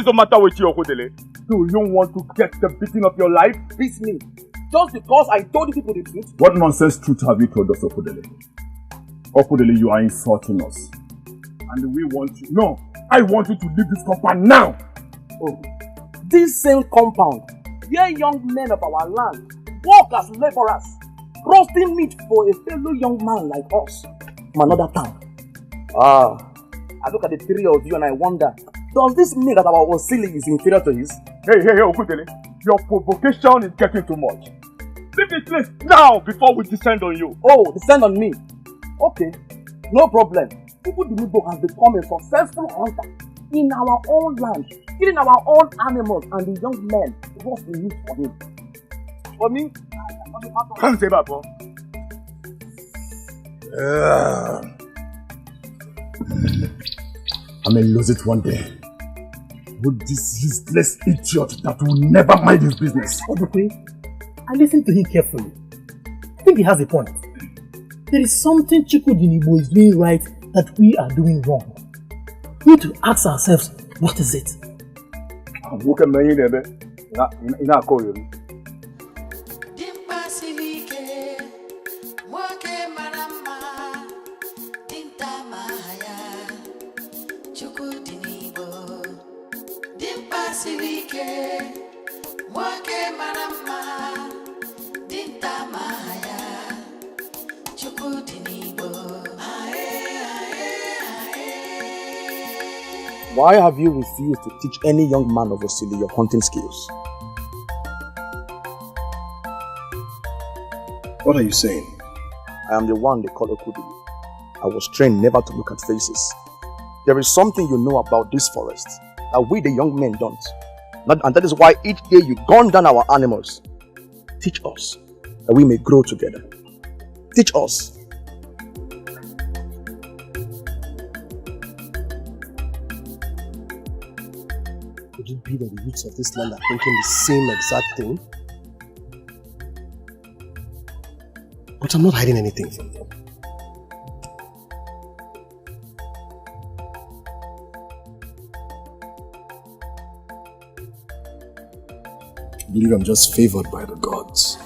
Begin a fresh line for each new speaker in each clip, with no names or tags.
the matter with you, Okodele? Do you want to get the beating of your life?
Beat me. Just because I told you people the truth?
What nonsense truth have you told us, Okodele? Okodele, you are insulting us. And we want you... No! I want you to leave this compound now!
Oh. This same compound, where young men of our land work as laborers, roasting meat for a fellow young man like us from another town. I look at the three of you and I wonder, does this mean that our Osili is inferior to his?
Hey, Okudele, your provocation is getting too much. Leave this place now before we descend on you.
Oh, descend on me? Okay, no problem. Damijo has become a successful hunter in our own land, killing our own animals and the young men what we use for him. For me,
can't say that, bro. I may lose it one day. With this useless idiot that will never mind his business.
Ozokwor, I listened to him carefully. I think he has a point. There is something Damijo is doing right that we are doing wrong. We need to ask ourselves, what is it?
Why have you refused to teach any young man of Osili your hunting skills?
What are you saying?
I am the one they call Ekubo. I was trained never to look at faces. There is something you know about this forest that we the young men don't. And that is why each day you gun down our animals. Teach us that we may grow together. Teach us.
Could it be that the youths of this land are thinking the same exact thing? But I'm not hiding anything from them. I believe I'm just favored by the gods.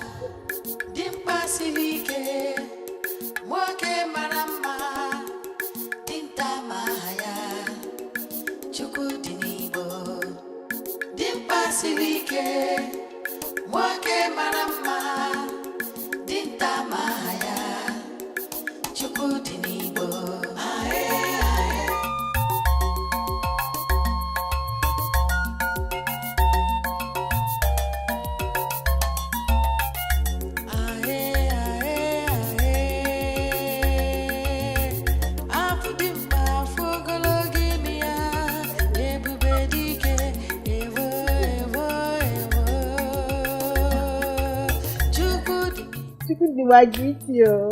I greet you.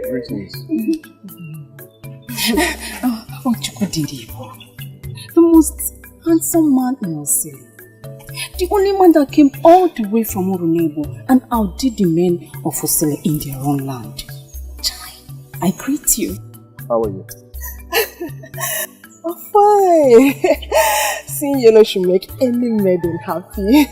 Greetings.
Ekubo, the most handsome man in Osili. The only man that came all the way from Duro-Ladipo and outdid the men of Osili in their own land. I greet you.
How are you?
Oh, fine. Seeing you should make any maiden happy.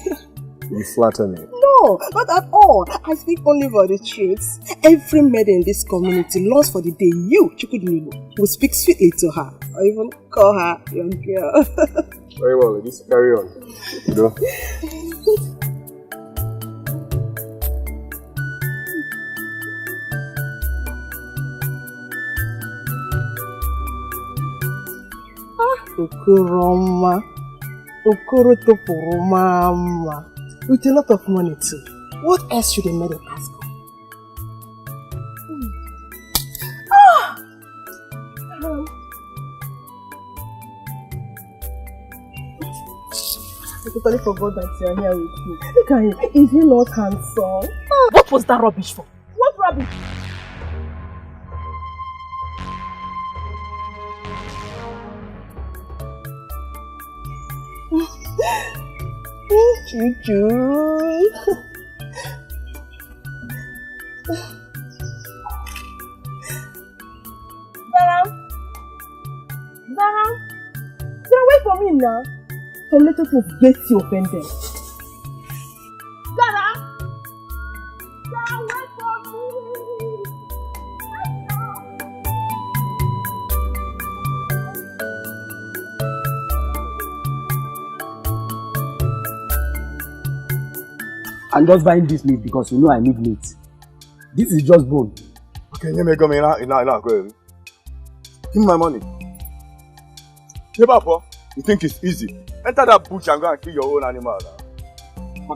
You flatter me.
No, not at all. I speak only for the truth. Every maiden in this community longs for the day you, Damijo, will speak sweetly to her, or even call her young girl.
Very well, ladies. Carry on. You know.
Okoroma. Okoro toporo mama. With a lot of money too. What else should a maiden ask for? I totally forgot that you're here with me. Look at him. Is he not handsome?
What was that rubbish for?
What rubbish? Choo-choo. Zara, wait for me now.
Some little folks get you offended.
Sarah! Sarah, wait for me!
I'm just buying this meat because you know I need meat. This is just bone.
Okay, you may come in now. Give me my money. Hey, Papa, you think it's easy? Enter that bush and go and kill your own animal.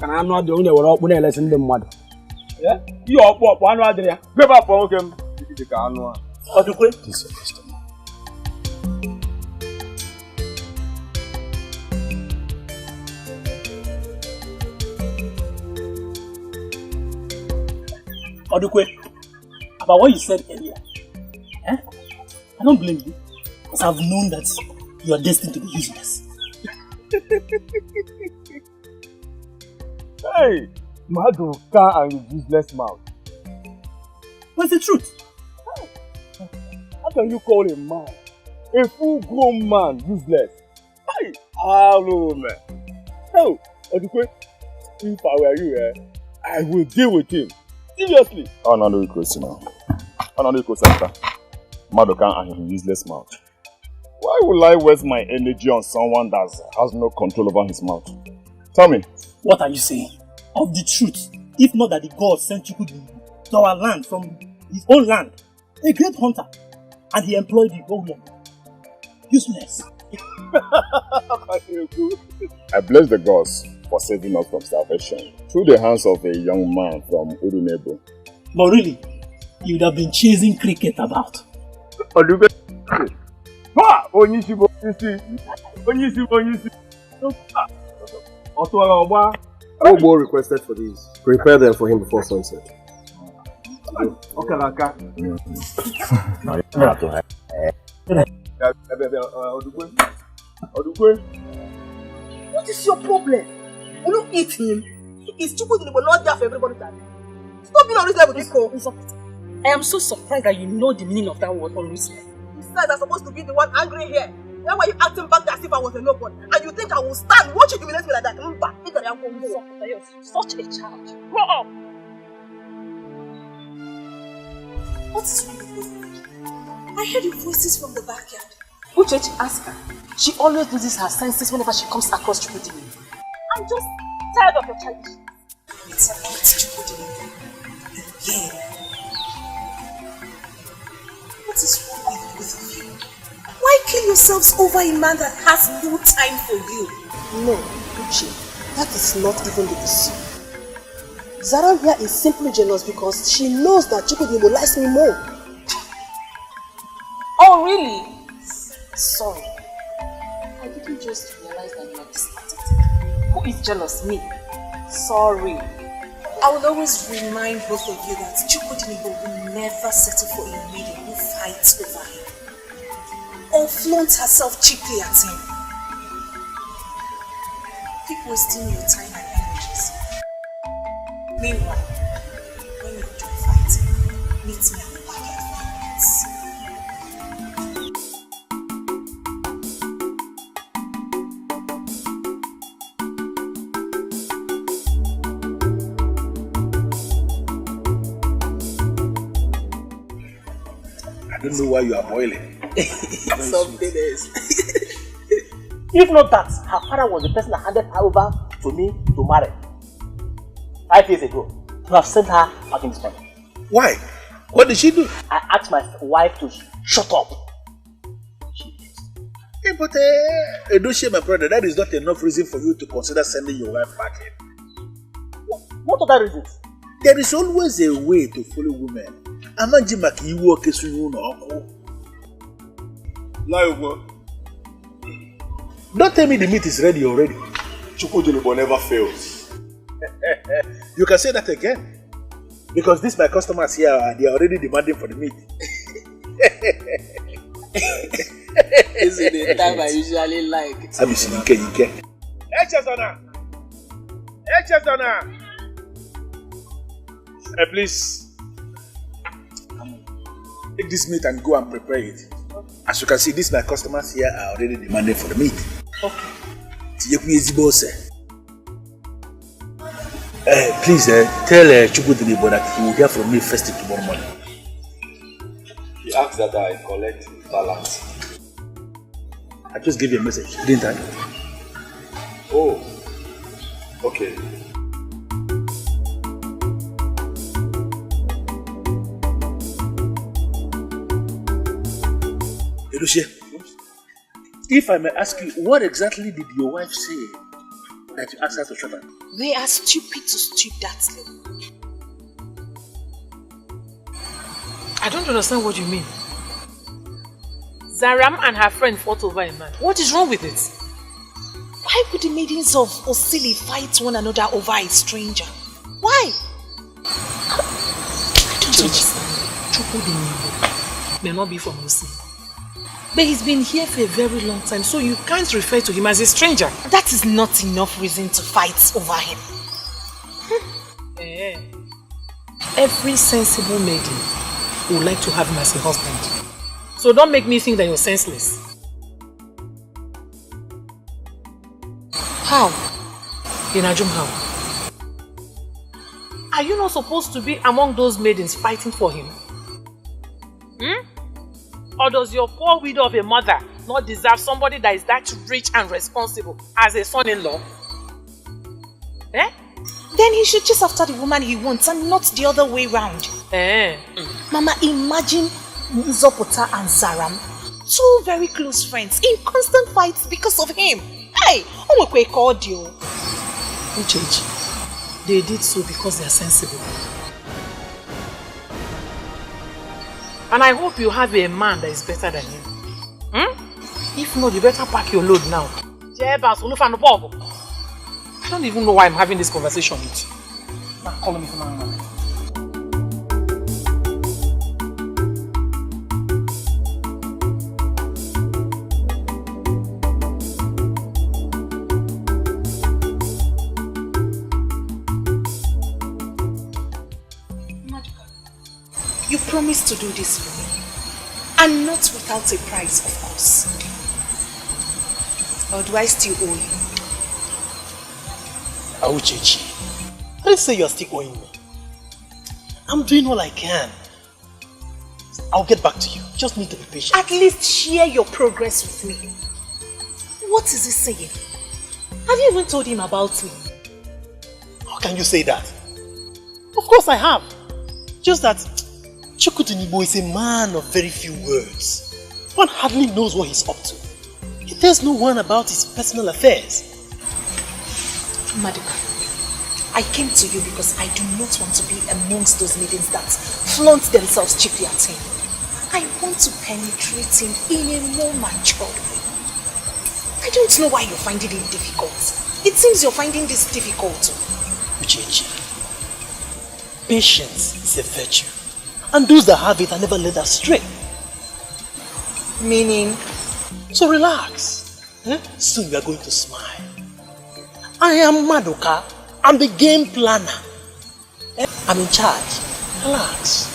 I'm not the only one who will listen to mother.
Yeah? You are up one right there. Hey, Papa, okay. This is your question.
Odukwe, about what you said earlier, I don't blame you, because I've known that you are destined to be useless.
Hey, Maduka and his useless mouth.
What's the truth?
How can you call a man, a full-grown man, useless? Hey, hello, man. Oh, Odukwe, if I were you, I will deal with him. Seriously? Another question now. Another question. Maduka and his useless mouth. Why will I waste my energy on someone that has no control over his mouth? Tell me.
What are you saying? Of the truth, if not that the God sent Chiwetel to our land from his own land, a great hunter, and he employed you, oh no, useless.
I bless the gods for saving us from salvation through the hands of a young man from Urunebo.
But really, you would have been chasing cricket about.
Ekubo requested for these. Prepare them for him before sunset.
What is your problem? You don't eat him. It's Chiwetel not there for everybody to eat. Stop being unreasonable, Biko.
I am so surprised that you know the meaning of that word, unreasonable.
Besides, I'm supposed to be the one angry here. That's why you acting back as if I was a nobody. And you think I will stand watch you humiliate me like that?
Such a child. Grow up!
What is wrong with you? I heard your voices from the backyard.
Ukeje, ask her. She always loses her senses whenever she comes across Chiwetel. I'm just tired of your childish.
It's about Chiwetel. Again. What is wrong with both of you? Why kill yourselves over a man that has no time for you?
No, Uche, that is not even the issue. Zara here is simply jealous because she knows that Chiwetel likes me more.
Oh, really? Sorry. I didn't just realize that you are distracted. Who is jealous? Me? Sorry.
I will always remind both of you that Chiwetel will never settle for a lady who fights over him or flaunts herself cheaply at him. Keep wasting your time and energies. Meanwhile, when you're done fighting, meet me at the backyard for 5 minutes.
I don't know why you are boiling.
Something else.
If not that, her father was the person that handed her over to me to marry 5 years ago. To have sent her back in this country.
Why? What did she do?
I asked my wife to shut up.
Hey, but Edochie, my brother, that is not enough reason for you to consider sending your wife back in.
What other reasons?
There is always a way to follow women. Don't tell me the meat is ready already.
Chiwetel never fails.
You can say that again. Because these my customers here, they are already demanding for the meat.
This is the time I usually like.
I'm missing Iyke. Please, take this meat and go and prepare it. As you can see, these my customers here are already demanding for the meat.
Okay.
Please tell Chukwudilibo that he will hear from me first thing tomorrow morning.
He asked that I collect balance.
I just gave you a message, didn't I?
Oh, okay.
Edochie, if I may ask you, what exactly did your wife say that you asked her to shut up?
They are stupid to stoop that low.
I don't understand what you mean. Zaram and her friend fought over a man. What is wrong with it?
Why would the maidens of Osili fight one another over a stranger? Why?
I don't understand. Chukwudilibo may not be from Osili, but he's been here for a very long time, so you can't refer to him as a stranger.
That is not enough reason to fight over him.
Every sensible maiden would like to have him as a husband. So don't make me think that you're senseless.
How?
Inajum, how? Are you not supposed to be among those maidens fighting for him? Or does your poor widow of a mother not deserve somebody that is that rich and responsible as a son-in-law?
Then he should chase after the woman he wants and not the other way round. Mama, imagine Nzopota and Zaram, two very close friends, in constant fights because of him. Hey, Nwokoye called you.
Ukeje, they did so because they are sensible. And I hope you have a man that is better than him. If not, you better pack your load now. I don't even know why I'm having this conversation with you. Now call me for my mama.
You promised to do this for me, and not without a price, of course. Or do I still owe you?
Ukeje, I didn't say you're still owing me. I'm doing all I can. I'll get back to you. Just need to be patient.
At least share your progress with me. What is he saying? Have you even told him about me?
How can you say that? Of course I have. Just that Chukwudilibo is a man of very few words. One hardly knows what he's up to. He tells no one about his personal affairs.
Maduka, I came to you because I do not want to be amongst those maidens that flaunt themselves cheaply at him. I want to penetrate him in a more matured way. I don't know why you're finding it difficult. It seems you're finding this difficult.
Ukeje, patience is a virtue. And those that have it are never led astray.
Meaning?
So relax. Soon we are going to smile. I am Maduka. I'm the game planner. I'm in charge. Relax.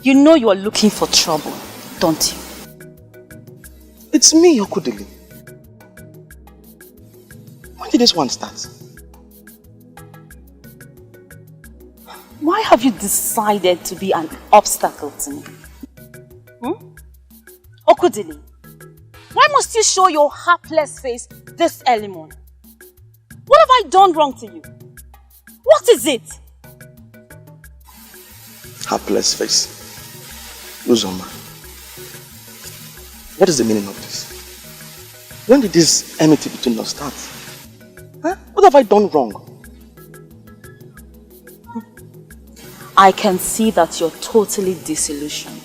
You know you are looking for trouble, don't you?
It's me, Okudili. When did this one start?
Why have you decided to be an obstacle to me? Okudili, why must you show your hapless face this early morning? What have I done wrong to you? What is it?
Hapless face. Uzoma. What is the meaning of this? When did this enmity between us start? What have I done wrong?
I can see that you're totally disillusioned.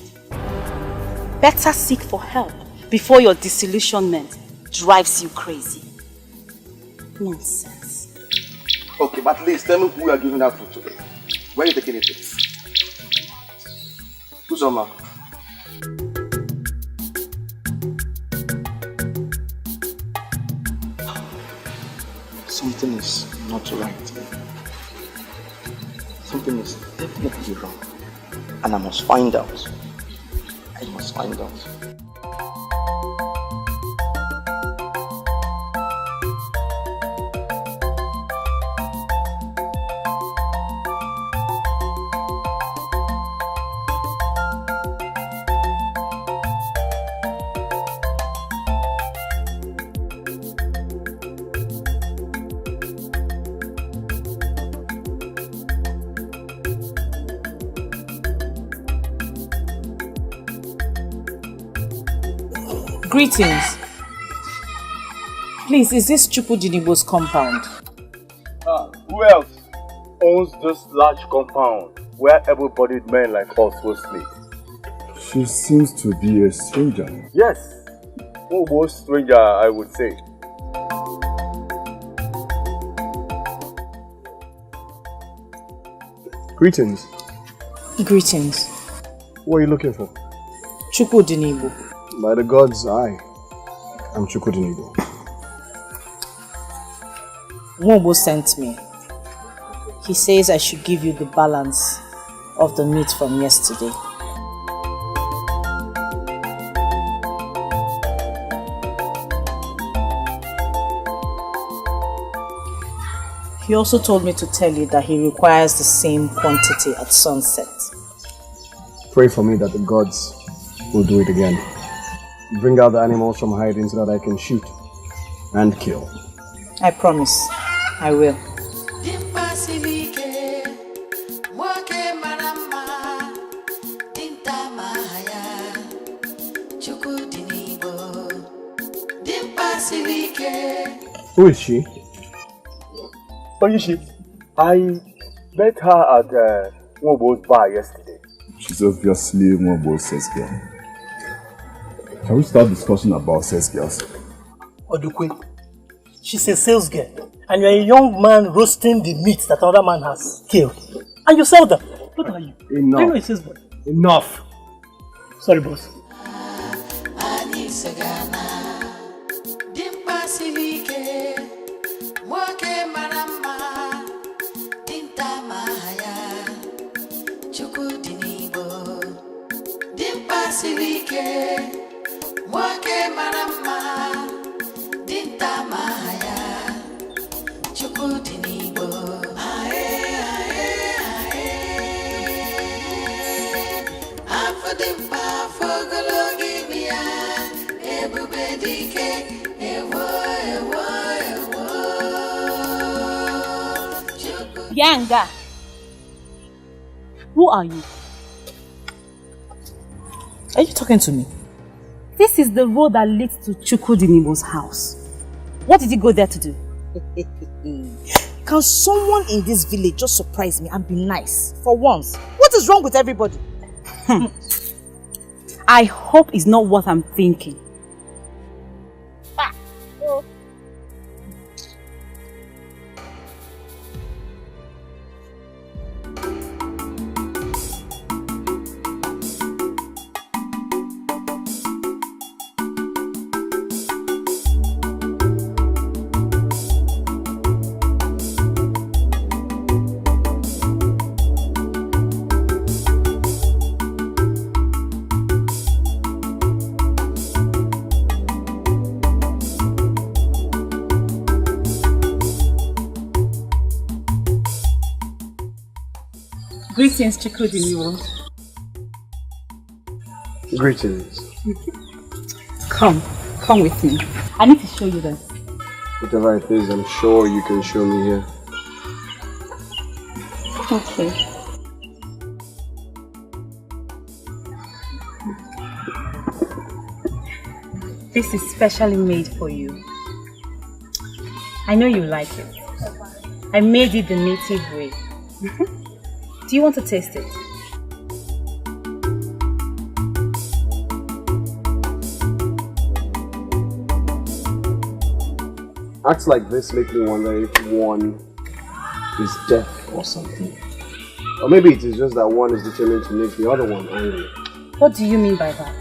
Better seek for help before your disillusionment drives you crazy. Nonsense.
Okay, but at least tell me who you are giving that food to. Where are you taking it to? Uzoma. Something is not right. Something is definitely wrong. And I must find out. I must find out.
Greetings. Please, is this Chukudinibo's compound?
Who else owns this large compound where able-bodied men like us will sleep?
She seems to be a stranger.
Yes, almost stranger, I would say.
Greetings.
Greetings.
What are you looking for?
Chukudinibo.
By the gods, I am Chukudinibo.
Nwobo sent me. He says I should give you the balance of the meat from yesterday. He also told me to tell you that he requires the same quantity at sunset.
Pray for me that the gods will do it again. Bring out the animals from hiding so that I can shoot and kill.
I promise. I will.
Who is she?
Oyishi, I met her at Nwobo's bar yesterday.
She's obviously Nwobo's sex girl. Can we start discussing about sex girls?
Odukwe, she's a sales girl, and you're a young man roasting the meat that another man has killed. And you sell them. What are you?
Enough.
I know it says boy.
Enough.
Sorry, boss.
Yanga, who are you?
Are you talking to me?
This is the road that leads to Chukudinibo's house. What did you go there to do?
Can someone in this village just surprise me and be nice for once? What is wrong with everybody?
I hope it's not what I'm thinking. Greetings, Chukudinibo.
Greetings.
Come with me. I need to show you this.
Whatever it is, I'm sure you can show me here.
Okay. This is specially made for you. I know you like it. I made it the native way. Do you want to taste it?
Acts like this make me wonder if one is deaf or something. Or maybe it is just that one is determined to make the other one angry.
What do you mean by that?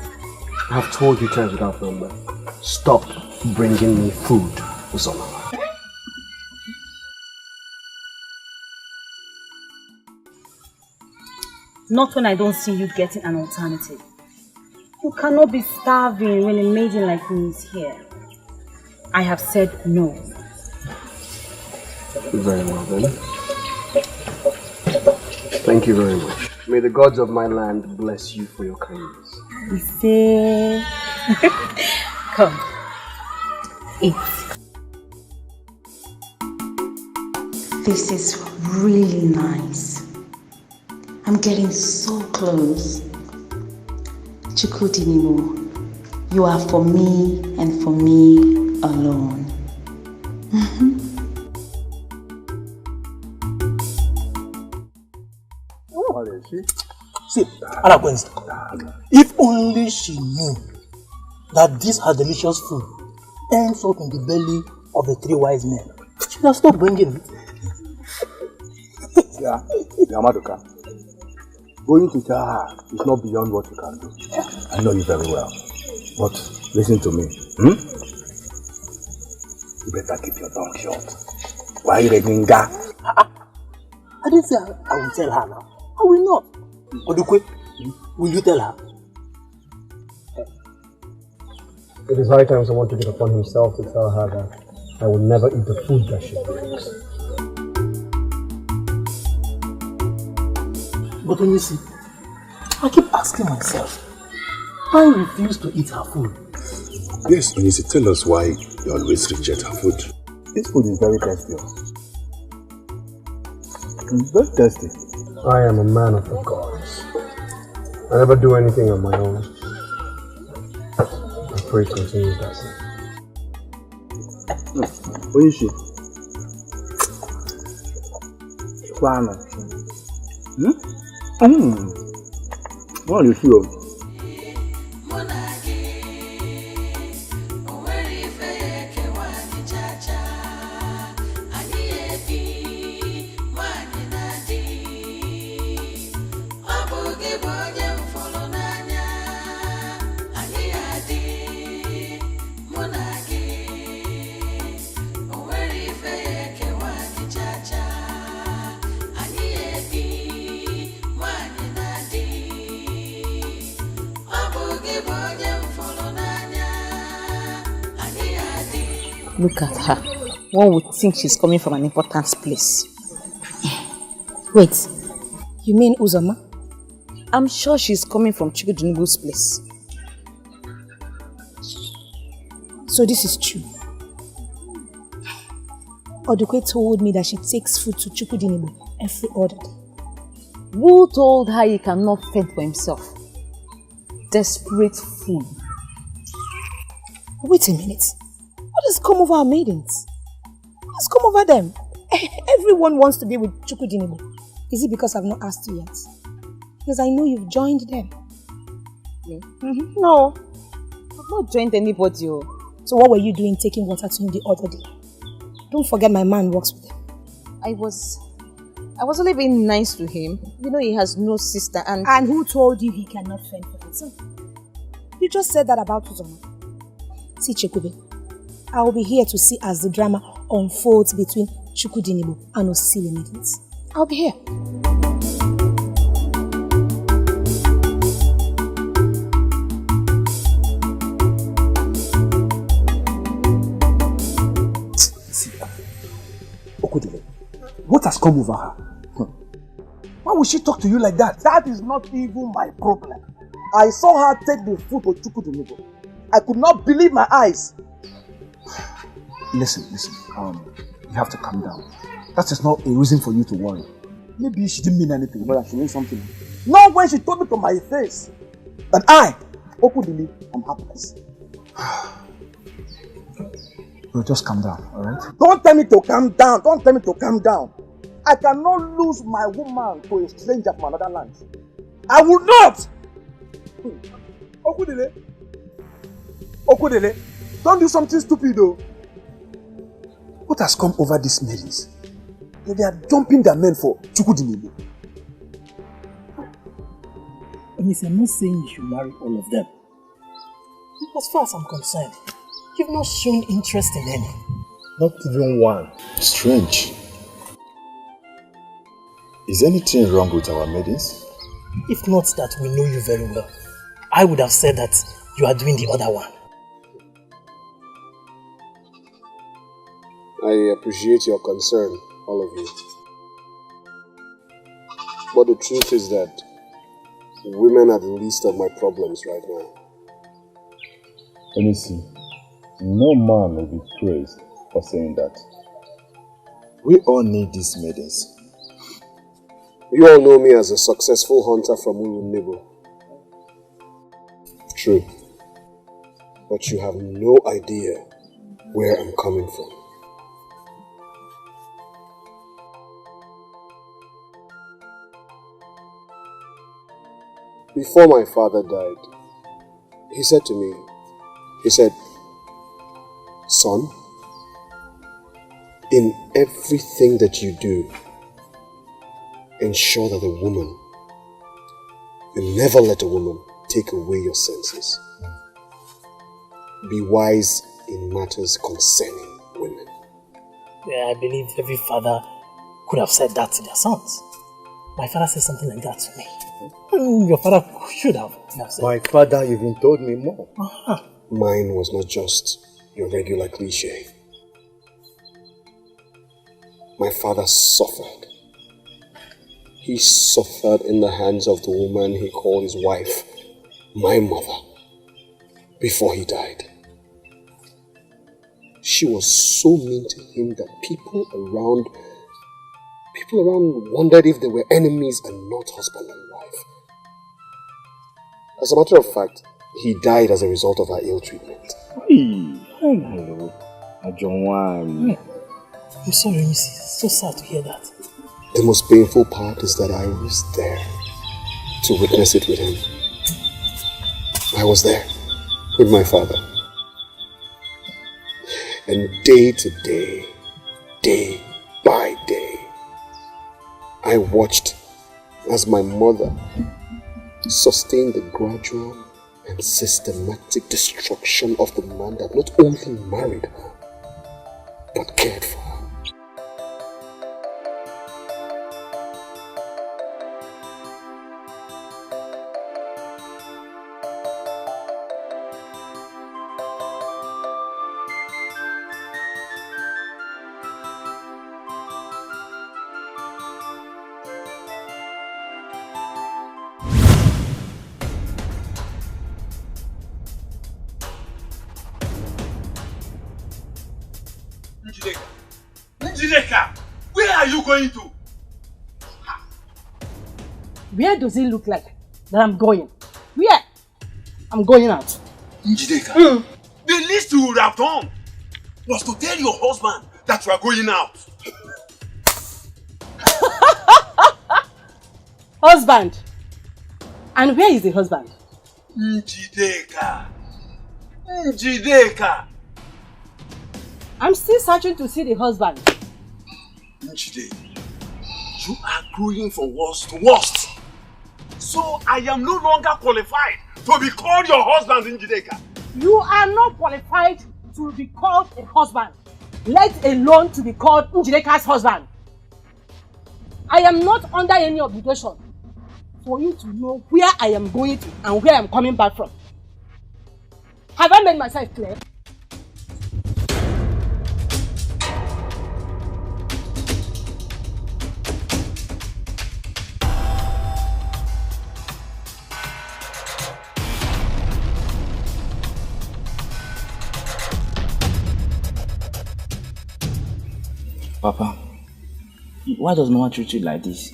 I have told you times without number. Stop bringing me food, Uzoma.
Not when I don't see you getting an alternative. You cannot be starving when a maiden like me is here. I have said no.
Very well then. Thank you very much. May the gods of my land bless you for your kindness.
You say... Come. Eat.
This is really nice. I'm getting so close. Chukudinimo, you are for me and for me alone.
See, Anna Quincy, if only she knew that this her delicious food ends up in the belly of the three wise men, she would have stopped bringing it.
Yeah, Maduka. Going to tell her is not beyond what you can do. I know you very well. But listen to me. You better keep your tongue short. Why Regina?
I didn't say I will tell her now. I will not. Odukwe, will you tell her?
It is high time someone took it upon himself to tell her that I will never eat the food that she brings.
But when you see, I keep asking myself, I refuse to eat her food.
Yes, Onisi, tell us why you always reject her food.
This food is very tasty. It's very tasty.
I am a man of the gods. I never do anything on my own. I pray it continues that way.
Onisi. Kwana. What are you sure?
Look at her. One would think she's coming from an important place. Wait, you mean Uzoma? I'm sure she's coming from Chukudinibu's place. So this is true. Odukwe told me that she takes food to Chukudinibu every other day. Who told her he cannot fend for himself? Desperate fool. Wait a minute. What has come over our maidens? What has come over them? Everyone wants to be with Chukudinibu. Is it because I've not asked you yet? Because I know you've joined them. Me? No. I've not joined anybody. So what were you doing taking water to him the other day? Don't forget my man works with him. I was only being nice to him. You know he has no sister and... And who told you he cannot fend for himself? You just said that about Uzoma. See, Chekube, I will be here to see as the drama unfolds between Chukudinibu and Osile maidens. I'll be here.
See, Okudile, what has come over her? Why would she talk to you like that? That is not even my problem. I saw her take the food to Chukudinibu. I could not believe my eyes. Listen, you have to calm down. That is not a reason for you to worry. Maybe she didn't mean anything, but she meant something. Not when she told me to my face that I, Okudili, am hapless. Well, just calm down, alright? Don't tell me to calm down. Don't tell me to calm down. I cannot lose my woman to a stranger from another land. I will not! Okudele, don't do something stupid though. What has come over these maidens?
that they are dumping their men for Chukudinibo.
And I'm not saying you should marry all of them. As far as I'm concerned, you've not shown interest in any.
Not even one. Strange. Is anything wrong with our maidens?
If not that we know you very well, I would have said that you are doing the other one.
I appreciate your concern, all of you. But the truth is that women are the least of my problems right now.
Let me see. No man will be praised for saying that. We all need these maidens.
You all know me as a successful hunter from Urunnebo. True. But you have no idea where I'm coming from. Before my father died, he said to me, son, in everything that you do, ensure that you never let a woman take away your senses. Be wise in matters concerning women.
Yeah, I believe every father could have said that to their sons. My father said something like that to me. Your father should have said.
My father even told me more.
Mine was not just your regular cliche. My father suffered. He suffered in the hands of the woman he called his wife, my mother, before he died. She was so mean to him that people around wondered if they were enemies and not husband and wife. As a matter of fact, he died as a result of her ill treatment.
Hello.
I'm sorry, Miss. It's so sad to hear that.
The most painful part is that I was there to witness it with him. I was there with my father. And day to day, day by day, I watched as my mother sustained the gradual and systematic destruction of the man that not only married her, but cared for her.
Where are you going to?
Where does it look like that I'm going? Where? I'm going out.
Njideka, the least you would have done was to tell your husband that you are going out.
Husband? And where is the husband?
Njideka. Njideka.
I'm still searching to see the husband.
Jide, you are growing from worst to worst. So I am no longer qualified to be called your husband, Njideka.
You are not qualified to be called a husband, let alone to be called Njideka's husband. I am not under any obligation for you to know where I am going to and where I am coming back from. Have I made myself clear?
Papa, why does Mama treat you like this?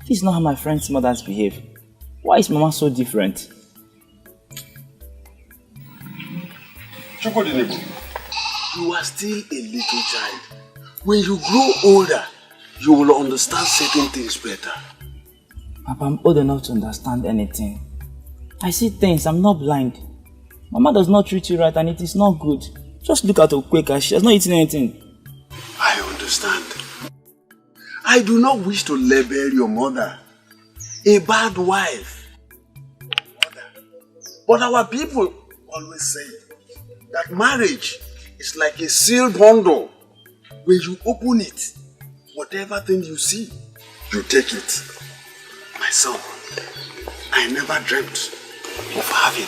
This is not how my friends' mothers behave. Why is Mama so different?
Chukwudinibo, you are still a little child. When you grow older, you will understand certain things better.
Papa, I'm old enough to understand anything. I see things, I'm not blind. Mama does not treat you right and it is not good. Just look at Okweka, she has not eaten anything.
I understand.
I do not wish to label your mother a bad wife. But our people always say that marriage is like a sealed bundle. When you open it, whatever thing you see, you take it. My son, I never dreamt of having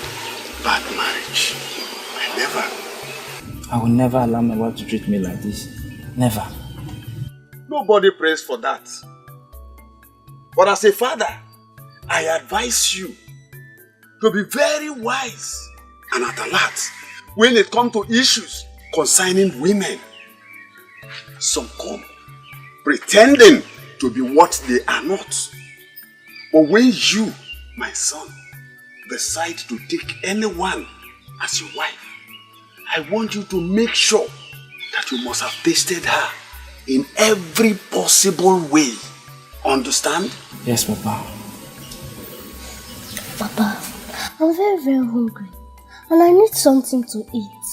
bad marriage. I never.
I will never allow my wife to treat me like this. Never.
Nobody prays for that. But as a father, I advise you to be very wise and at alert when it comes to issues concerning women. Some come pretending to be what they are not. But when you, my son, decide to take anyone as your wife, I want you to make sure that you must have tasted her in every possible way. Understand?
Yes, Papa.
Papa, I'm very, very hungry. And I need something to eat.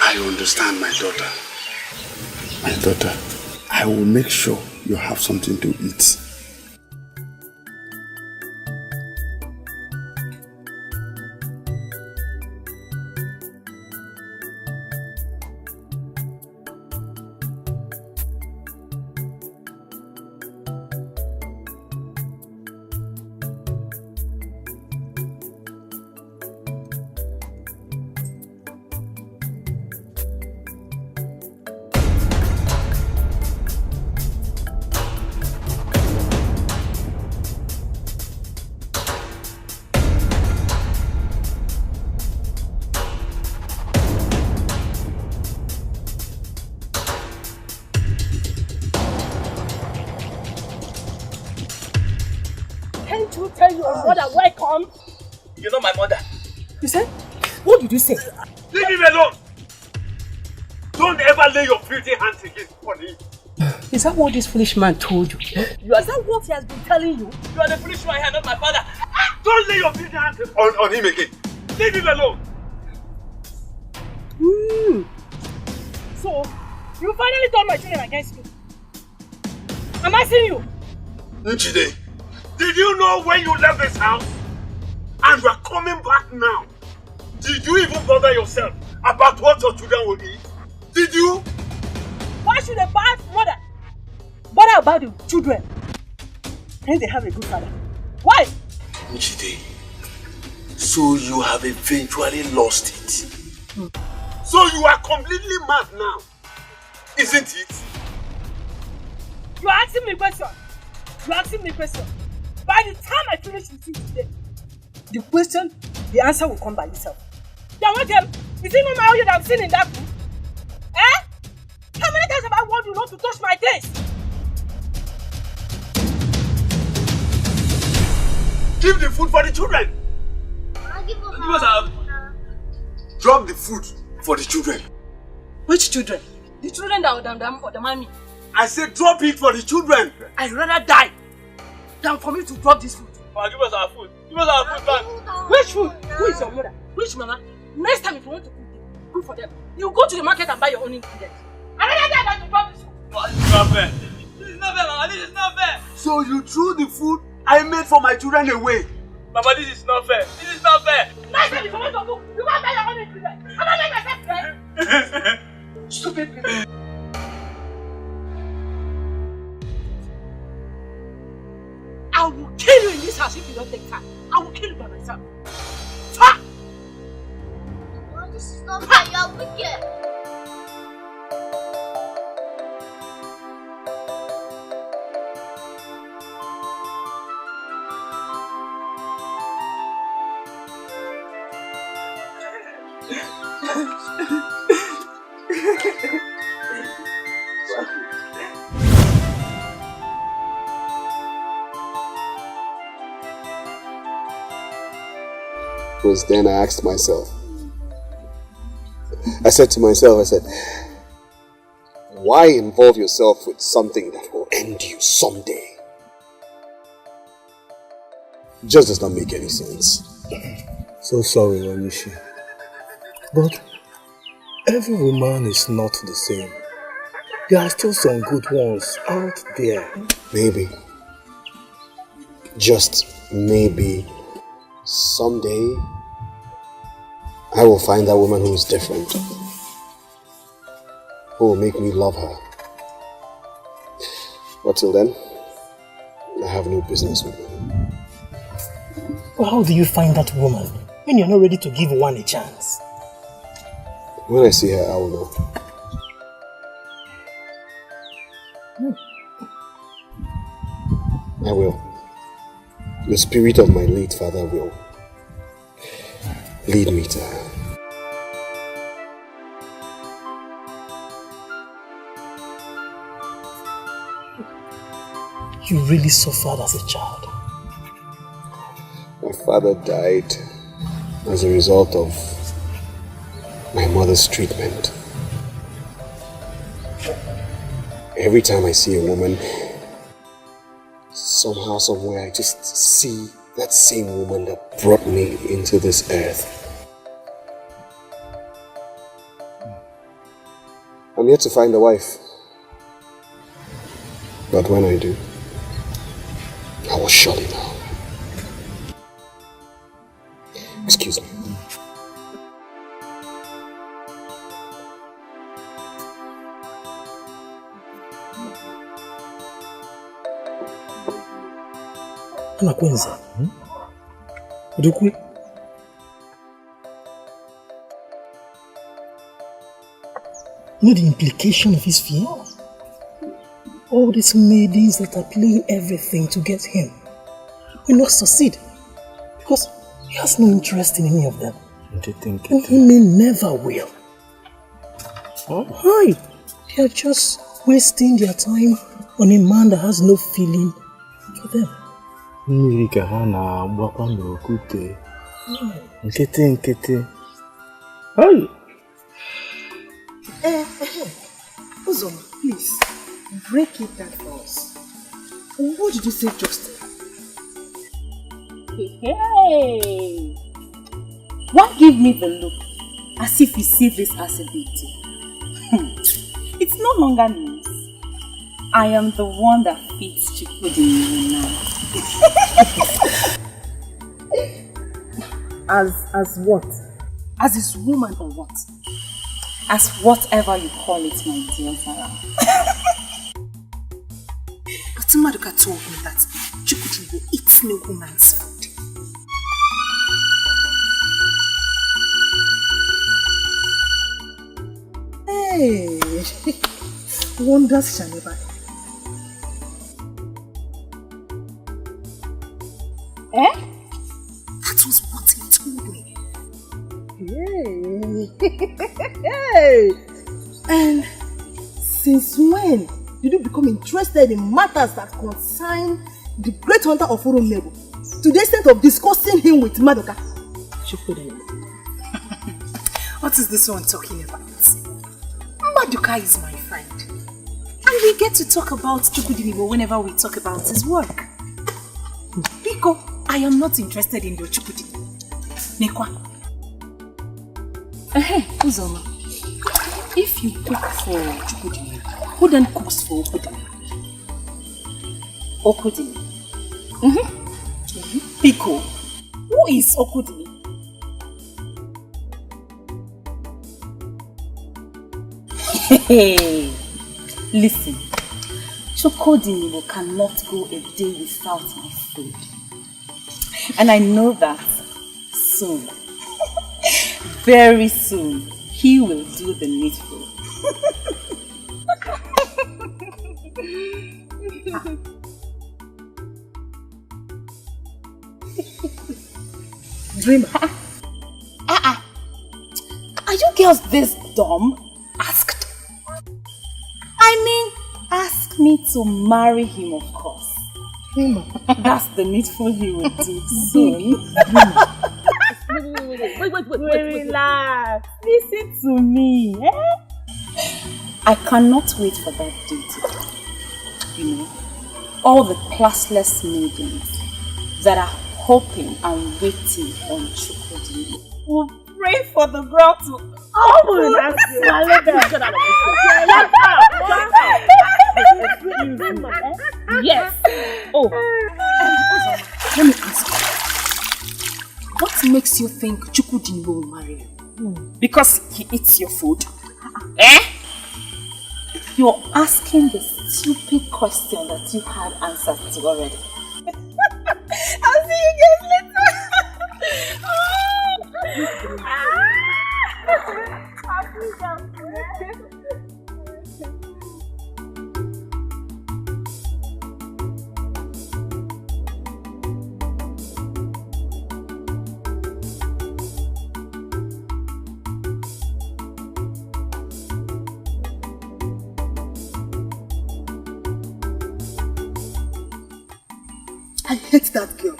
I understand, my daughter. My daughter, I will make sure you have something to eat.
You're not my mother. You said? What did you say?
Leave him alone! Don't ever lay your filthy hands against Bonnie.
Is that what this foolish man told you? Is that what he has been telling you?
You are the foolish man here, not my father. Don't lay your filthy hands on him again. Leave him alone.
So, you finally turned my children against me. Am I seeing you?
Jide,
did you know when you left this house? And you are coming back now. Did you even bother yourself about what your children will eat? Did you?
Why should a bad mother bother about the children? Can't they have a good father? Why?
Jide, so you have eventually lost it.
So you are completely mad now, isn't it?
You are asking me questions. By the time I finish with you today, the answer will come by itself. Is it not my oil that I've seen in that food? Eh? How many times have I warned you not to touch my taste?
Give the food for the children.
Drop the food for the children.
Which children? The children that would demand me.
I said drop it for the children.
I'd rather die than for me to drop this food.
Give us our food. Give us our food back.
Which food? Who is your mother? Which mama? Next time if you want to cook for them, you go to the market and buy your own ingredients. I'd rather die than to drop this food.
This is not fair. This is not fair, Mama. This is not fair.
So you threw the food I made for my children away?
Mama, this is not fair. This is not fair.
Next time if you want to cook, you go and buy your own ingredients. I'm not making myself fair. Stupid people. I will kill you in this house if you don't take care. I will kill you by myself. Ha!
Mom, this is not fair. You're wicked.
Was then I asked myself, I said to myself, why involve yourself with something that will end you someday? Just does not make any sense.
So sorry, Onishi. But every woman is not the same.
There are still some good ones out there. Maybe. Just maybe someday I will find that woman who is different. Who will make me love her. But till then, I have no business with her.
Well, how do you find that woman when you're not ready to give one a chance?
When I see her, I will know. I will. The spirit of my late father will lead me to her.
You really suffered as a child.
My father died as a result of my mother's treatment. Every time I see a woman, somehow, somewhere, I just see that same woman that brought me into this earth. I'm yet to find a wife. But when I do, I will surely know. Excuse me.
Anakwenza. Udukwe. You know the implication of his fear? All these maidens that are playing everything to get him will not succeed because he has no interest in any of them. And he may never will. Why? They are just wasting their time on a man that has no feeling for them. Hey!
Uzoma, please, break it down for us. What did you say just now?
Hey! Why give me the look as if you see this as a big deal? It's no longer news. I am the one that feeds Chikudi now. As what? As his woman or what? As whatever you call it, my dear Sarah.
But Maduka told me that Chikudi will eat no woman's food. Hey, wonders shall never end.
Eh?
That was what he told me.
Hey.
And since when did you become interested in matters that concern the great hunter of Uru-Nebo to the extent of discussing him with Maduka? What is this one talking about? Maduka is my friend. And we get to talk about Chukudinibo whenever we talk about his work. Biko, I am not interested in your Chukudinibo. Nekwa.
Uzoma, if you cook for Chukudinibo, who then cooks for Okudinibo? Okudinibo. Biko, who is Okudinibo? Hey, listen, Chukudinibo cannot go a day without my food. And I know that soon, very soon, he will do the needful.
Dreamer.
Are you girls this dumb? Asked. I mean, ask me to marry him, of course. That's the needful he will do soon. Wait. Relax. Listen to me. I cannot wait for that day to come. You know, all the classless maidens that are hoping and waiting on Chukudi will
pray for the girl to open and swallow them. Yes. Oh. Let me ask you. What makes you think Chukudinbo will marry you? Because he eats your food? Eh? You're asking the stupid question that you had answered to already. I'll see you guys later.
I hate that girl.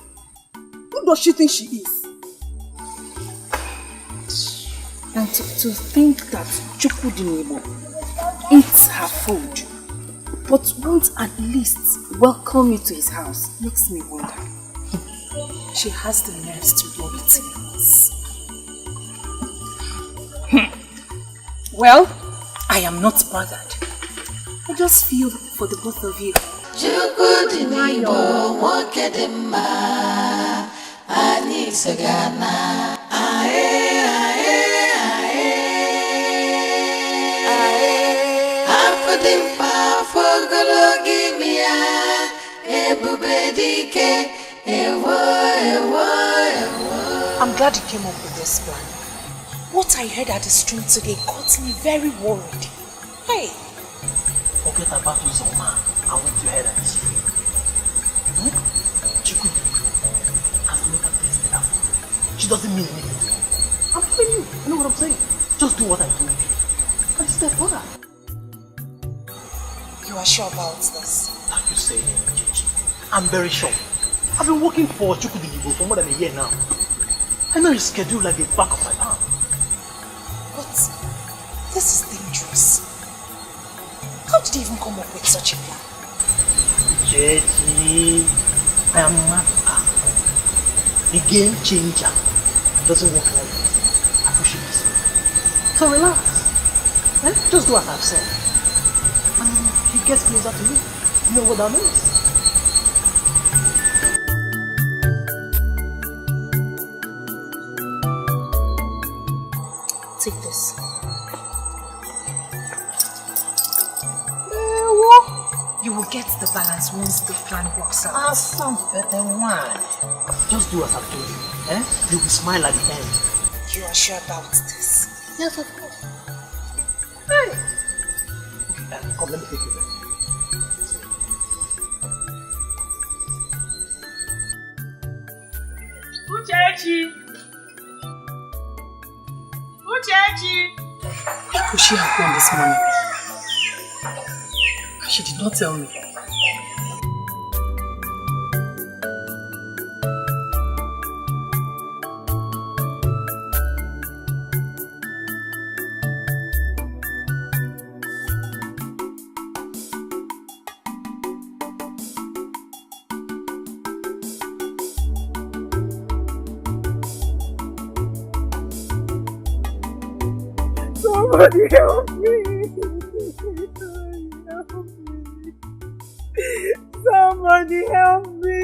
Who does she think she is?
And to think that Chukudinbo eats her food, but won't at least welcome you to his house, makes me wonder. She has the nerves to do it. Well, I am not bothered. I just feel for the both of you.
Chukudinbo Mokedema Anisagana Ae Ae Ae Afudimpa Fogologimia Ebubedike Ewo Ewo Ewo.
I'm glad you came up with this plan. What I heard at the stream today got me very worried. Hey!
Forget about Uzoma. I want to head at this stream. Chukudinbo has never tasted her food. She doesn't mean anything to me. I'm telling you, you know what I'm saying? Just do what I told you. And step further.
You are sure about this?
Like you say, Gigi, I'm very sure. I've been working for Chukudinbo for more than a year now. I know his schedule like the back of my palm.
But this is dangerous. How did you even come up with such a plan?
Gigi, I am Macaulay. The game changer. It doesn't work like this. I push it this way. So relax. Just do as I've said. And he gets closer to me. You know what that means?
Take this. You will get the balance once the plan works out.
Ah, sounds better wine. Just do as I've told you. You will smile at the end.
You are sure about this?
Yes, of course. Hey! Okay, come, let me take you there.
Ukeje! Ukeje!
Where could she have gone this morning? She did not tell me.
Somebody help me! Somebody help me!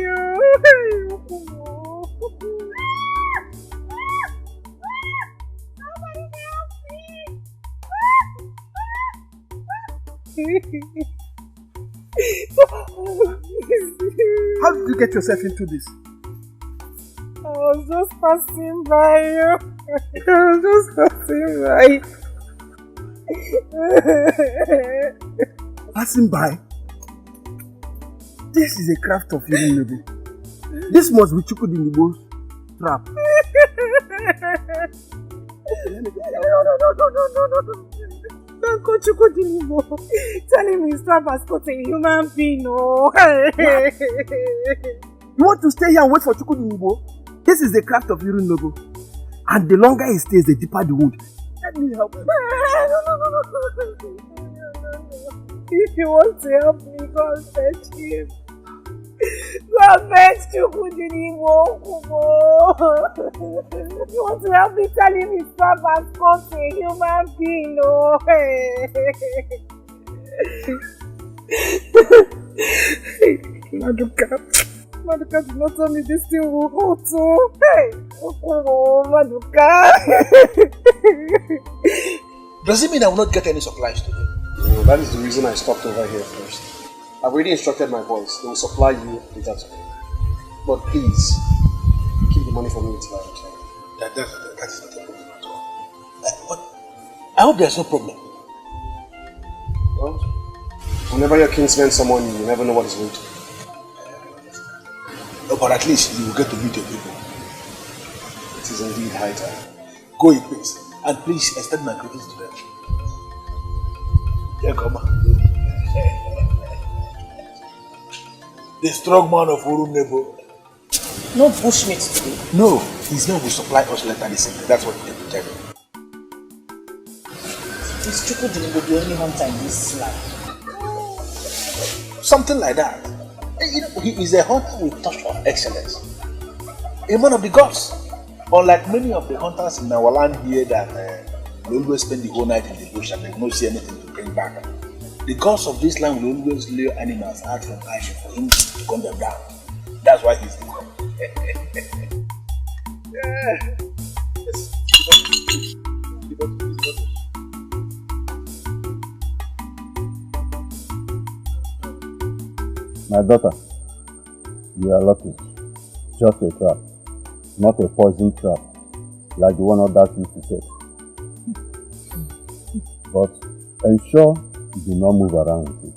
How did you get yourself into this?
I was just passing by you. I was just passing by.
Passing by? This is a craft of Iheme. This must be Chukudinbo's trap.
No. Don't go Chukudinbo. Tell him his trap has caught a human being. No.
You want to stay here and wait for Chukudinbo? This is the craft of Iheme. And the longer he stays, the deeper the wound. Let me help him.
No. If you want to help me, go and fetch him. God begs Chukudinibo, Ekubo. You want to help me tell him his papa has come to a human being, oh. Maduka did not tell me this thing will hold too. Hey, Ekubo, Maduka.
Does it mean I will not get any supplies today?
No, that is the reason I stopped over here first. I've already instructed my boys. They will supply you later today. But please, keep the money for me until I return.
That is not a problem at all. But I hope there's no problem.
Well, whenever your kinsman summon you, you never know what is going to be.
No, but at least you will get to meet your people.
It is indeed high time.
Go in peace. And please extend my greetings to them. Yeah, come on. The strong man of Urunebo.
No bushmeat today.
No, his men will supply us later this evening. That's what they will tell me.
Is Chukudinibo the only hunter in this land?
Something like that. You know, he is a hunter with touch of excellence. A man of the gods. Unlike many of the hunters in our land here that will always spend the whole night in the bush and they don't see anything to bring back. The gods of this land will always lure animals out from action for him to gun them down. That's why he's the god.
My daughter, you are lucky. Just a trap, not a poison trap, like the one others used to say. But ensure you do not move around with it.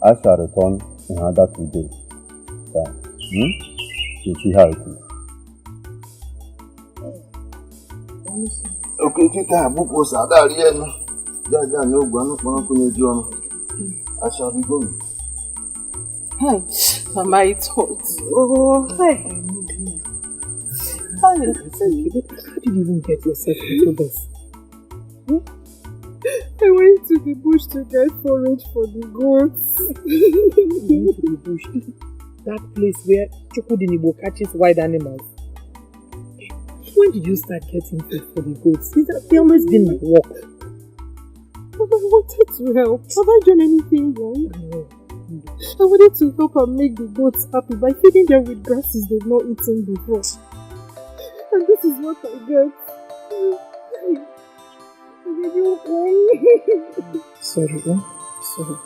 I shall return in another 2 days. You see how it is.
Okay, Kita, book was at that yen. There no one. I shall be going.
Hey, Mama, it's hot. Oh, hey.
How did you even get yourself into this?
I went to the bush to get forage for the goats.
You went to the bush? That place where Chukudinibo catches wild animals. When did you start getting food for the goats? They always been my work.
But I wanted to help. Have I done anything wrong?
No.
I wanted to help and make the goats happy by feeding them with grasses they've not eaten before. And this is what I get.
Sorry, sorry.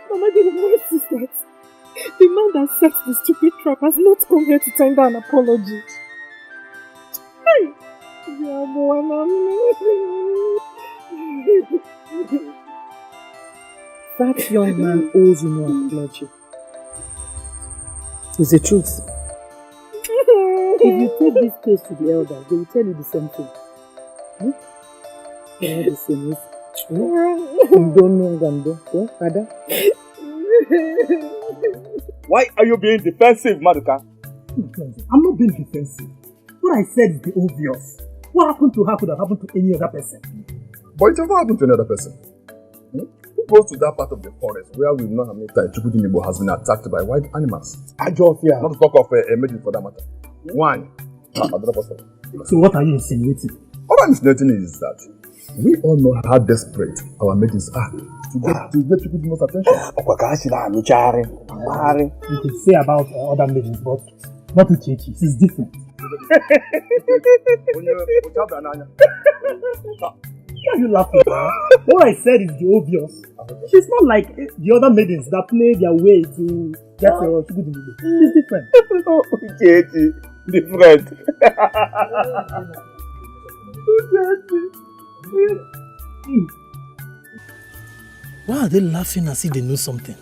Mama, the worst is that the man that set the stupid trap has not come here to tender an apology. Hey!
That young man owes you no apology. It's the truth. If you take this case to the elders, they will tell you the same thing. They are the same.
Why are you being defensive, Maduka?
I'm not being defensive. What I said is the obvious. What happened to her could have happened to any other person.
But it never happened to another person. Who goes to that part of the forest where we know how many times Chukudinibo has been attacked by wild animals?
Ejiofor.
Not to talk of a maiden for that matter. One.
So what are you insinuating?
What I'm insinuating is that we all know how desperate our maidens are to get Chukudinibo's attention.
You could say about other maidens, but not Ukeje. This is different. Why are you laughing? What I said is the obvious. She's not like the other maidens that play their way to get your Chukudinibo. She's different.
Ukeje, different.
Why are they laughing as if they know something?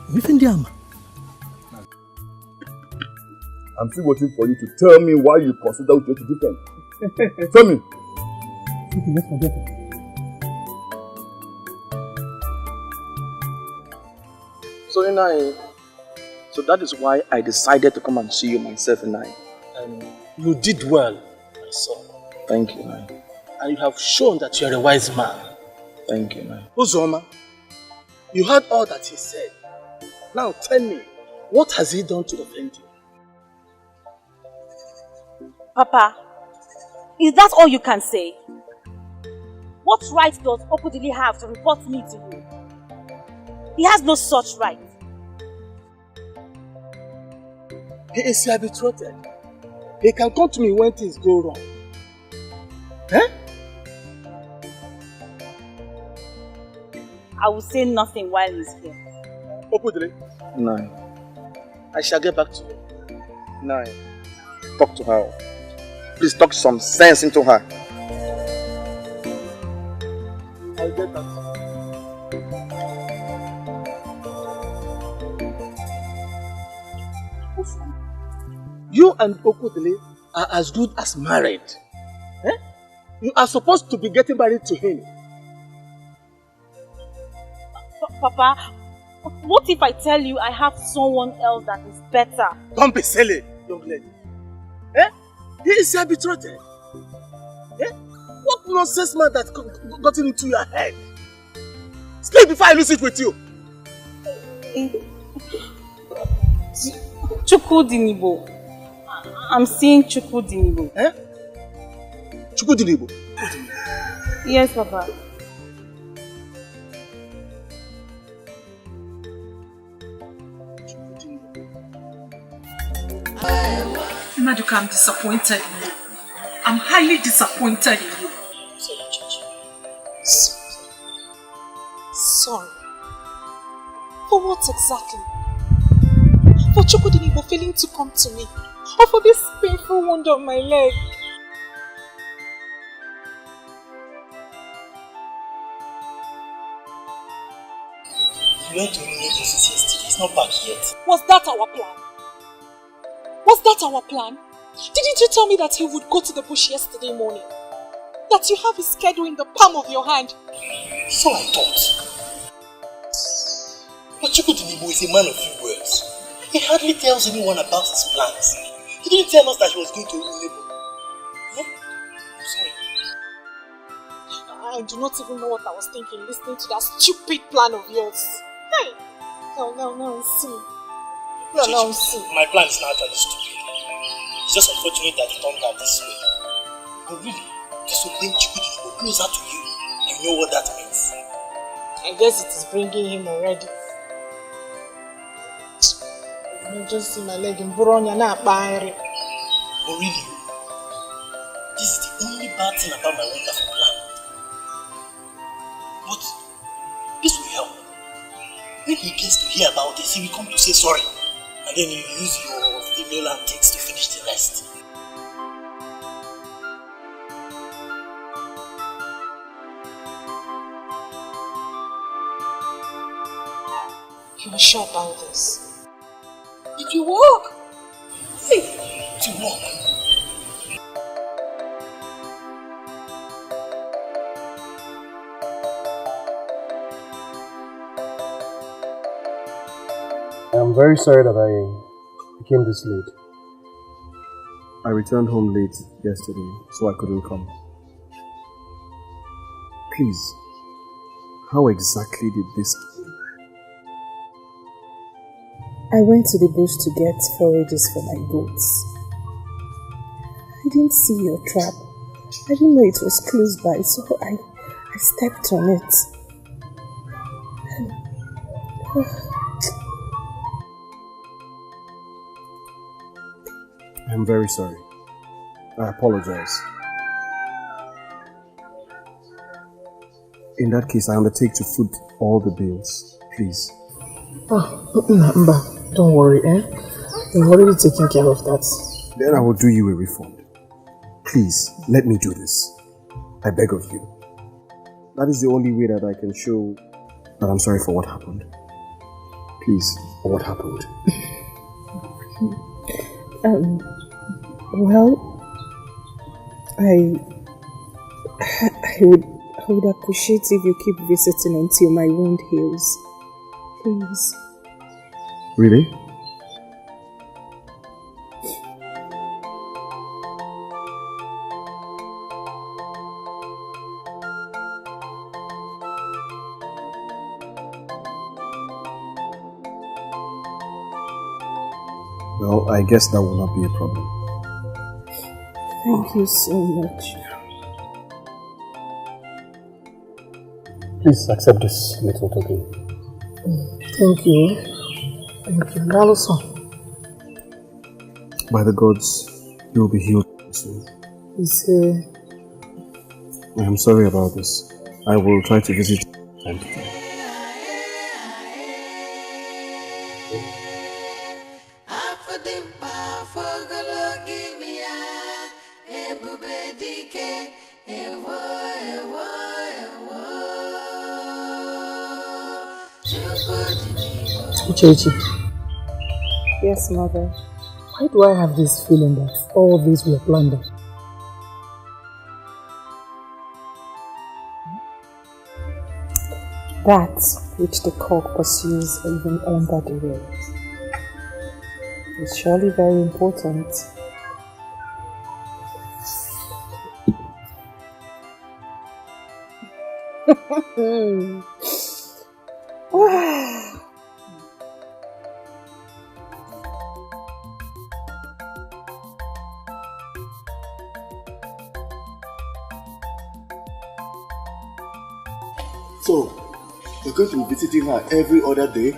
I'm
still waiting for you to tell me why you consider Ukeje different. Tell me.
Okay, let's forget it.
So that is why I decided to come and see you myself, Inai.
And you did well, my son.
Thank you, Inai.
And you have shown that you are a wise man.
Thank you, man.
Uzoma, you heard all that he said. Now tell me, what has he done to offend you?
Papa, is that all you can say? What right does Okudili have to report me to you? He has no such right.
He is your betrothed. He can come to me when things go wrong. Eh?
I will say nothing while he's here.
Okudili?
No.
I shall get back to you.
No. Talk to her. Please talk some sense into her.
I'll get back to you. You and Okudili are as good as married. Eh? You are supposed to be getting married to him.
Papa, what if I tell you I have someone else that is better?
Don't be silly, young lady. Eh? He is your betrothed. Eh? What nonsense man that got into your head? Speak before I lose it with you.
Chukwudinibo. I'm seeing Chukwudinibo.
Eh? Chukwudinibo?
Yes, Papa.
Maduka, I'm disappointed in you. I'm highly disappointed in you.
Sorry. For what exactly? For Chukwudinibo failing to come to me? Or for this painful wound on my leg?
You went to Ugezu yesterday. It's not back yet.
Was that our plan? Was that our plan? Didn't you tell me that he would go to the bush yesterday morning? That you have his schedule in the palm of your hand?
So I thought. But Chukwudinibo is a man of few words. He hardly tells anyone about his plans. He didn't tell us that he was going to Ugezu. No? I'm sorry.
I do not even know what I was thinking listening to that stupid plan of yours. Hey! Now see. Now see.
My plan is not actually stupid. It's just unfortunate that it turned out this way. But really, this will bring Chukwudinibo closer to you. You know what that means.
I guess it is bringing him already. I just see my leg in Buronya now. But
really, this is the only bad thing about my wonderful plan. But this will help. When he gets to hear about this, he will come to say sorry. And then you use your female antics to finish the rest.
You are sure about this? If you walk,
to walk.
I'm very sorry that I came this late. I returned home late yesterday, so I couldn't come. Please, how exactly did this happen?
I went to the bush to get forages for my goats. I didn't see your trap. I didn't know it was close by, so I stepped on it.
I'm very sorry. I apologize. In that case, I undertake to foot all the bills. Please.
Oh, Mba, don't worry, eh? We've already taken care of that.
Then I will do you a refund. Please, let me do this. I beg of you. That is the only way that I can show that I'm sorry for what happened. Please, for what happened.
Well, I would appreciate if you keep visiting until my wound heals. Please.
Really? Well, I guess that will not be a problem.
Thank you so much.
Please accept this little token.
Thank you. Thank you. Also,
by the gods, you will be healed soon. I am sorry about this. I will try to visit you time to time.
Uchechi.
Yes, mother.
Why do I have this feeling that all these were planned out?
That which the cock pursues even under the waves is surely very important.
So, you're going to be visiting her every other day?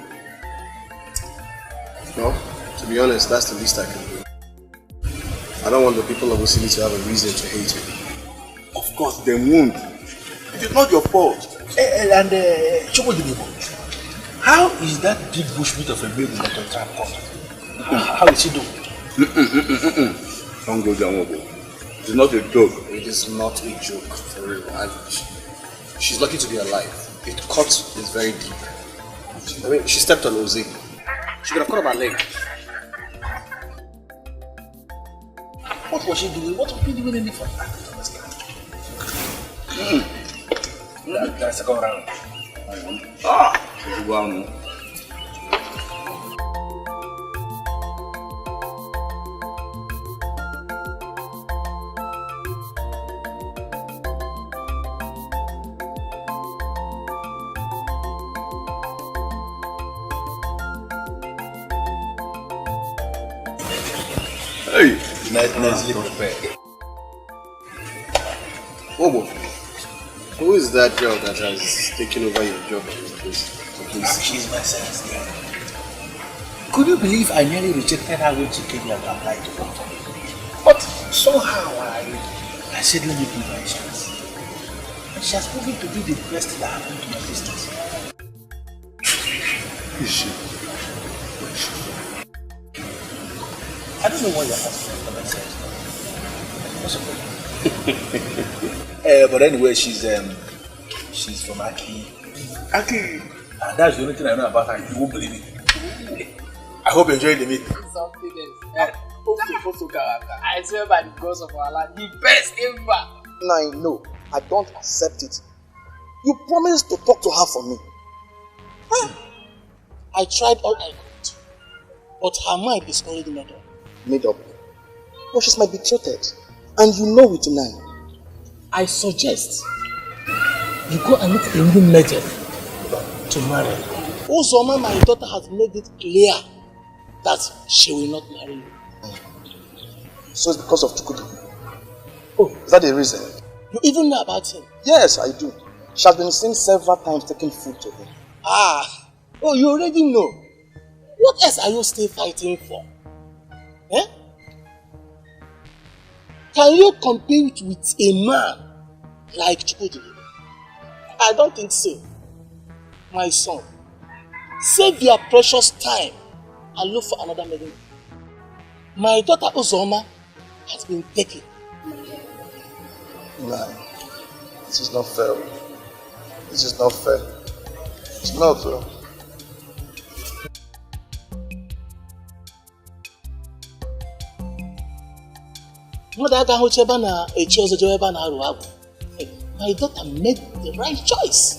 Well, to be honest, that's the least I can do. I don't want the people of Osili to have a reason to hate me.
Of course, they won't. It is not your fault. And Duro-Ladipo, how is that big bushmeat of a baby that your trap caught? How is she doing? Don't go down. It is not a joke.
It is not a joke, for real. She's lucky to be alive. The cut is very deep. I mean, she stepped on Ozi. She could have cut off her leg.
What was she doing? What was she doing in the front? I don't understand. That's a second round. Wow. Hey, nicely prepared.
Obo, who is that girl that has taken over your job at this place?
She's my sales girl. Could you believe I nearly rejected her when she came here to apply to work? But somehow I said, let me give her a chance. And she has proven to be the best that happened to my business.
Is she?
I don't know why you're asking for myself. What's but anyway, she's from Aki. Aki, and that's the only thing I know about her. You won't believe it. I hope you enjoyed the meeting.
Something else. I swear by the gods of our land, the best ever.
Now I know. I don't accept it. You promised to talk to her for me.
I tried all I could, but her mind is already made up.
Made up? But she's my betrothed, and you know it now.
I suggest you go and meet a new legend to marry. Uzoma, my daughter, has made it clear that she will not marry you.
So it's because of Chukwudi. Oh, is that the reason?
You even know about him?
Yes, I do. She has been seen several times taking food to him.
Oh, you already know. What else are you still fighting for? Eh? Can you compete with a man like Chukwudi? I don't think so. My son, save your precious time and look for another maiden. My daughter Uzoma has been taken.
No, this is not fair. This is not fair. It's not fair.
My daughter made the right choice.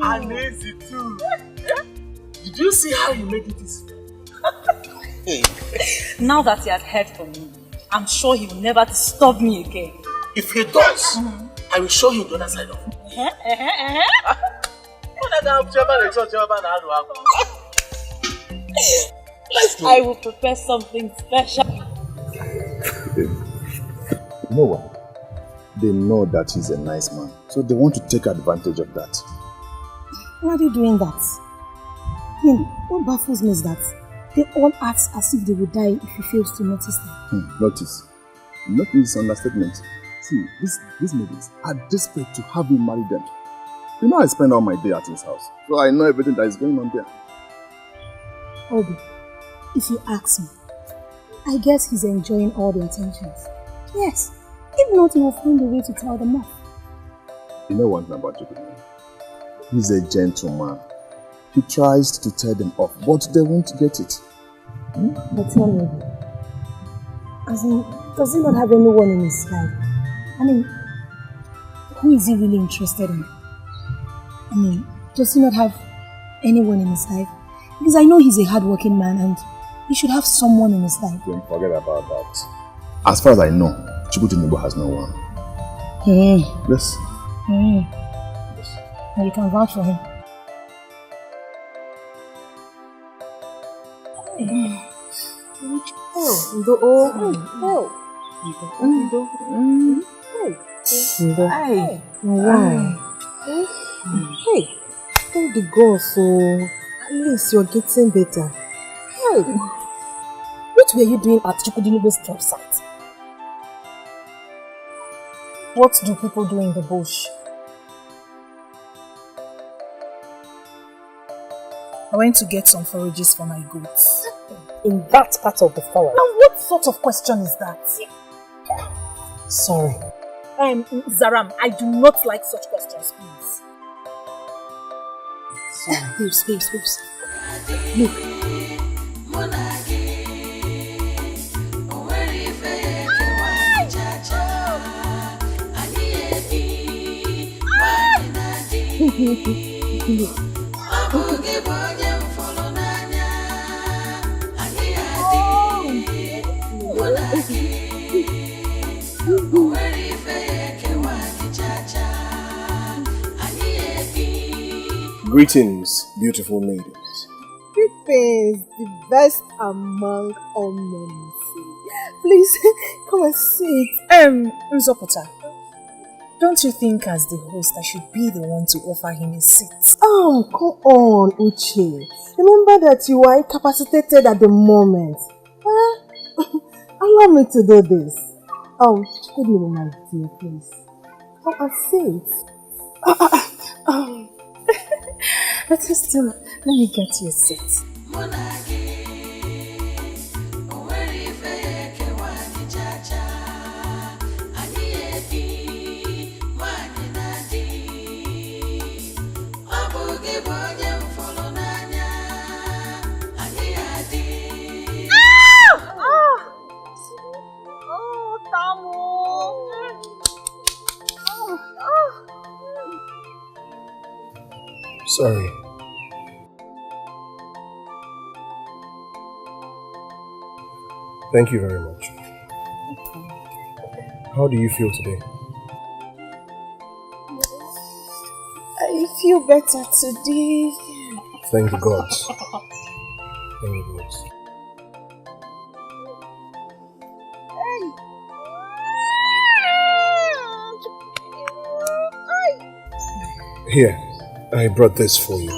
Arinze too. Did you see how you made it easy?
Now that he has heard from me, I'm sure he will never disturb me again.
If he does, I will show you the other side of it.
I will prepare something special.
You know what? They know that he's a nice man, so they want to take advantage of that.
Why are they doing that? I mean, what baffles me is that they all act as if they would die if he fails to notice them.
Notice. Notice is understatement. See, these ladies are desperate to have me marry them. You know I spend all my day at his house, so I know everything that is going on there.
Obi, if you ask me, I guess he's enjoying all the attentions. Yes, if not, he will find a way to tell them off.
You know one thing about Chiwetel? He's a gentleman. He tries to tell them off, but they won't get it.
But tell me, as in, does he not have anyone in his life? I mean, who is he really interested in? I mean, does he not have anyone in his life? Because I know he's a hardworking man and he should have someone in his life.
Don't forget about that. As far as I know, Chiwetel has no one. Yes.
Well, you can vouch for him.
Hey, thank the God, so at least you're getting better.
Hey, what were you doing at Chukwudinibo's job site? What do people do in the bush?
I went to get some forages for my goats.
In that part of the forest? Now what sort of question is that?
Sorry.
Zaram, I do not like such questions, please.
Sorry.
Babes. Look.
Greetings, beautiful ladies.
Greetings, the best among all men. Please, come and sit.
Nzopota, don't you think as the host I should be the one to offer him a seat?
Oh, come on, Uche. Remember that you are incapacitated at the moment. Allow me to do this. Good morning, my dear, please. Come and sit.
But still, let me get you a seat.
Sorry. Thank you very much. How do you feel today?
I feel better today.
Thank the gods. Thank the gods. Here, I brought this for you.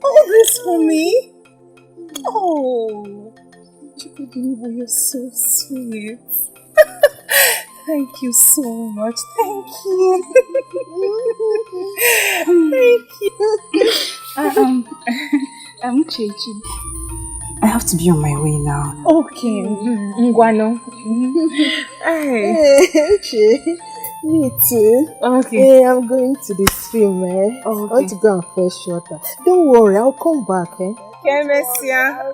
All this for me? Oh, Chiwetel, you're so sweet.
Thank you so much. Thank you.
Thank you.
I'm Ukeje. I have to be on my way now.
Okay. Ngwano.
Hey.
Uche, Me too.
Okay.
Hey, I'm going to the stream, eh?
Oh, okay.
I want to go and fetch water. Don't worry, I'll come back, eh?
Okay, Messia.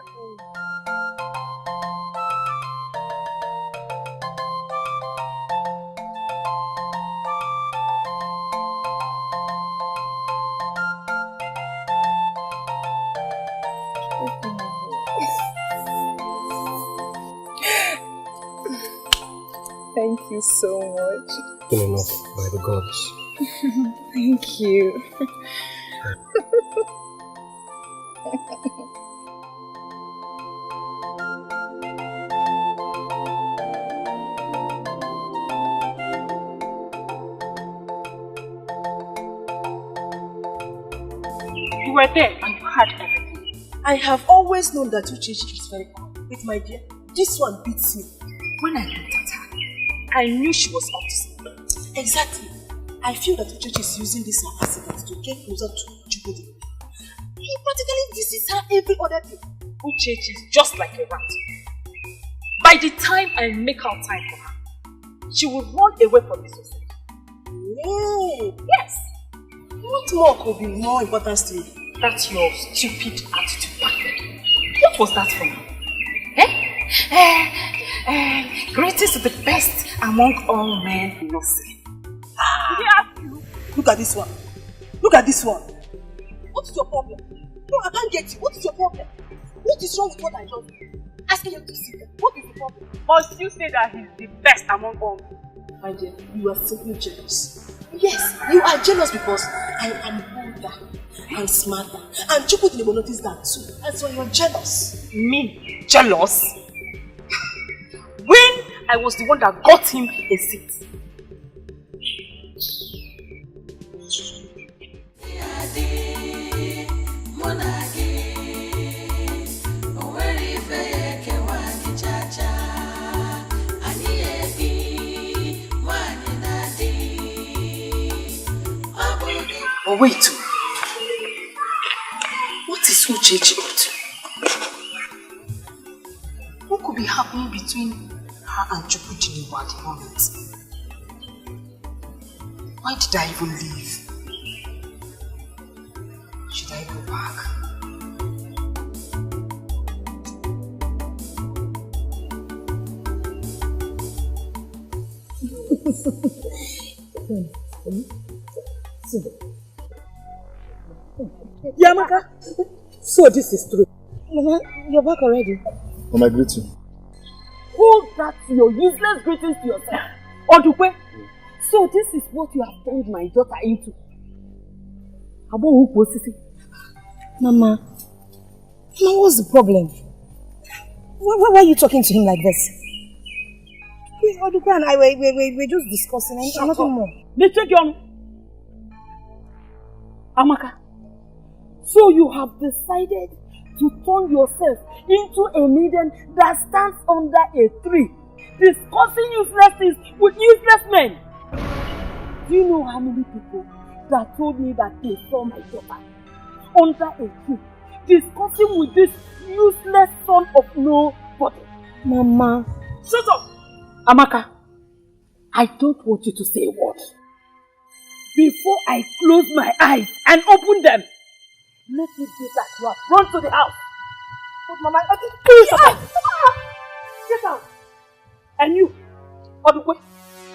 Thank you so much.
Been enough by the gods.
Thank you.
You were there and you heard everything.
I have always known that Ukeje is very cool. Wait, my dear, this one beats me.
When I looked at her, I knew she was up to something.
Exactly. I feel that Ukeje is using this accident to get closer to Chiwetel. He practically visits her every other day.
Ukeje is just like a rat. By the time I make out time for her, she will run away from this society.
Yay!
Yes.
What more could be more important to you?
That's your stupid attitude back then. What was that for you? Greatest to the best among all men, no sin.
Look at this one. Look at this one. What is your problem? No, I can't get you. What is your problem? What is wrong with what I told you? Asking him to see them. What is the problem?
Must you say that he's the best among all men?
My dear, you are simply jealous. Yes, you are jealous because I am older and smarter. And Chiwetel will notice that too. And so you're jealous.
Me? Jealous? When I was the one that got him a seat.
Oh, wait. What is Ukeje up to? What could be happening between her and Chiwetel at the moment? Why did I even leave? Should I go back?
Yamaka, so this is true.
Mama, you're back already.
Mama, I greet you.
Hold that your useless greetings to yourself. Odupe, so this is what you have turned my daughter into.
Mama, what's the problem? Why are you talking to him like this? Odupe and I we're just discussing and nothing more.
Amaka, so you have decided to turn yourself into a maiden that stands under a tree, discussing useless things with useless men. Do you know how many people that told me that they saw my daughter under a tree, discussing with this useless son of nobody?
Mama.
Shut up! Amaka, I don't want you to say a word. Before I close my eyes and open them, let it be that you have run to the house. But Mama, I didn't do it. Get out. And you, Odupe,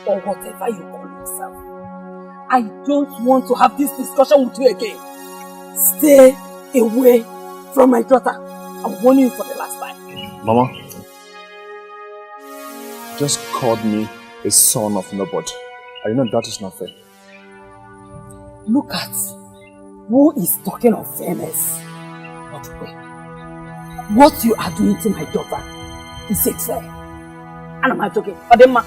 or whatever you call yourself, I don't want to have this discussion with you again. Stay away from my daughter. I'm warning you for the last time.
Mama, just called me a son of nobody. I know that is not fair.
Look at who is talking of fairness. What you are doing to my daughter is it fair? And am I joking?
Mama,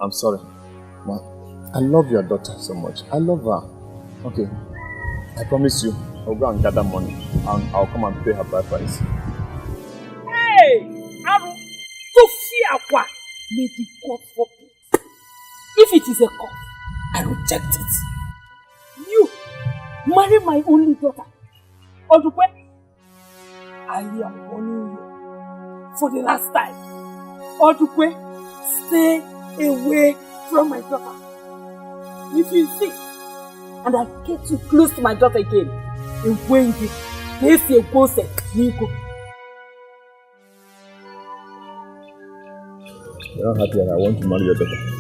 I'm sorry. Mama, I love your daughter so much. I love her. Okay, I promise you, I'll go and gather money and I'll come and pay her bride price.
Hey! Aru! To fear what? May the God forbid. If it is a cause, I reject it. You marry my only daughter. Odupe, I am warning you for the last time.
Odukwe, stay away from my daughter. If you insist, and I get too close to my daughter again, I'm going to face your ghost, Nico.
You're not happy and I want to marry your daughter.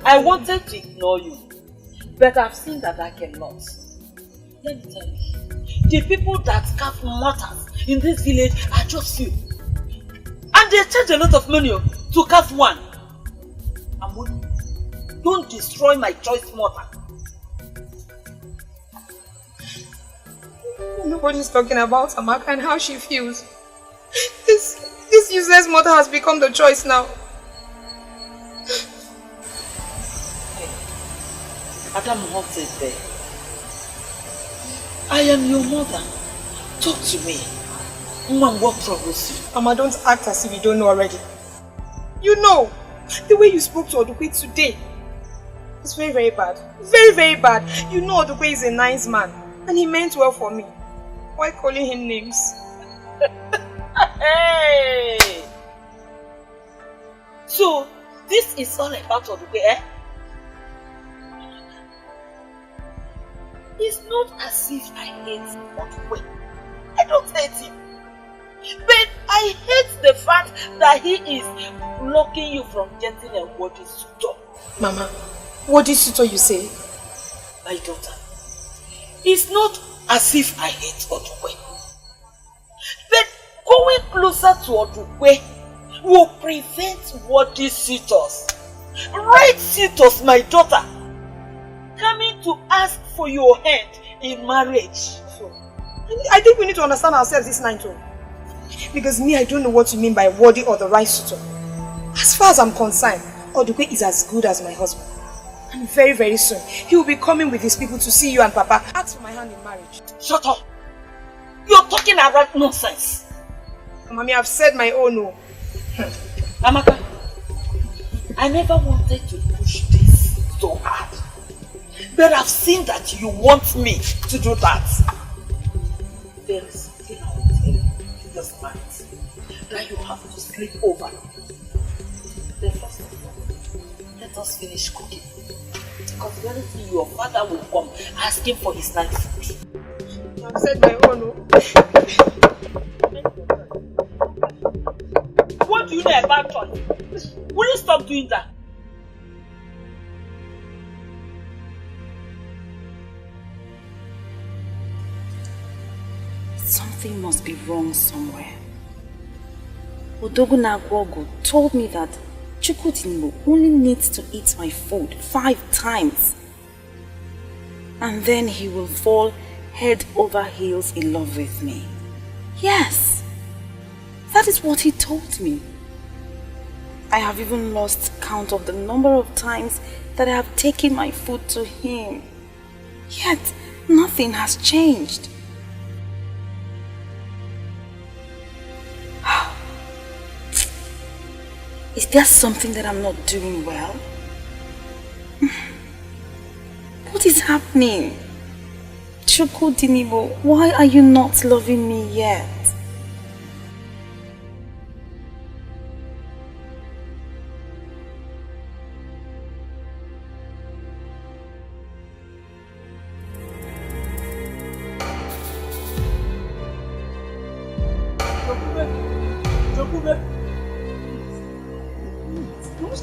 I wanted to ignore you, but I've seen that I cannot. Let me tell you, the people that carve mortars in this village are just few. And they charge a lot of money to carve one. Don't destroy my choice mortar.
Nobody's talking about Amaka and how she feels. This useless mortar has become the choice now.
Adam wants it there. I am your mother. Talk to me. Mom, what troubles you?
Mama, don't act as if you don't know already. You know, the way you spoke to Odukwe today, it's very, very bad. Very, very bad. You know Odukwe is a nice man, and he meant well for me. Why calling him names?
Hey! So, this is all about Odukwe, eh? It's not as if I hate Odukwe. I don't hate him. But I hate the fact that he is blocking you from getting a body suitor.
Mama, what is suitor you say?
My daughter, it's not as if I hate Odukwe. But going closer to Odukwe will prevent worthy suitors. Right suitors, my daughter, coming to ask for your hand in marriage.
So, I think we need to understand ourselves this night too. Because me, I don't know what you mean by worthy or the right suitor. As far as I'm concerned, Odukwe is as good as my husband. And very, very soon, he will be coming with his people to see you and Papa ask for my hand in marriage.
Shut up! You're talking around nonsense.
Mommy, I've said my own no.
Amaka, I never wanted to push this so hard. But I've seen that you want me to do that. There is something I will tell you this night that you have to sleep over. Then first of all, let us finish cooking. Because very soon your father will come asking for his night food.
I've said my own no.
What do you know about choice? Will you stop doing that?
Something must be wrong somewhere. Odogunagwogo told me that Chukwudinimo only needs to eat my food 5 times. And then he will fall head over heels in love with me. Yes, that is what he told me. I have even lost count of the number of times that I have taken my food to him. Yet, nothing has changed. Is there something that I'm not doing well? What is happening? Chukwudinimo, why are you not loving me yet?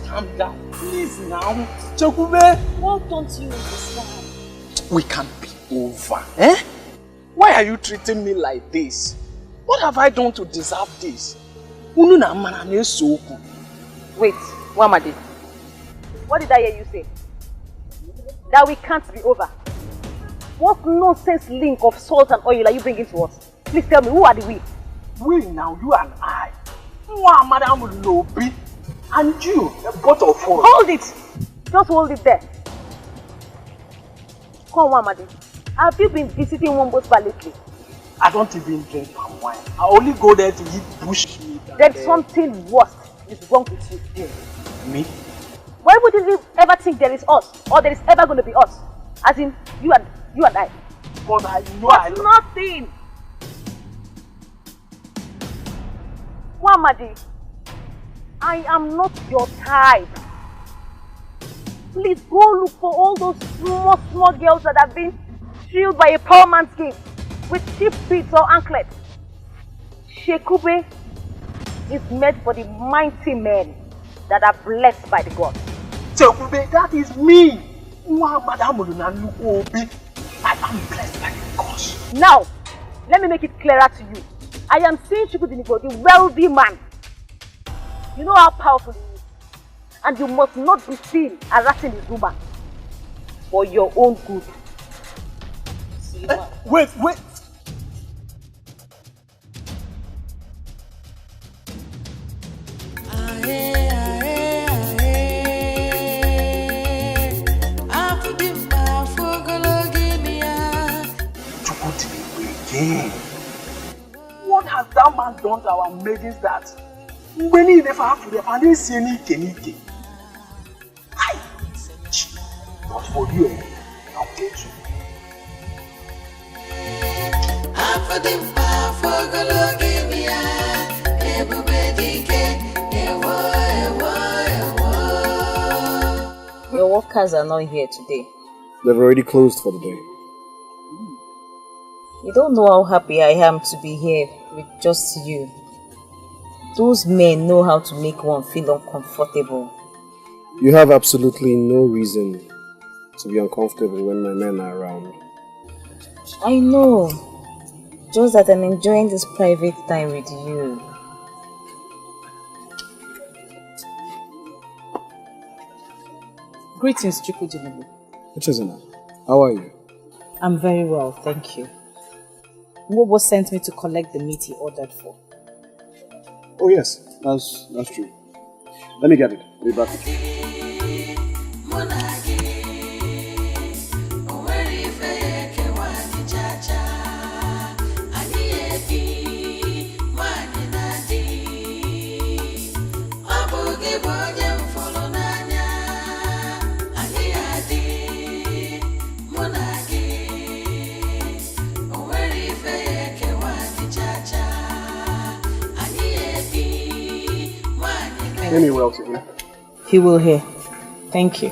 Calm down, please now. Chokube,
what don't you understand?
We can be over, eh? Why are you treating me like this? What have I done to deserve this?
Wait, Wamadi. What did I hear you say? That we can't be over. What nonsense link of salt and oil are you bringing to us? Please tell me, who are the we?
We now, you and I. Madam Lobi. And you, both of us.
Hold it! Just hold it there. Come on, Wamadi. Have you been visiting Wombo's bar lately?
I don't even drink palm wine. I only go there to eat bush meat.
Then something worse is wrong with you there.
Me?
Why would you ever think there is us? Or there is ever going to be us? As in, you and I.
But I know
But nothing! Wamadi, I am not your type. Please go look for all those small girls that have been thrilled by a poor man's game with cheap beads or anklets. Shekube is meant for the mighty men that are blessed by the gods.
Shekube, that is me. I am blessed by the gods.
Now, let me make it clearer to you. I am seeing Chukudinibo, the wealthy man. You know how powerful he is. And you must not be seen harassing his woman. For your own good.
Wait. What has that man done to our maidens that when he never have to I didn't see any Ike? But for you, I'll get you.
Your workers are not here today.
They've already closed for the day.
You don't know how happy I am to be here with just you. Those men know how to make one feel uncomfortable.
You have absolutely no reason to be uncomfortable when my men are around.
I know. Just that I'm enjoying this private time with you.
Greetings, Chukudinibo.
Regina, how are you?
I'm very well, thank you. Nwokoye sent me to collect the meat he ordered for.
Oh yes, that's true. Let me get it. I'll be back with you. Any well to him.
He will hear. Thank you.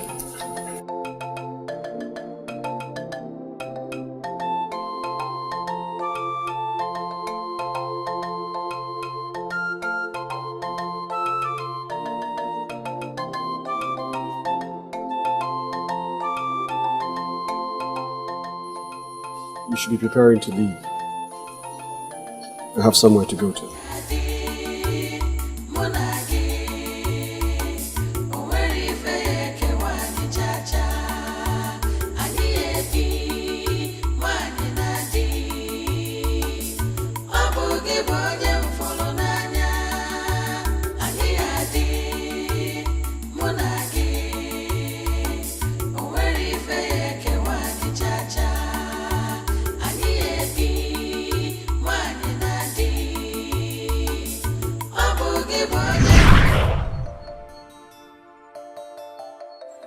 You should be preparing to leave. I have somewhere to go to.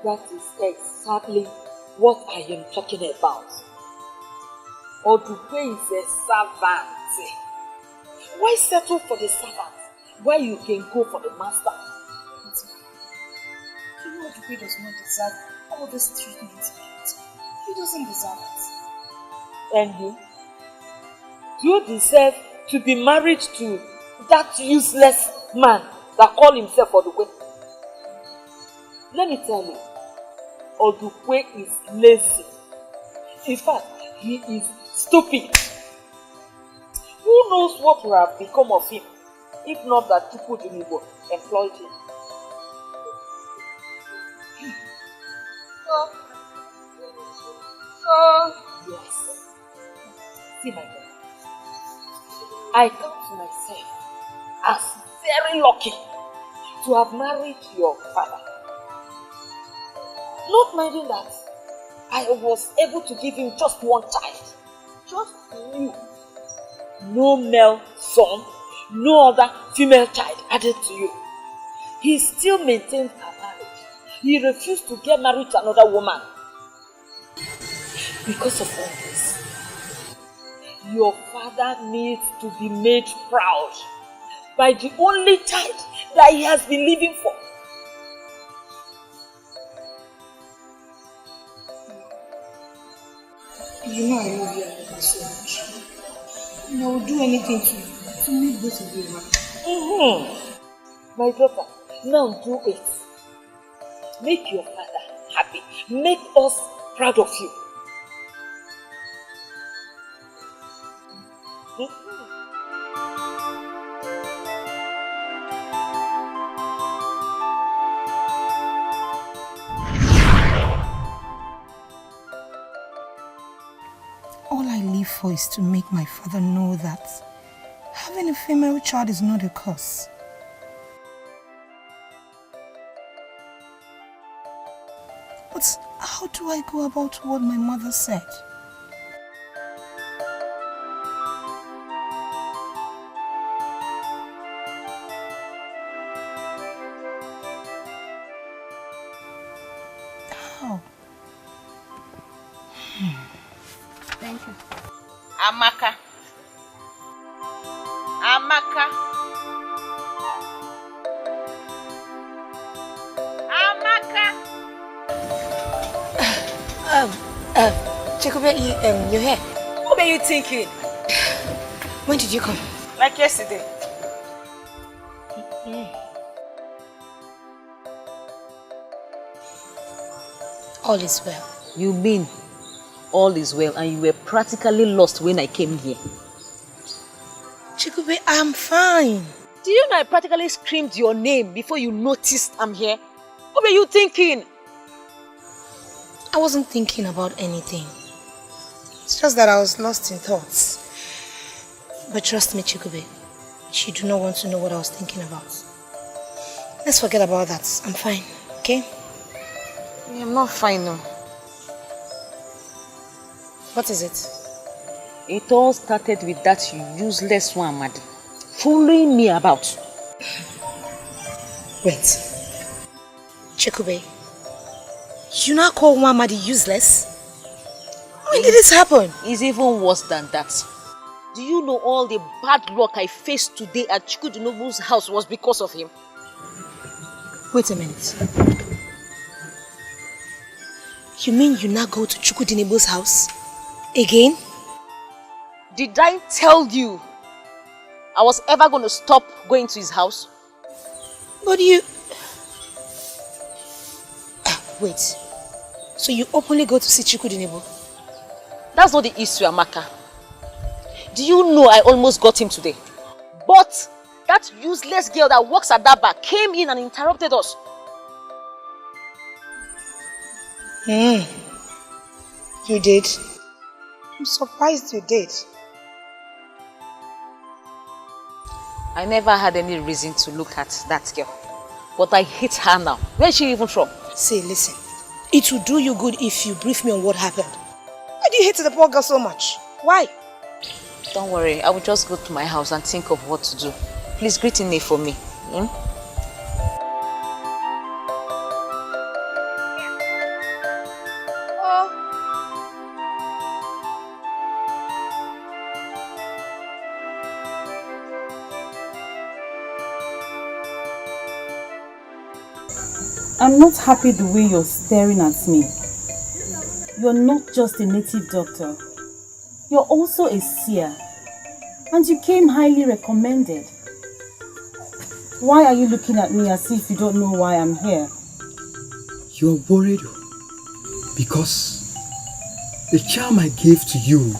That is exactly what I am talking about. Odupe is a servant. Why settle for the servant where you can go for the master?
You know Odupe does not deserve all this treatment. He doesn't deserve it.
And you? Do you deserve to be married to that useless man that called himself Odupe? Let me tell you, Odupe is lazy. In fact, he is stupid. Who knows what would have become of him if not that Chukudinibo employed him? Yes. See, my girl, I count myself as very lucky to have married your father. Not minding that I was able to give him just one child. Just you. no male son, no other female child added to you. He still maintained her marriage. He refused to get married to another woman. Because of all this, your father needs to be made proud by the only child that he has been living for.
You know I love you so much. And I will do anything to make both of you happy.
My daughter, now do it. Make your father happy. Make us proud of you.
All I live for is to make my father know that having a female child is not a curse. But how do I go about what my mother said? How? Thank you.
Amaka.
Chikube, you're here.
What were you thinking?
When did you come?
Like yesterday.
All is well.
You mean all is well and you were practically lost when I came here?
Chikube, I'm fine.
Do you know I practically screamed your name before you noticed I'm here? What were you thinking?
I wasn't thinking about anything. It's just that I was lost in thoughts. But trust me, Chikube, you do not want to know what I was thinking about. Let's forget about that. I'm fine, okay?
I'm not fine now.
What is it?
It all started with that useless one, Madi, fooling me about.
Wait. Chikube, you now call Wamadi useless? When did this happen?
It's even worse than that. Do you know all the bad luck I faced today at Chikudunobu's house was because of him?
Wait a minute. You mean you now go to Chukudinebo's house? Again?
Did I tell you I was ever going to stop going to his house?
But you... Wait. So you openly go to see Chukudinebo?
That's not the issue, Amaka. Do you know I almost got him today? But that useless girl that works at that bar came in and interrupted us.
You did? I'm surprised you did.
I never had any reason to look at that girl. But I hate her now. Where's she even from?
See, listen. It will do you good if you brief me on what happened. Why do you hate the poor girl so much? Why?
Don't worry, I will just go to my house and think of what to do. Please greet Ine for me.
I'm not happy the way you're staring at me. You're not just a native doctor. You're also a seer. And you came highly recommended. Why are you looking at me as if you don't know why I'm here?
You're worried because the charm I gave to you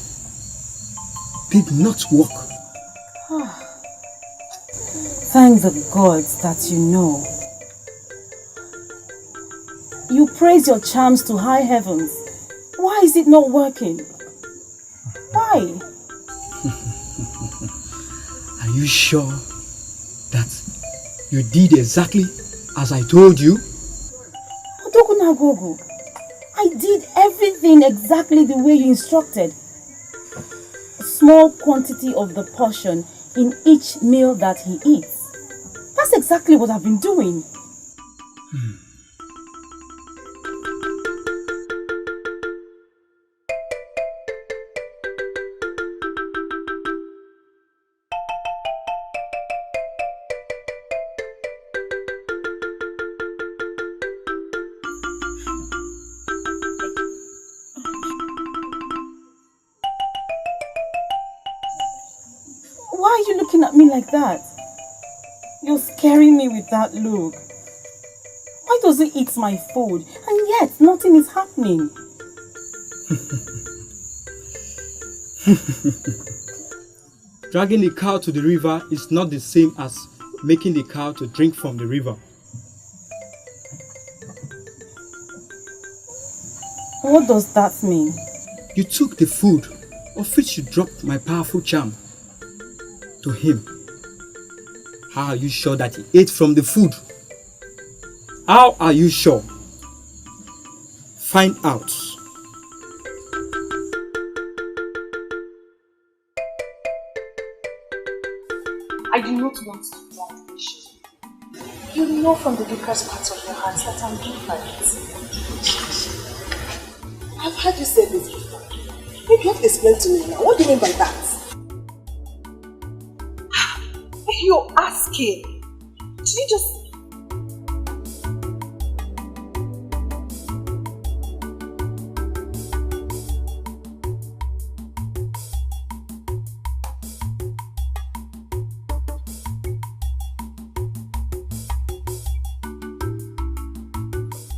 did not work.
Thank the gods that you know. You praise your charms to high heavens. Why is it not working? Why?
Are you sure that you did exactly as I told you?
Odogunagogo, I did everything exactly the way you instructed. small quantity of the portion in each meal that he eats. That's exactly what I've been doing. Why are you looking at me like that? You're scaring me with that look. Why does he eat my food and yet nothing is happening?
Dragging the cow to the river is not the same as making the cow to drink from the river.
What does that mean?
You took the food of which you dropped my powerful charm to him. How are you sure that he ate from the food? How are you sure? Find out.
I do not want to want issues. You know from the deepest parts of your heart that I'm different.
I've heard you say this before. Maybe you have to explain to me now. What do you mean by that?
You're asking. Did you just...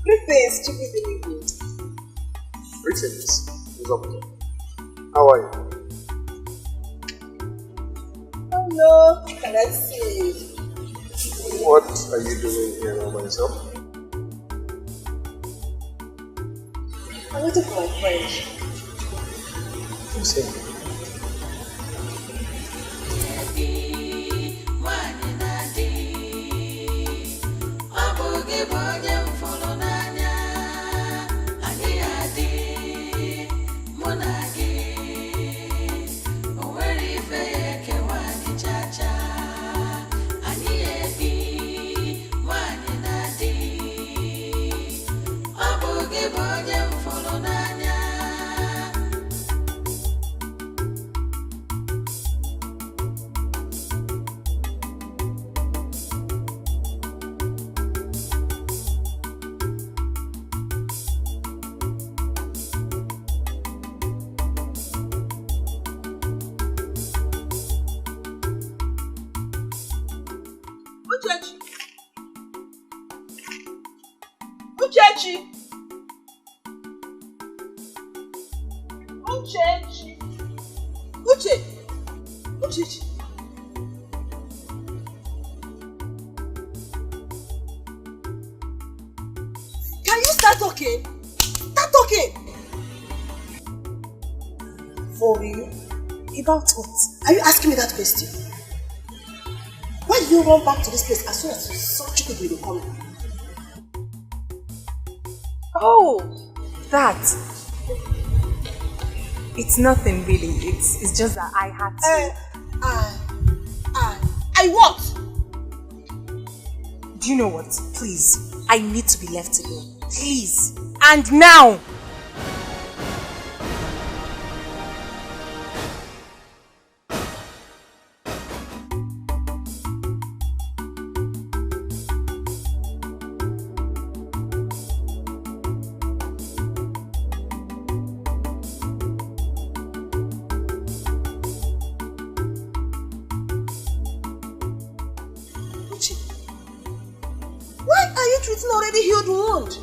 Greetings, Chiwetel.
Greetings, Uzokwor. How are you?
Hello, can I see?
What are you doing here all by yourself?
I'm waiting for my friend.
Who's here?
Ukeje! Ukeje! Ukeje! Can you start talking? Start talking! For real? About what? Are you asking me that question? Why did you run back to this place as soon as you saw Chiwetel coming?
Oh, that. It's nothing really. It's just that I had to.
I what?
Do you know what? Please, I need to be left alone. Please. And now!
Treating already healed wound.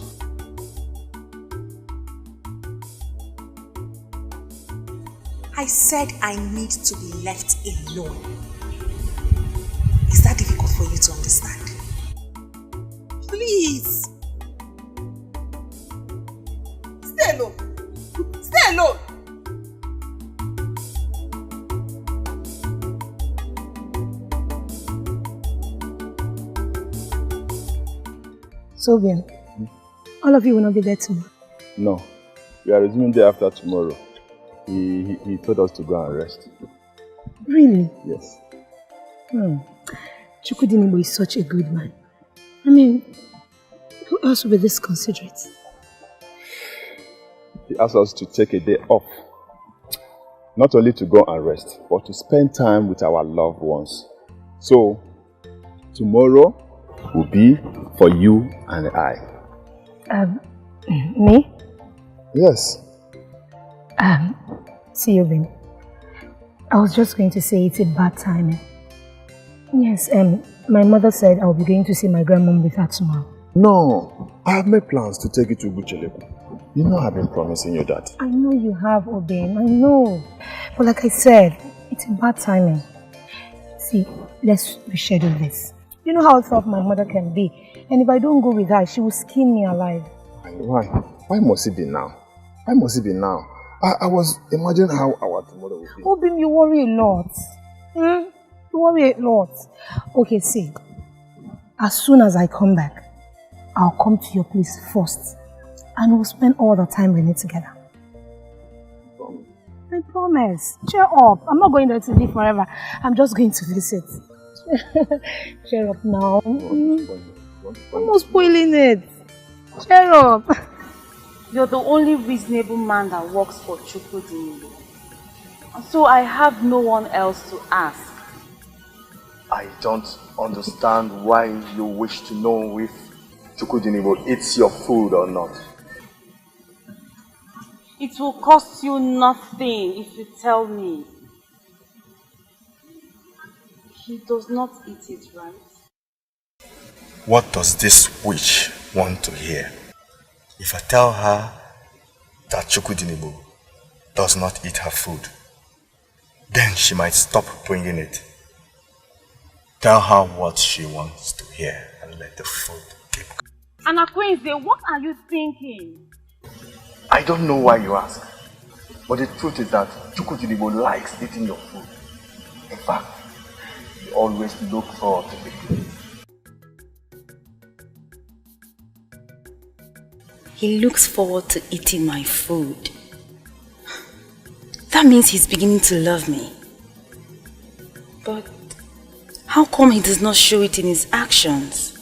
I said I need to be left alone. Is that difficult for you to understand?
Please. Stay alone. Stay alone.
So then, all of you will not be there tomorrow?
No, we are resuming day after tomorrow. He told us to go and rest.
Really?
Yes.
Chukwudinigbo is such a good man. I mean, who else would be this considerate?
He asked us to take a day off. Not only to go and rest, but to spend time with our loved ones. So, tomorrow will be for you and I.
Me?
Yes.
See you, Ben. I was just going to say it's a bad timing. Yes, my mother said I'll be going to see my grandmom with her tomorrow.
No, I have made plans to take you to Ugezu. You know I've been promising you that.
I know you have, Oben, I know. But like I said, it's a bad timing. See, let's reschedule this. You know how tough my mother can be. And if I don't go with her, she will skin me alive.
Why? Why must it be now? Why must it be now? I was imagining how our tomorrow will be.
Obim, you worry a lot. You worry a lot. Okay, see. As soon as I come back, I'll come to your place first. And we'll spend all the time we need together. I promise. Cheer up. I'm not going there to live forever. I'm just going to visit. Cheer up now. I'm not spoiling it. Cheer up.
You're the only reasonable man that works for Chukwudinigbo. So I have no one else to ask.
I don't understand why you wish to know if Chukwudinigbo eats your food or not.
It will cost you nothing if you tell me. He does not eat it, right?
What does this witch want to hear? If I tell her that Chukwudinigbo does not eat her food, then she might stop bringing it. Tell her what she wants to hear and let the food keep.
Arinze, what are you thinking?
I don't know why you ask, but the truth is that Chukwudinigbo likes eating your food. In fact, he always looks forward to it.
He looks forward to eating my food. That means he's beginning to love me. But how come he does not show it in his actions?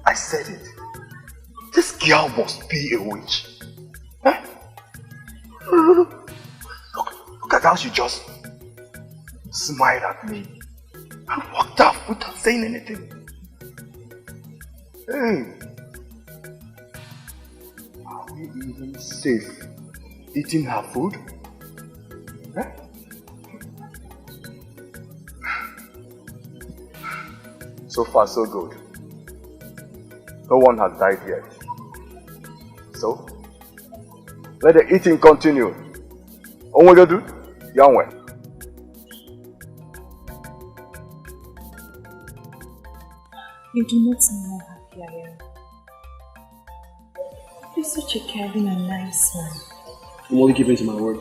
I said it. This girl must be a witch. Huh? Look at how she just smiled at me and walked off without saying anything. Hey, are we even safe eating her food? Huh? So far, so good. No one has died yet. So, let the eating continue. Ugezu, young way.
You do not know how happy I am. You're such a caring and nice man.
I'm only keeping to my word.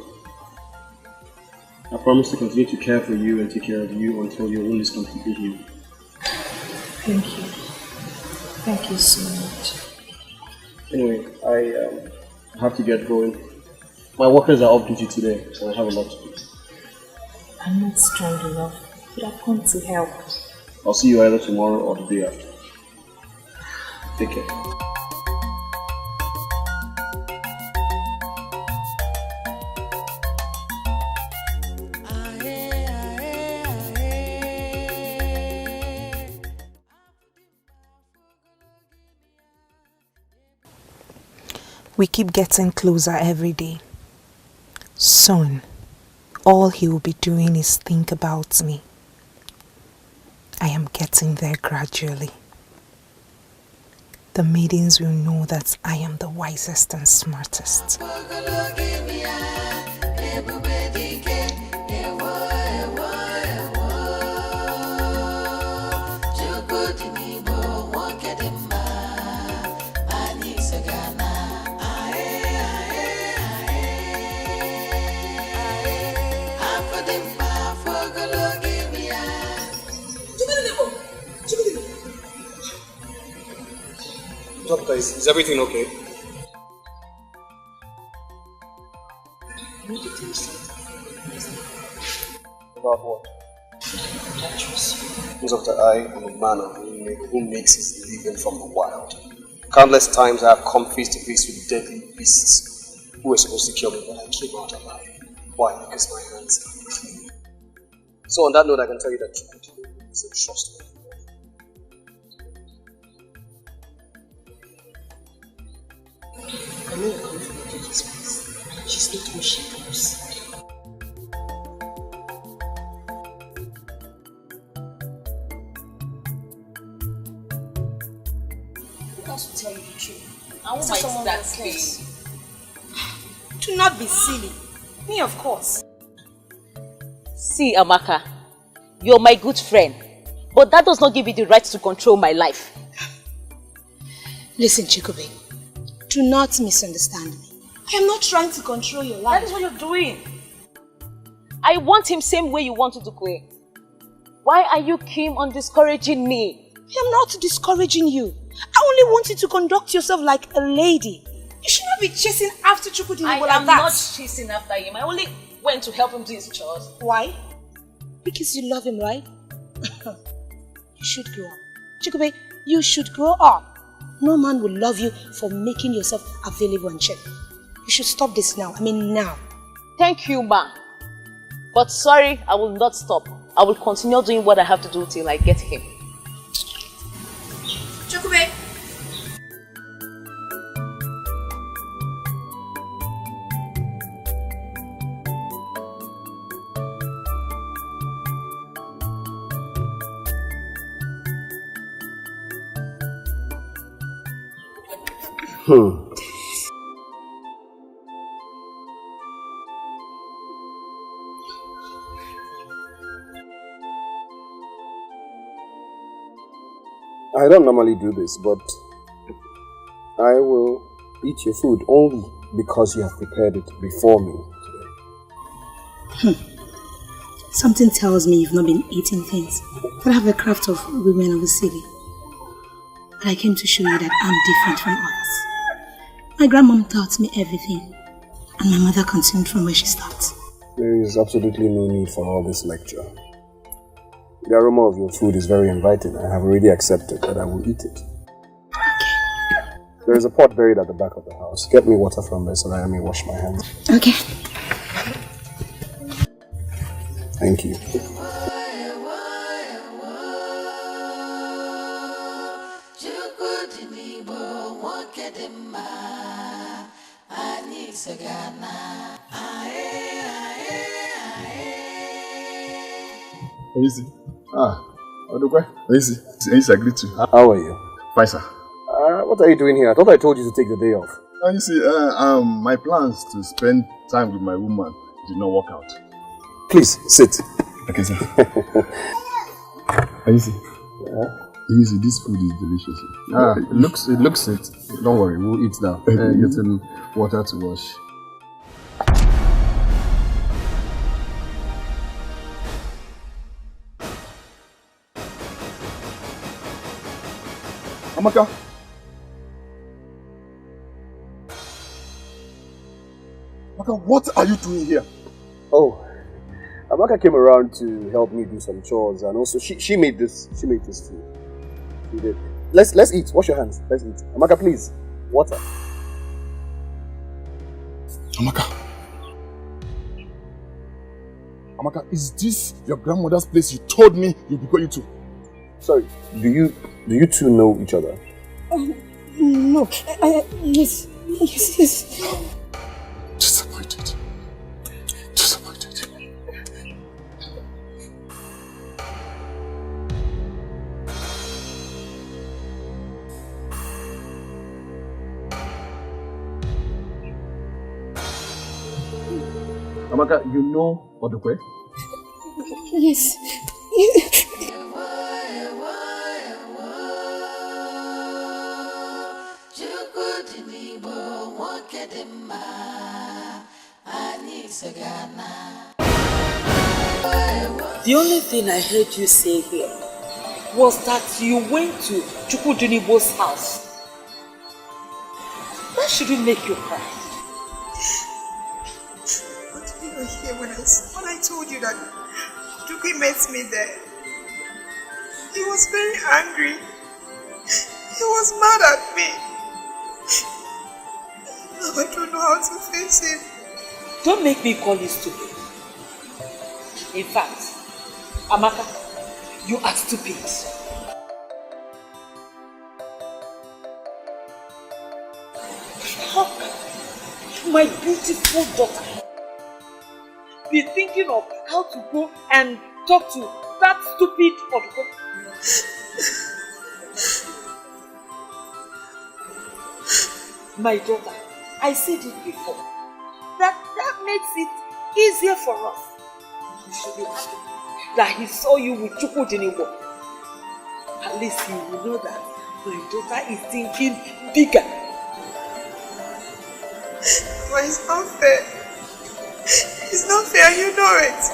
I promise to continue to care for you and take care of you until your wound is completely healed.
Thank you. Thank you so much.
Anyway, I have to get going. My workers are off duty today, so I have a lot to do.
I'm not strong enough, but I've come to help.
I'll see you either tomorrow or the day after. Take care.
We keep getting closer every day. Soon, all he will be doing is think about me. I am getting there gradually. The maidens will know that I am the wisest and smartest.
Doctor, is everything okay? About what? Doctor, I am a man who makes his living from the wild. Countless times I have come face to face with deadly beasts who were supposed to kill me, but I came out alive. Why? Because my hands are clean. So on that note, I can tell you that Chiwetel is a trustworthy.
I know you're coming from Ukeje's place. She's not who she knows. Who else will tell you the truth?
I won't mind that face.
Do not be silly. Me, of course.
See, Amaka, you're my good friend, but that does not give you the right to control my life.
Listen, Chikube, do not misunderstand me. I am not trying to control your life.
That is what you're doing. I want him same way you want Ukeje. Why are you keen on discouraging me?
I am not discouraging you. I only want you to conduct yourself like a lady. You should not be chasing after Chukwudi like that.
I am not chasing after him. I only went to help him do his chores.
Why? Because you love him, right? You should grow up. Chikube, you should grow up. No man will love you for making yourself available and cheap. You should stop this now. I mean now.
Thank you, ma. But sorry, I will not stop. I will continue doing what I have to do till I get him.
Chikube.
I don't normally do this, but I will eat your food only because you have prepared it before me today.
Something tells me you've not been eating things that have the craft of women of the city. But I came to show you that I'm different from others. My grandmom taught me everything, and my mother continued from where she stopped.
There is absolutely no need for all this lecture. The aroma of your food is very inviting. I have already accepted that I will eat it.
Okay.
There is a pot buried at the back of the house. Get me water from there so that I may wash my hands.
Okay.
Thank you.
Easy. Ozokwor. Easy. Easy, agreed to.
How are you?
Fine, sir.
What are you doing here? I thought I told you to take the day off.
You see, my plans to spend time with my woman did not work out.
Please, sit.
Okay, sir. Easy. Easy, this food is delicious.
It looks it. Don't worry, we'll eat now. Get some water to wash.
Amaka. Amaka, what are you doing here?
Oh, Amaka came around to help me do some chores, and also she made this food. She did. Let's eat. Wash your hands. Let's eat. Amaka, please. Water.
Amaka, is this your grandmother's place you told me you'd be going to?
Sorry, do you two know each other?
No. Yes.
Disappointed.
Amaka, you know Ozokwor?
Yes.
The only thing I heard you say here was that you went to Chukwudinibo's house That shouldn't make you cry.
But did you not hear when I told you that Duke met me there? He was very angry. He was mad at me. Now I don't know how to face him.
Don't make me call you stupid. In fact, Amaka, you are stupid. How can my beautiful daughter be thinking of how to go and talk to that stupid Oduko? My daughter, I said it before. That makes it easier for us. You should be happy that he saw you with Chukwu. At least you will know that my daughter is thinking bigger.
But it's not fair. It's not fair, you know it.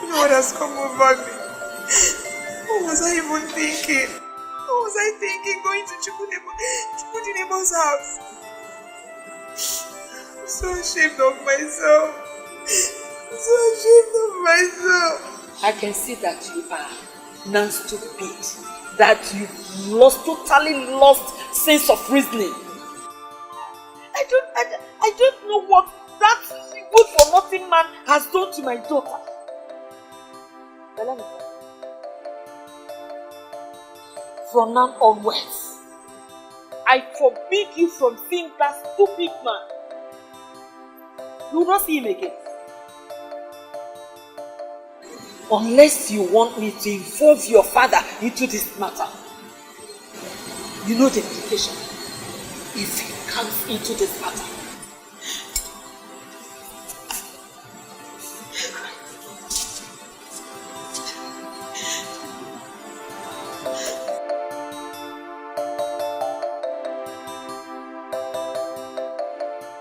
You know what has come over me. What was I even thinking? What was I thinking going to Chukwu-Dinebo's house? I'm so ashamed of myself. I'm so ashamed of myself.
I can see that you are non-stupid. That you've totally lost sense of reasoning. I don't know what that good-for-nothing man has done to my daughter. But let me tell you. From now onwards, I forbid you from seeing that stupid man. You will not see him again. Unless you want me to involve your father into this matter. You know the implication if he comes into this matter.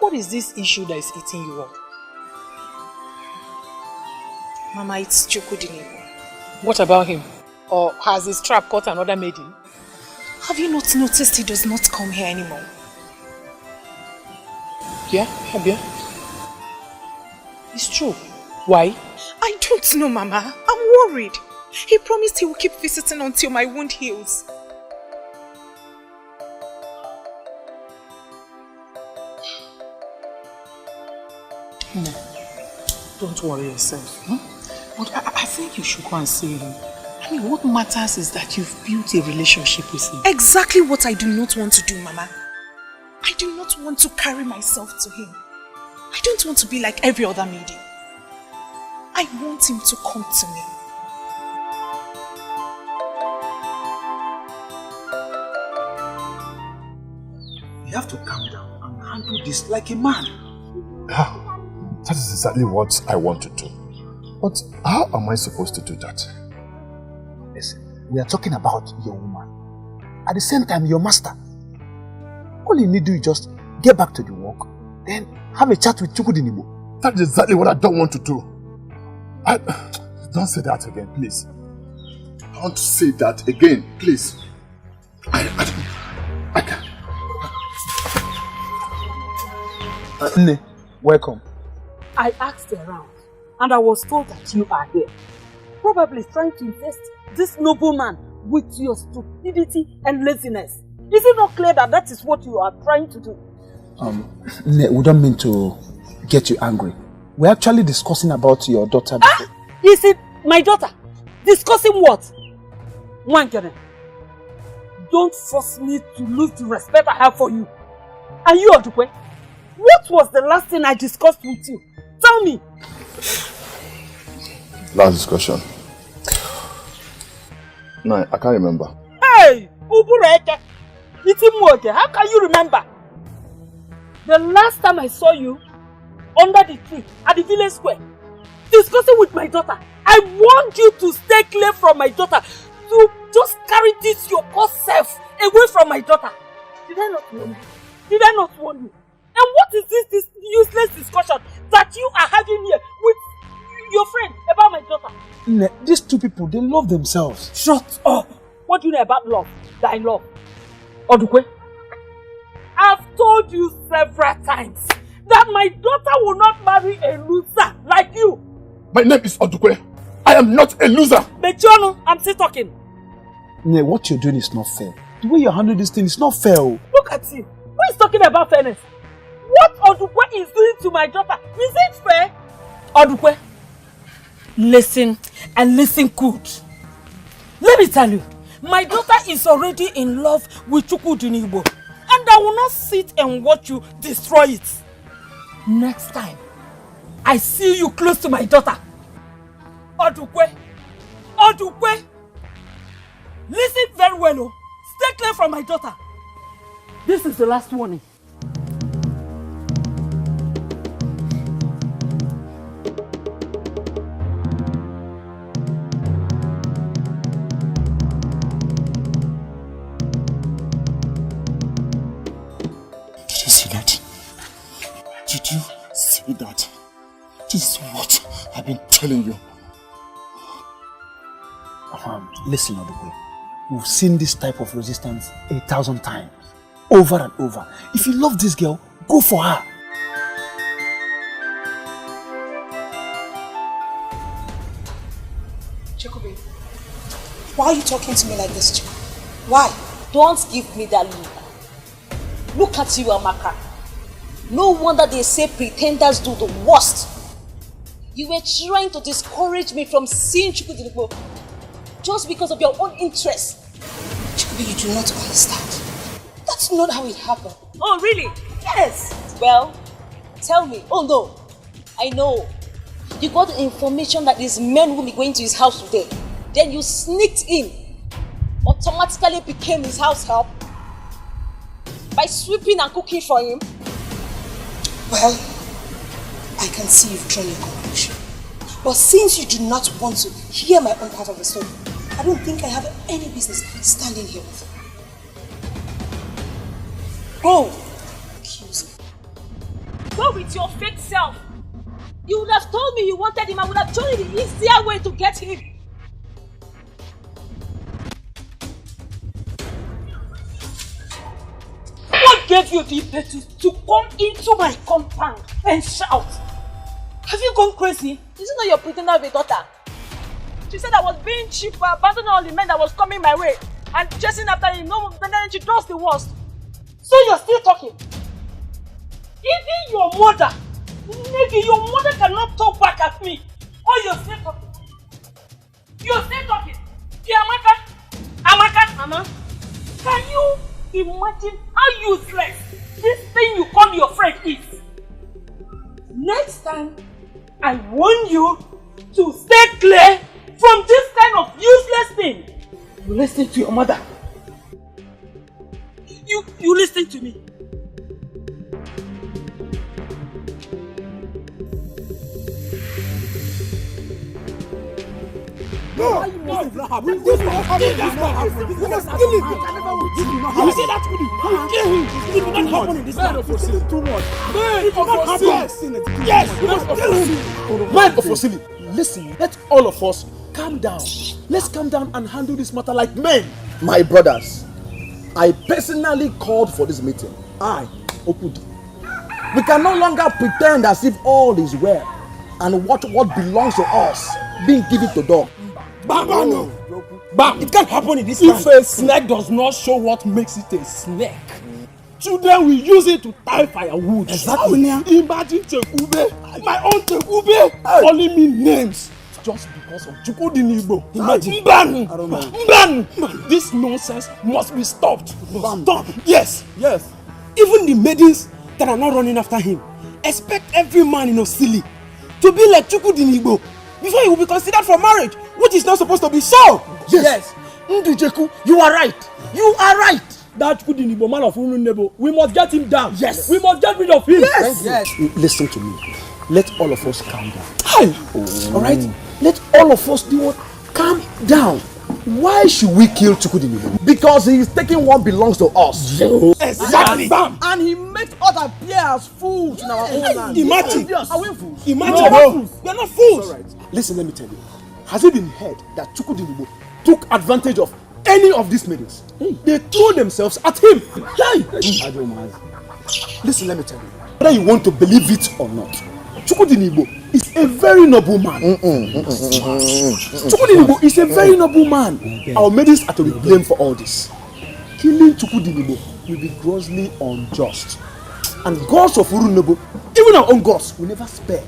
What is this issue that is eating you up? Mama, it's Chukwu-Dinebo.
What about him? Or has his trap caught another maiden?
Have you not noticed he does not come here anymore?
Yeah, Abia. It's true. Why?
I don't know, Mama. I'm worried. He promised he will keep visiting until my wound heals.
No. Don't worry yourself. But I think you should go and see him. I mean, what matters is that you've built a relationship with him.
Exactly what I do not want to do, Mama. I do not want to carry myself to him. I don't want to be like every other maiden. I want him to come to me.
You have to calm down and handle this like a man.
That is exactly what I want to do. But how am I supposed to do that?
Listen, we are talking about your woman. At the same time, your master. All you need to do is just get back to the work, then have a chat with Chukwu-Dinebo.
That is exactly what I don't want to do. Don't say that again, please. Don't say that again, please. I can't.
Nne, welcome.
I asked around and I was told that you are here. Probably trying to invest this nobleman with your stupidity and laziness. Is it not clear that that is what you are trying to do?
Nne, we don't mean to get you angry. We're actually discussing about your daughter.
Is it my daughter? Discussing what? Wankere, don't force me to lose the respect I have for you. And you, Odukwe, what was the last thing I discussed with you? Tell me.
Last discussion. No, I can't remember.
Hey, Ubureke, Itimuoke, how can you remember? The last time I saw you under the tree at the village square, discussing with my daughter, I want you to stay clear from my daughter. To just carry this your poor self away from my daughter. Did I not warn you? Did I not warn you? And what is this useless discussion that you are having here with your friend about my daughter?
Nne, these two people, they love themselves.
Shut up! What do you know about love? That I love? Odukwe, I've told you several times that my daughter will not marry a loser like you.
My name is Ozokwor. I am not a loser.
But Jono, I'm still talking.
Nee, what you're doing is not fair. The way you're handling this thing is not fair.
Look at him. Who is talking about fairness? What Ozokwor is doing to my daughter, is it fair? Ozokwor, listen and listen good. Let me tell you, my daughter is already in love with Igbo, and I will not sit and watch you destroy it. Next time, I see you close to my daughter. Ozokwor, listen very well. Oh. Stay clear from my daughter. This is the last warning.
Did you see that? This is what I've been telling you.
Listen, Ozokwor. We've seen this type of resistance 1,000 times. Over and over. If you love this girl, go for her.
Jacoby, why are you talking to me like this, Chico? Why?
Don't give me that look. Look at you, Amaka. No wonder they say pretenders do the worst. You were trying to discourage me from seeing Duro-Ladipo just because of your own interest.
Jacoby, you do not understand. That's not how it happened.
Oh, really? Yes. Well, tell me. Oh, no. I know. You got the information that these men will be going to his house today. Then you sneaked in. Automatically became his house help. By sweeping and cooking for him.
Well, I can see you've drawn your conclusion. But since you do not want to hear my own part of the story, I don't think I have any business standing here with you. Go! Accuse me.
Go with your fake self. You would have told me you wanted him. I would have told you the easier way to get him.
What gave you the impetus to come into my compound and shout? Have you gone crazy?
Is it not your pretender of a daughter? She said I was being cheap for abandoning all the men that was coming my way and chasing after him. No, then she does the worst.
So you're still talking? Even your mother, maybe your mother cannot talk back at me. Or you're still talking? You're still talking? Yeah, Amaka, Mama, can you imagine how useless this thing you call your friend is? Next time, I warn you to stay clear from this kind of useless thing. You listen to your mother. You listen to me.
No, this will not happen. This will not happen. This will not happen. This will not happen. You see that? You kill him. It will not happen in this time. This is too much. Man of Osili. Yes, you must kill him. Man of Osili, listen, let all of us calm down. Let's calm down and handle this matter like men. My brothers, I personally called for this meeting. I, Okudu. We can no longer pretend as if all is well and watch what belongs to us being given to dog.
Bam! It can't happen in this time.
If a snake does not show what makes it a snake, children will use it to tie firewood.
Exactly.
Imagine Tekube, my own Tekube, calling me names just because of Duro-Ladipo.
Imagine.
Mban! This nonsense must be stopped. Stop. Yes.
Even the maidens that are not running after him expect every man in Osili to be like Duro-Ladipo before he will be considered for marriage, which is not supposed to be so.
Yes. Ndijeku, you are right.
That Duro-Ladipo, man of Urunebo, we must get him down.
Yes.
We must get rid of him.
Yes. Listen to me. Let all of us calm down. Alright? Let all of us do what? Calm down. Why should we kill Duro-Ladipo?
Because he is taking what belongs to us.
Exactly.
And he makes us appear as fools in our own land.
Imagine.
Are we fools?
Imagine.
No.
We are not fools.
Right. Listen, let me tell you. Has it been heard that Duro-Ladipo took advantage of any of these maidens. They throw themselves at him. Hey! Listen, let me tell you. Whether you want to believe it or not, Chukwudinibo is a very noble man. Chukwudinibo is a very noble man. Our maidens are to be blamed for all this. Killing Chukwudinibo will be grossly unjust. And gods of Urunobo, even our own gods, will never spare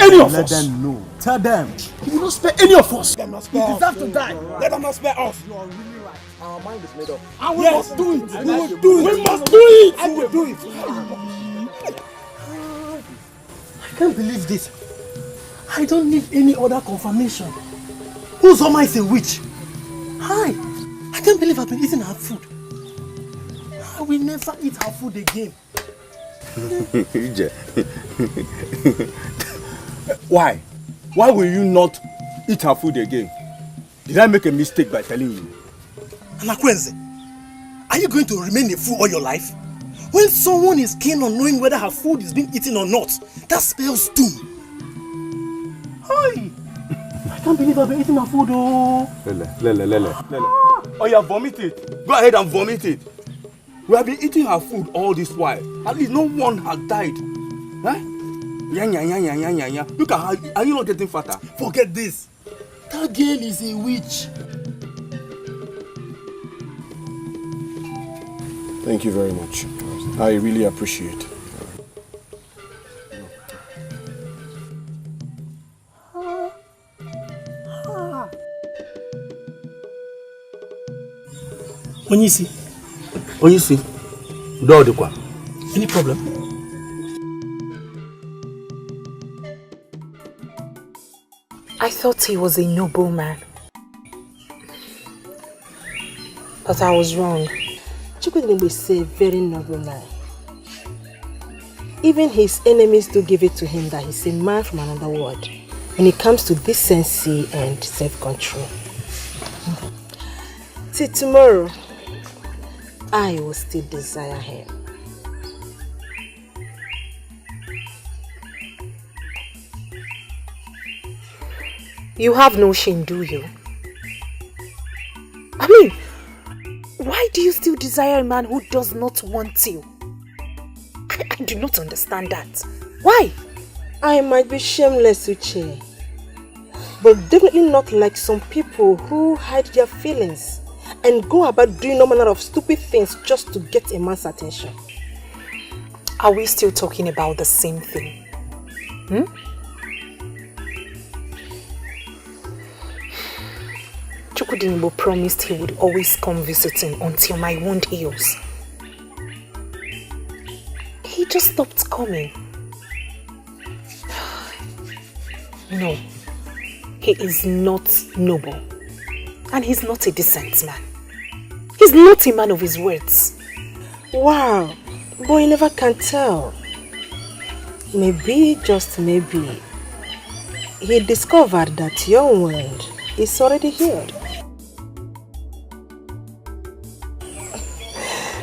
any of us. Let them know. Tell them. He will not spare any of us. He deserves to die. Let them not spare us. You are really right. Our mind is made up. And we must do it. We must do it. We must do it. I will do it. I can't believe this. I don't need any other confirmation. Uzoma is a witch. Hi. I can't believe I've been eating her food. I will never eat her food again.
Why? Why will you not eat her food again? Did I make a mistake by telling you?
Anakwenze, are you going to remain a fool all your life? When someone is keen on knowing whether her food is being eaten or not, that spells doom. Hi! I can't believe I've been eating my food, oh!
Lele. Oh, yeah, vomit it. Go ahead and vomit it. We have been eating her food all this while. At least no one has died. Huh? Yeah. Look at her. Are you not getting fatter?
Forget this. That girl is a witch.
Thank you very much. I really appreciate it.
Onyisi. Any problem?
I thought he was a noble man. But I was wrong.
Chukwudinibo is a very noble man. Even his enemies do give it to him that he's a man from another world when it comes to decency and self-control. See, tomorrow, I will still desire him.
You have no shame, do you? I mean, why do you still desire a man who does not want you? I do not understand that. Why?
I might be shameless, Uche, but definitely not like some people who hide their feelings and go about doing no manner of stupid things just to get a man's attention.
Are we still talking about the same thing? Chukwudinibo promised he would always come visiting until my wound heals. He just stopped coming. No, he is not noble. And he's not a decent man. He's not a man of his words.
Wow, but you never can tell. Maybe, just maybe, he discovered that your wound is already healed.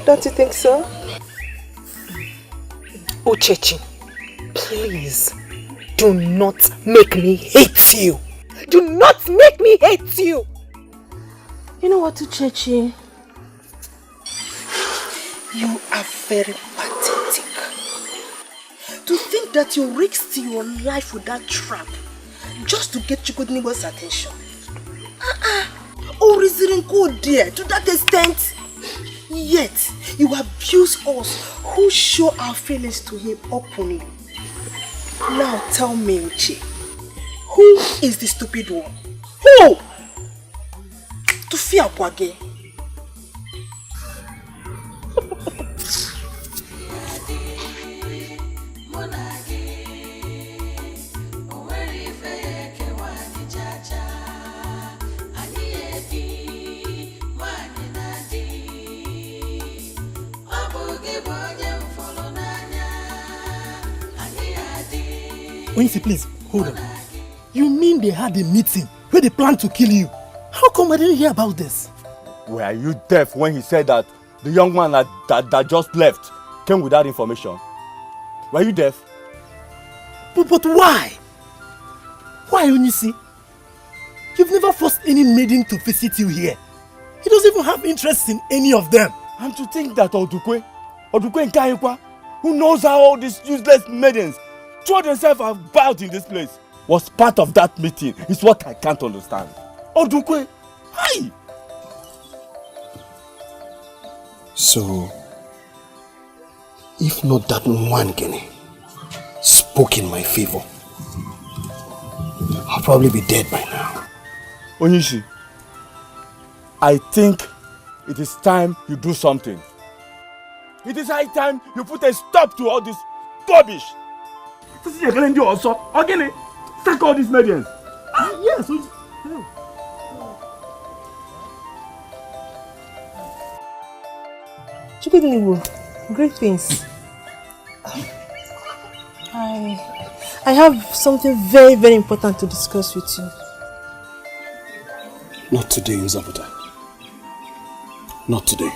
Don't you think so?
Uchechi, please, do not make me hate you. Do not make me hate you.
You know what, Uchechi?
You are very pathetic. To think that you risked your life with that trap just to get Chukwudinibo's attention. Oh, reasoning good dear, to that extent. Yet, you abuse us who show our feelings to him openly. Now tell me, Uche, who is the stupid one? Who? To fear Kwage.
Onyisi, please, hold on. You mean they had a meeting where they planned to kill you? How come I didn't hear about this?
Were you deaf when he said that the young man that just left came with that information? Were you deaf?
But why? Why, Onyisi? You've never forced any maiden to visit you here. He doesn't even have interest in any of them.
And to think that Odukwe Nkanyikwa, who knows how all these useless maidens throw themselves about in this place, was part of that meeting is what I can't understand. Odukwe, hi!
So, if not that one Gene spoke in my favor, I'll probably be dead by now.
Onyishi, I think it is time you do something. It is high time you put a stop to all this rubbish. This is a calendar also. Again, sack all these medians.
Yes.
Chiwetel, great things. I have something very, very important to discuss with you.
Not today, Nzabuta. Not today.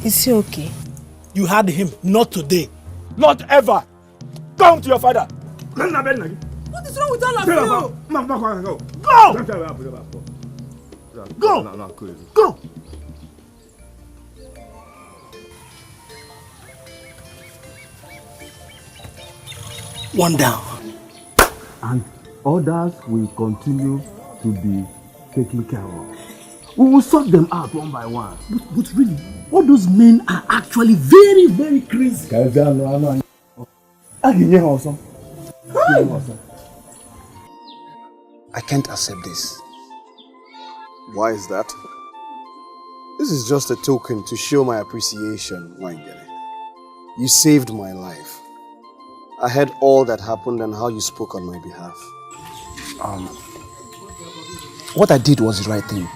Is he okay?
You had him, not today.
Not ever. Come to your father.
What is wrong with all of you?
Go!
Go! One down.
And others will continue to be taken care of. We will sort them out one by one.
But really, all those men are actually very, very crazy.
I can't accept this. Why is that? This is just a token to show my appreciation, Wangele. You saved my life. I heard all that happened and how you spoke on my behalf. What I did was the right thing.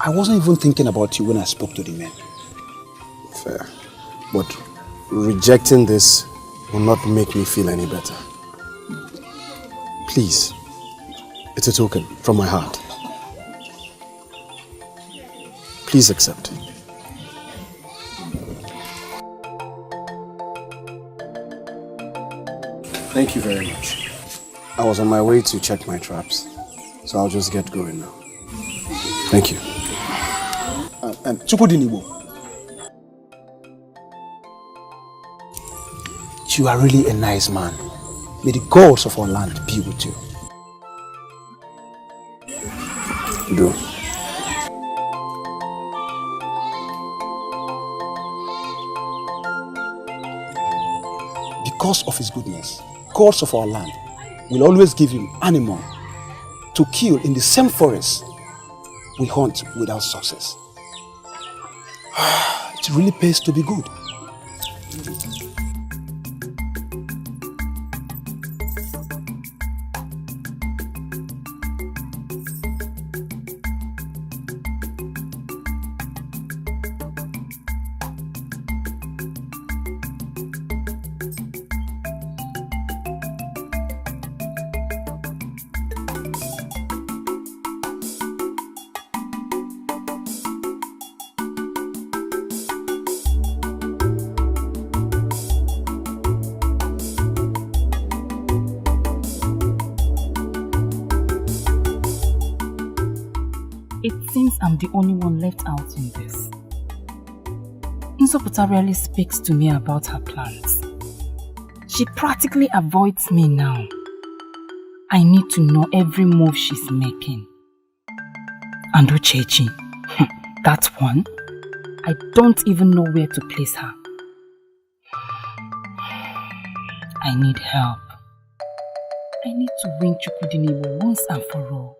I wasn't even thinking about you when I spoke to the men. Fair. But rejecting this will not make me feel any better. Please, it's a token from my heart. Please accept. Thank you very much. I was on my way to check my traps, so I'll just get going now. Thank you. Chukwudinibo, you are really a nice man. May the gods of our land be with you. Do. Because of his goodness, gods of our land will always give him animal to kill in the same forest we hunt without success. It really pays to be good.
I'm the only one left out in this. Nsoputa rarely speaks to me about her plans. She practically avoids me now. I need to know every move she's making. And Ukeje, that one, I don't even know where to place her. I need help. I need to win Chukwudinibo once and for all.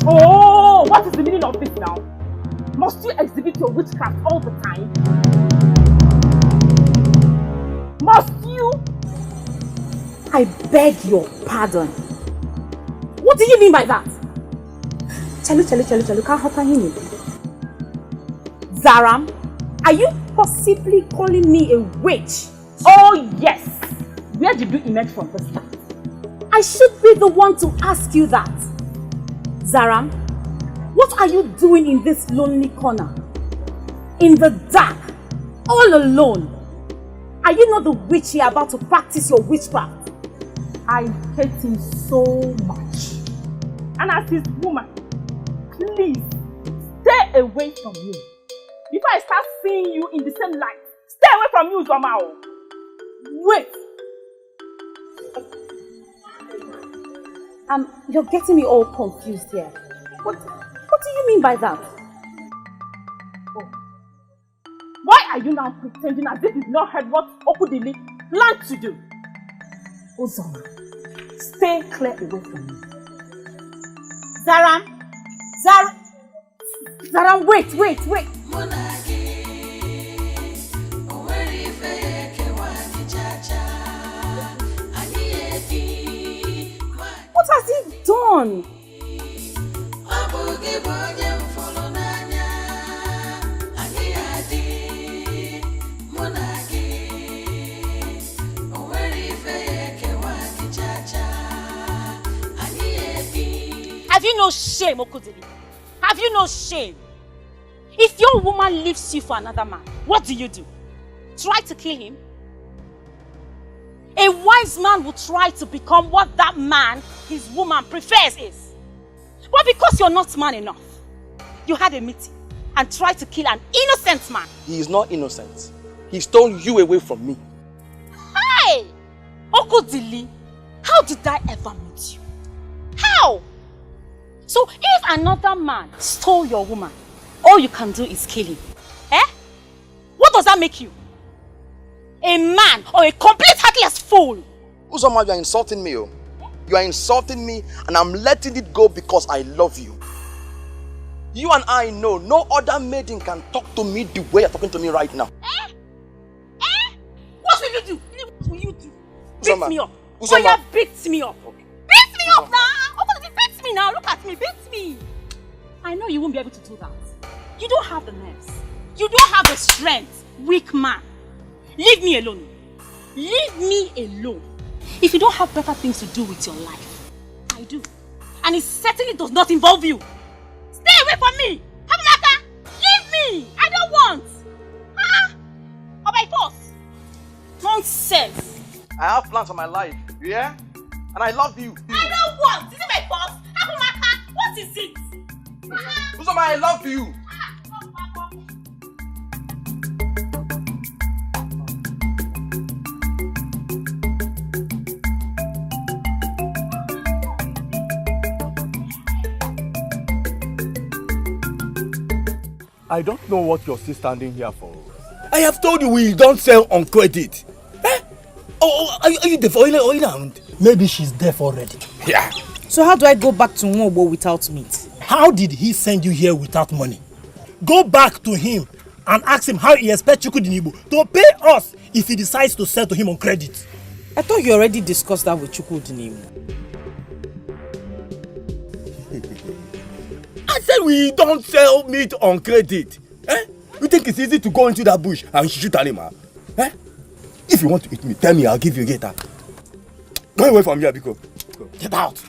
Oh, what is the meaning of this now? Must you exhibit your witchcraft all the time? Must you? I beg your pardon. What do you mean by that? Chalu, can't help him. Zaram, are you possibly calling me a witch? Oh yes. Where did you emerge from the start?
I should be the one to ask you that. Zaram, what are you doing in this lonely corner? In the dark, all alone? Are you not the witch here about to practice your witchcraft? I hate him so much. And as his woman, please, stay away from me. Before I start seeing you in the same light, stay away from you, Zomao. Wait. You're getting me all confused here. What do you mean by that? Oh. Why are you now pretending as if you've not heard what Okudili planned to do? Ozoma, stay clear away from me. Zaram, wait. What has he done?
Have you no shame, Okudili? Have you no shame? If your woman leaves you for another man, what do? Try to kill him? A wise man will try to become what that man, his woman, prefers is. But because you're not man enough, you had a meeting and tried to kill an innocent man.
He is not innocent. He stole you away from me.
Hey! Okudili, how did I ever meet you? How? So if another man stole your woman, all you can do is kill him. Eh? What does that make you? A man or a complete heartless fool?
Uzoma, you are insulting me. Oh. You are insulting me and I'm letting it go because I love you. You and I know no other maiden can talk to me the way you're talking to me right now.
Eh? What will you do? What will you do?
Uzoma.
Beat me up.
Uzoma.
Oh yeah, beat me up. Okay. Beat me up now. Okay, beat me now. Look at me. Beat me. I know you won't be able to do that. You don't have the nerves. You don't have the strength. Weak man. Leave me alone. Leave me alone. If you don't have better things to do with your life, I do. And it certainly does not involve you. Stay away from me. Amuka, leave me. I don't want. Or by force. Nonsense.
I have plans for my life. You hear? And I love you.
I don't want. Is it my force? Amuka, what is it?
Uzoma, I love you.
I don't know what you're still standing here for. I have told you we don't sell on credit. Eh? Oh, are you deaf or around?
Maybe she's deaf already.
Yeah.
So how do I go back to Nwobo without meat?
How did he send you here without money? Go back to him and ask him how he expects Chukwudinibo to pay us if he decides to sell to him on credit.
I thought you already discussed that with Chukwudinibo.
I said we don't sell meat on credit. Eh? You think it's easy to go into that bush and shoot an animal? Eh? If you want to eat me, tell me, I'll give you a gator. Go away from here, Biko. Go. Get out.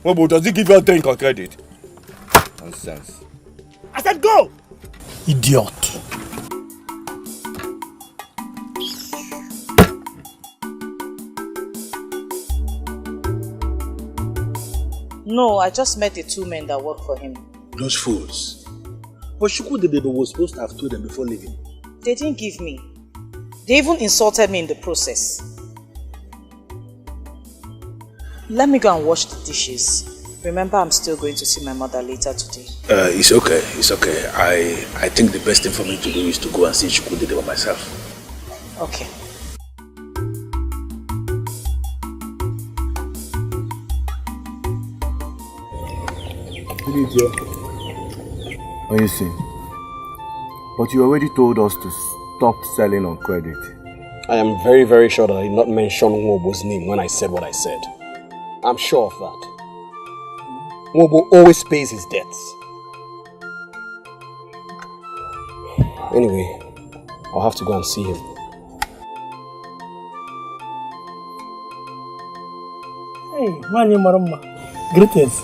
Oh, but does he give you a drink on credit? Nonsense.
I said go! Idiot.
No, I just met the two men that work for him.
Those fools. But Chukwudinibo was supposed to have told them before leaving.
They didn't give me. They even insulted me in the process. Let me go and wash the dishes. Remember, I'm still going to see my mother later today.
It's okay. It's okay. I think the best thing for me to do is to go and see Chukwudinibo myself.
Okay.
You see, but you already told us to stop selling on credit.
I am very, very sure that I did not mention Nwobo's name when I said what I said. I'm sure of that. Nwobo always pays his debts. Anyway, I'll have to go and see him.
Hey, Mani Marama. Greetings.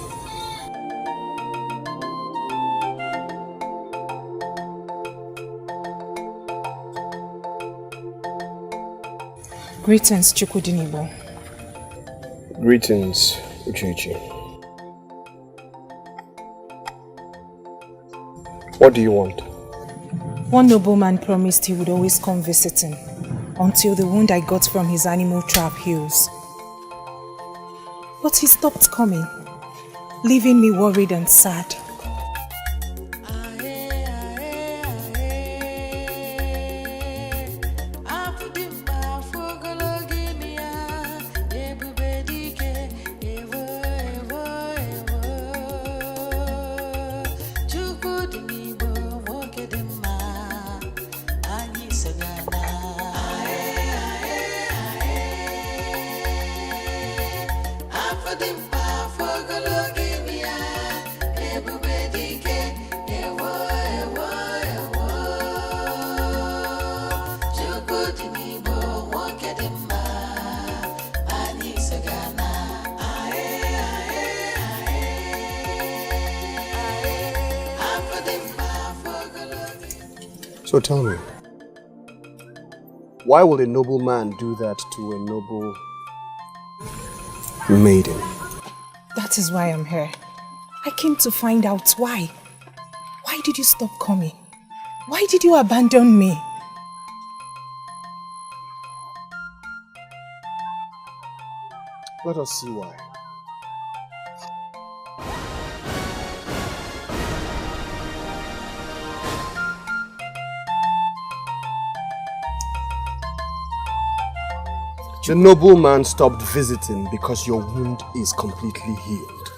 Greetings, Chukudinibo.
Greetings, Ukeje. What do you want?
One nobleman promised he would always come visiting until the wound I got from his animal trap heals. But he stopped coming, leaving me worried and sad.
So tell me, why will a noble man do that to a noble maiden?
That is why I'm here. I came to find out why. Why did you stop coming? Why did you abandon me?
Let us see why. The nobleman stopped visiting because your wound is completely healed.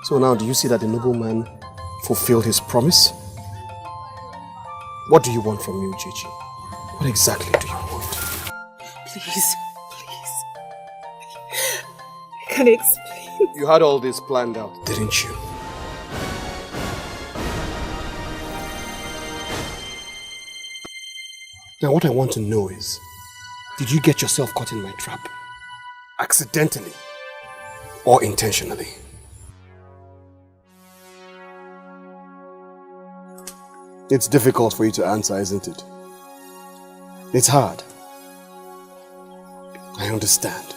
So now, do you see that the nobleman fulfilled his promise? What do you want from me, Ukeje? What exactly do you want?
Please, please. I can't explain.
You had all this planned out, didn't you? Now what I want to know is, did you get yourself caught in my trap? Accidentally or intentionally? It's difficult for you to answer, isn't it? It's hard. I understand.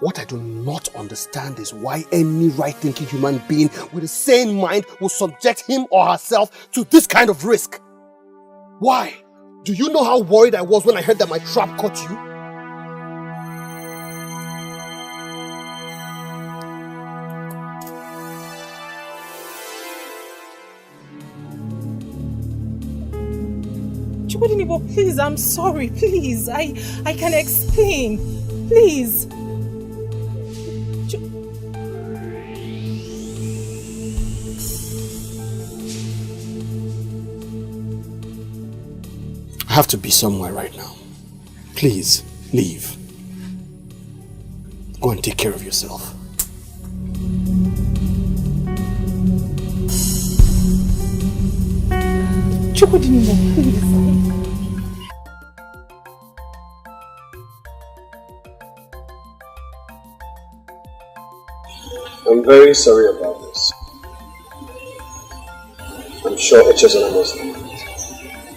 What I do not understand is why any right-thinking human being with a sane mind will subject him or herself to this kind of risk. Why? Do you know how worried I was when I heard that my trap caught you?
Chukudinibo, please, I'm sorry, please. I can explain. Please.
I have to be somewhere right now. Please, leave. Go and take care of yourself.
Chukudinibo, please.
I'm very sorry about this. I'm sure Echezona must be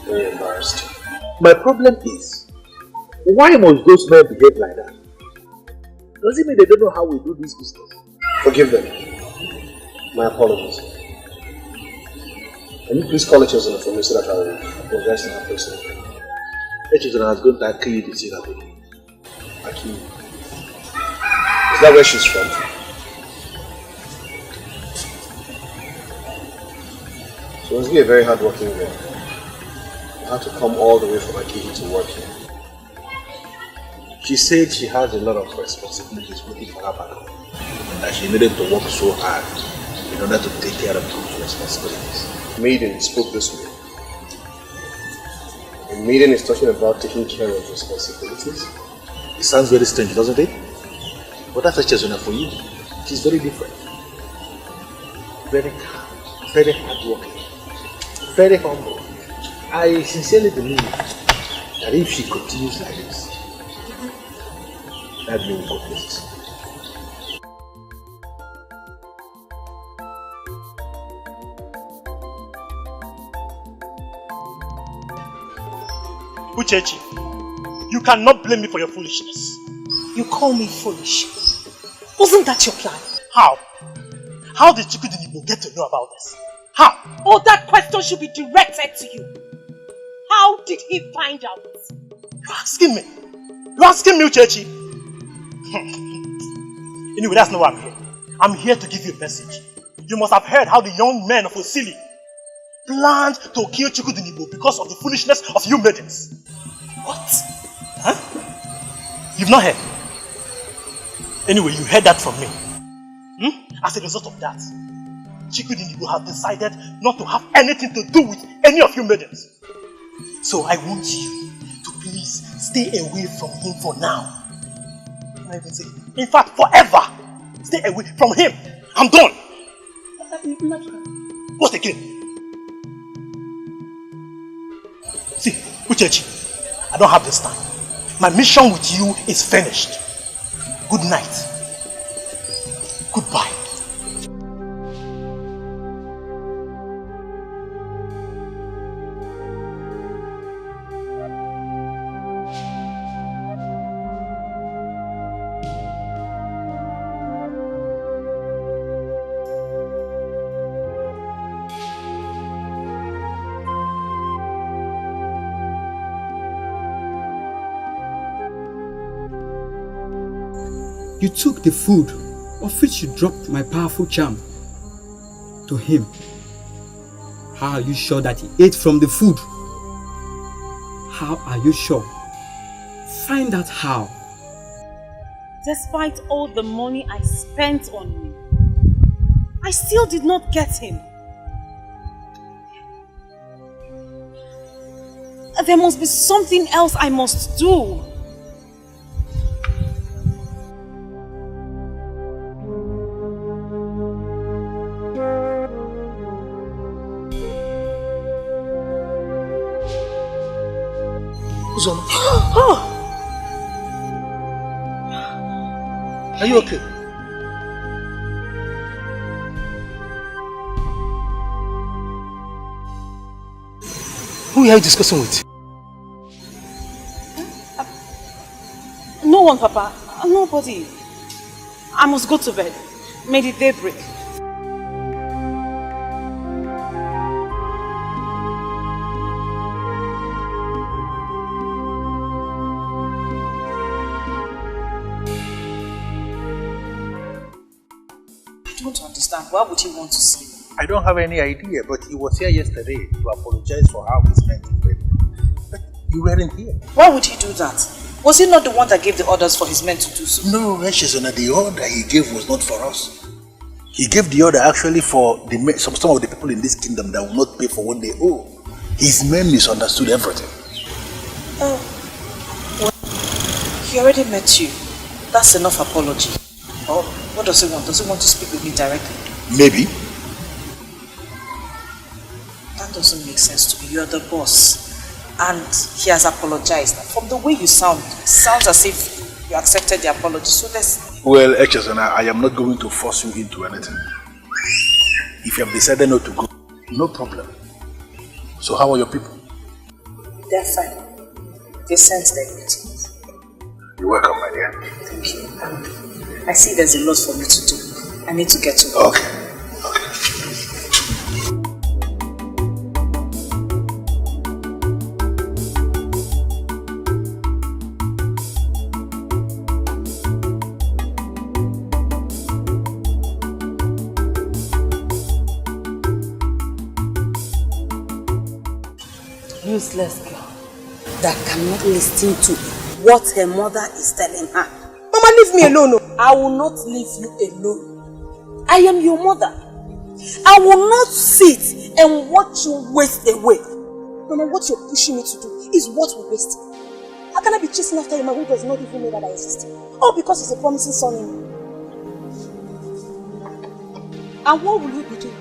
very embarrassed.
My problem is, why must those men behave like that? Does it mean they don't know how we do this business?
Forgive them. My apologies. Can you please call Echezona for me so that I will apologize to her personally?
Echezona has gone to Aki to see her baby.
Aki? Is that where she's from? She must be a very hard-working girl. I had to come all the way from Akiji to work here.
She said she has a lot of responsibilities waiting for her back home, and that she needed to work so hard in order to take care of those responsibilities.
Maiden spoke this way. A maiden is talking about taking care of responsibilities.
It sounds very strange, doesn't it? But that's Echezona for you. She's very different. Very calm, very hardworking, very humble. I sincerely believe that if she continues like this, that will go places.
Ukeje, you cannot blame me for your foolishness.
You call me foolish? Wasn't that your plan?
How? How did Chiwetel get to know about this? How?
Oh, that question should be directed to you. How did he find out?
You're asking me? You're asking me, Ukeje? Anyway, that's not why I'm here. I'm here to give you a message. You must have heard how the young men of Osili planned to kill Chiwetel because of the foolishness of you maidens.
What?
Huh? You've not heard? Anyway, you heard that from me. As a result of that, Chiwetel has decided not to have anything to do with any of you maidens. So I want you to please stay away from him for now. I even say, in fact, forever. Stay away from him. I'm done. What again? See, Ukeje, I don't have this time. My mission with you is finished. Good night. Goodbye.
You took the food of which you dropped my powerful charm to him. How are you sure that he ate from the food? How are you sure? Find out how.
Despite all the money I spent on him, I still did not get him. There must be something else I must do.
Are you okay? Who are you discussing with?
No one, Papa. Nobody. I must go to bed. May the day break.
Why would he want to sleep?
I don't have any idea, but he was here yesterday to apologize for how he spent the wedding. But you weren't here.
Why would he do that? Was he not the one that gave the orders for his men to do so?
No, Regina, the order he gave was not for us. He gave the order actually for some of the people in this kingdom that will not pay for what they owe. His men misunderstood everything.
Oh, well, he already met you. That's enough apology. Oh, what does he want? Does he want to speak with me directly?
Maybe.
That doesn't make sense to me. You're the boss. And he has apologized. From the way you sound, it sounds as if you accepted the apology. So there's...
Well, Echezona, I am not going to force you into anything. If you have decided not to go, no problem. So how are your people?
They're fine. They sent their greetings.
You're welcome, my dear.
Thank you. I see there's a lot for me to do. I need to get to work.
Okay.
Useless girl that cannot listen to what her mother is telling her.
Mama, leave me alone.
I will not leave you alone. I am your mother. I will not sit and watch you waste away.
Mama, what you're pushing me to do is what we're wasting. How can I be chasing after a man who does not even know that I exist? All because he's a promising son-in-law.
And what will you be doing?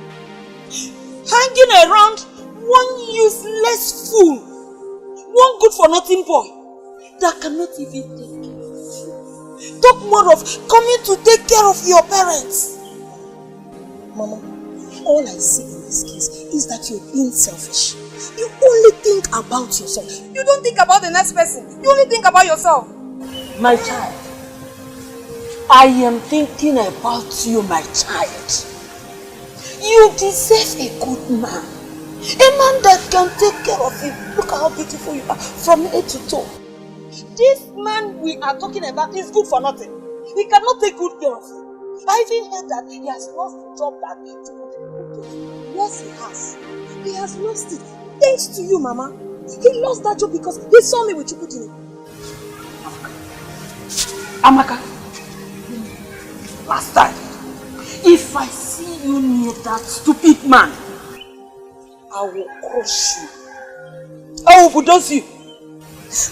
Hanging around 1
useless fool. One good-for-nothing boy that cannot even take care of you. Talk more of coming to take care of your parents. Mama, all I see in this case is that you're being selfish. You only think about yourself. You don't think about the next person. You only think about yourself.
My child, I am thinking about you, my child.
You deserve a good man. A man that can take care of you. Look at how beautiful you are from head to toe. This man we are talking about is good for nothing. He cannot take good care of you. I even heard that he has lost the job that he took. Yes, he has. He has lost it. Thanks to you, Mama. He lost that job because he saw me with Chukudini.
Amaka, last time, if I see you near that stupid man, I will crush you. I will bulldoze you.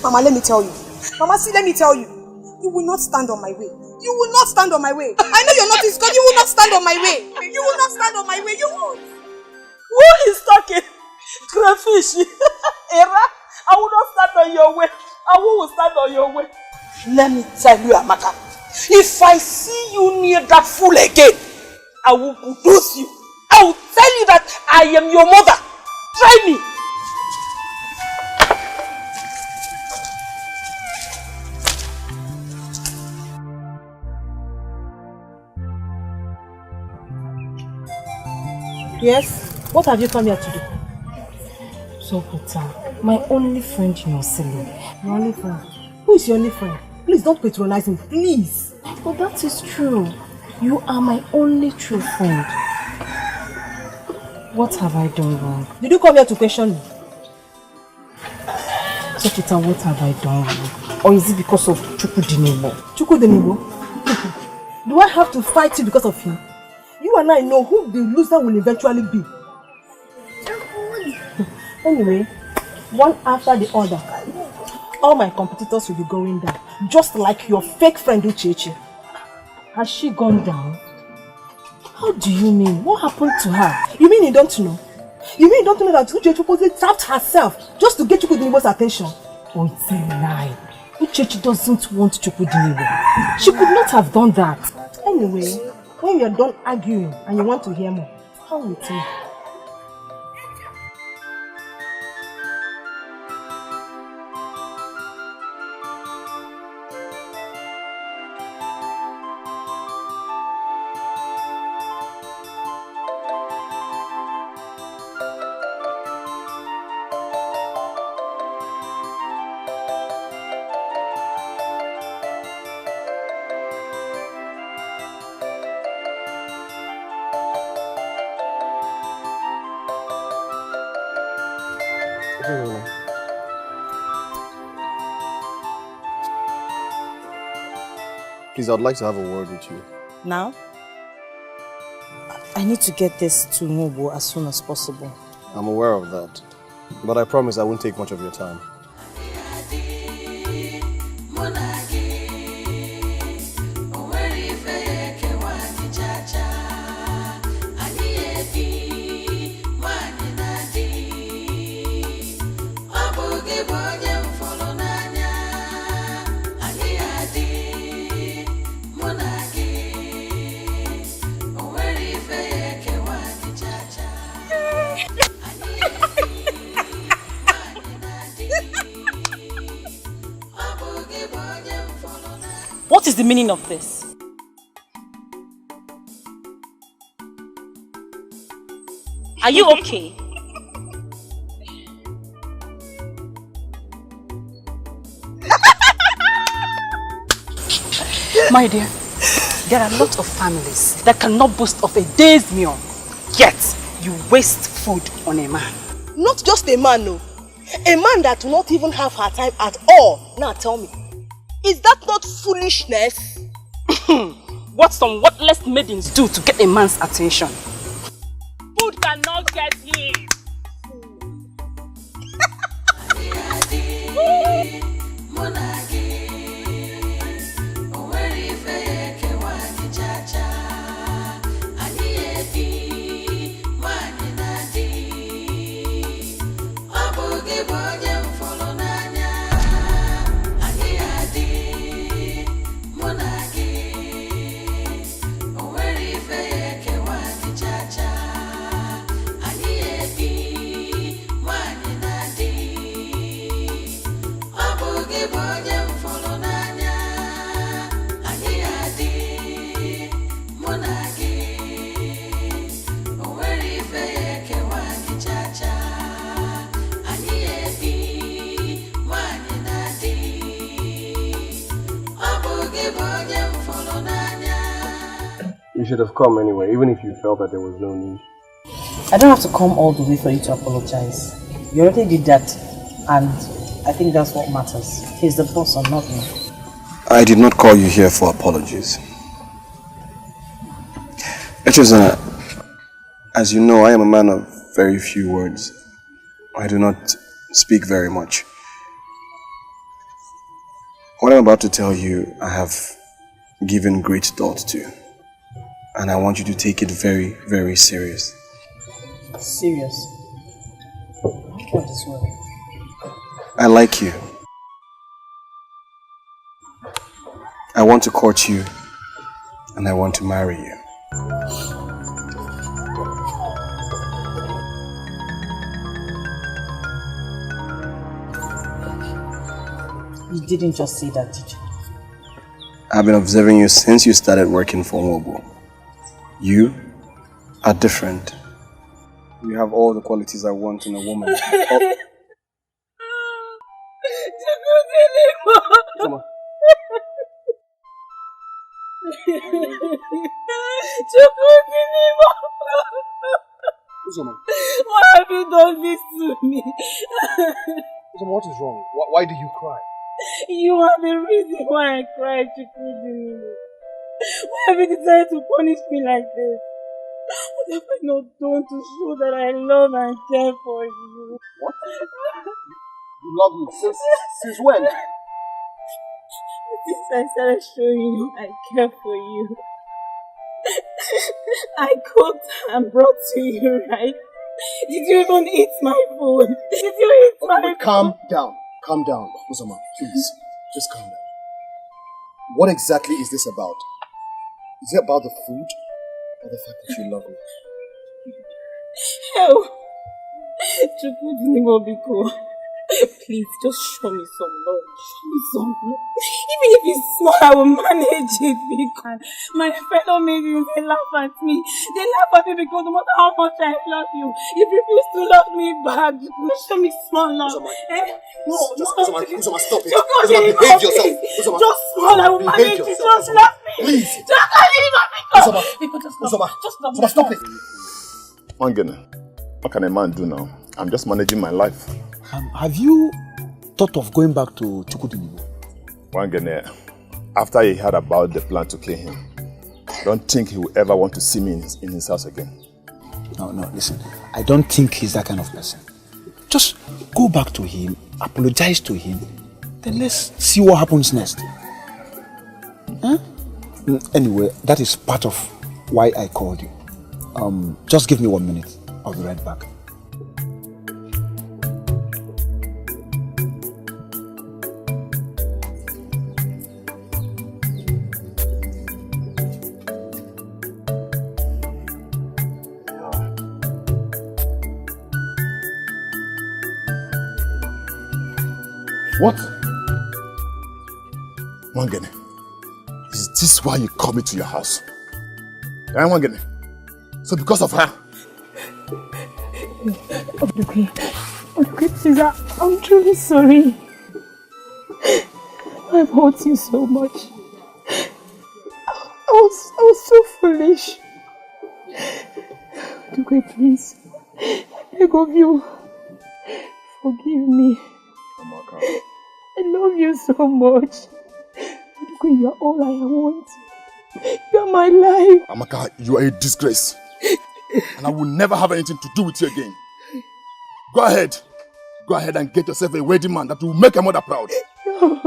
Mama, let me tell you. Mama, see, let me tell you. You will not stand on my way. You will not stand on my way. I know you're not his God. You will not stand on my way. You will not stand on my way. You won't.
Who is talking? Crayfish. Era, I will not stand on your way. I will stand on your way. Let me tell you, Amaka. If I see you near that fool again, I will bulldoze you. I will tell you that I am your mother. Try me.
Yes? What have you come here to do?
So, Peter, my only friend in Osile.
Your only friend? Who is your only friend? Please don't patronize him, please.
But that is true. You are my only true friend. What have I done wrong?
Did you come here to question me?
So, Peter, what have I done wrong? Or is it because of Chukudinibo?
Chukudinibo? Do I have to fight you because of him? You and I know who the loser will eventually be. Anyway, one after the other, all my competitors will be going down. Just like your fake friend Ukeje.
Has she gone down?
How do you mean? What happened to her? You mean you don't know? You mean you don't know that Ukeje trapped herself just to get Chukudinibo's attention?
Oh, it's a lie. Ukeje doesn't want Chukudinibo. She could not have done that.
Anyway, when you're done arguing and you want to hear more, how will it be?
Please, I'd like to have a word with you.
Now? I need to get this to Nouah as soon as possible.
I'm aware of that, but I promise I won't take much of your time.
What is the meaning of this? Are you okay?
My dear, there are a lot of families that cannot boast of a day's meal, yet you waste food on a man.
Not just a man, no. A man that will not even have her time at all. Now tell me, is that not foolishness?
What some worthless maidens do to get a man's attention.
Food cannot get him.
You should have come anyway, even if you felt that there was no need.
I don't have to come all the way for you to apologize. You already did that, and I think that's what matters. He's the boss and not me.
I did not call you here for apologies. Echezona, as you know, I am a man of very few words. I do not speak very much. What I'm about to tell you, I have given great thought to. And I want you to take it very, very serious.
Serious? What is wrong?
I like you. I want to court you. And I want to marry you.
You didn't just say that, did you?
I've been observing you since you started working for Mobo. You are different. You have all the qualities I want in a woman.
Why have you done this to me?
What is wrong? Why do you cry?
You are the reason why I cried, Chukwu. Why have you decided to punish me like this? What have I not done to show that I love and care for you?
What? You love me since when?
Since I started showing you I care for you. I cooked and brought to you, right? Did you even eat my food? Did you eat my food?
Calm down, Uzoma, please. Just calm down. What exactly is this about? Is it about the food or the fact that you love me?
Hell, Chukwu Biko. Please, just show me some love. Show me some love. Even if it's small, I will manage it. Because my fellow maidens, they laugh at me. They laugh at me because no matter how much I love you, you refuse to love me back. Show me small love.
Uzoma,
No,
Uzoma, stop it.
Uzoma,
behave yourself.
Uzoma, just small, I will manage it. Just love me.
Please.
Uzoma,
stop it.
Mangene, what can a man do now? I'm just managing my life.
Have you thought of going back to Chukwudinibo?
Mangene, after he heard about the plan to kill him, I don't think he will ever want to see me in his house again.
No, listen. I don't think he's that kind of person. Just go back to him, apologize to him, then let's see what happens next. Huh? Anyway, that is part of why I called you. Just give me 1 minute. I'll be right back.
What? Mangene, is this why you called me to your house? Eh, Mangene? So because of her?
Oduke, please, I'm truly sorry. I've hurt you so much. I was so foolish. Oduke, please, I beg of you, forgive me.
Amaka.
I love you so much. Oduke, you're all I want. You're my life.
Amaka, you are a disgrace. And I will never have anything to do with you again. Go ahead and get yourself a wedding man that will make your mother proud.
No.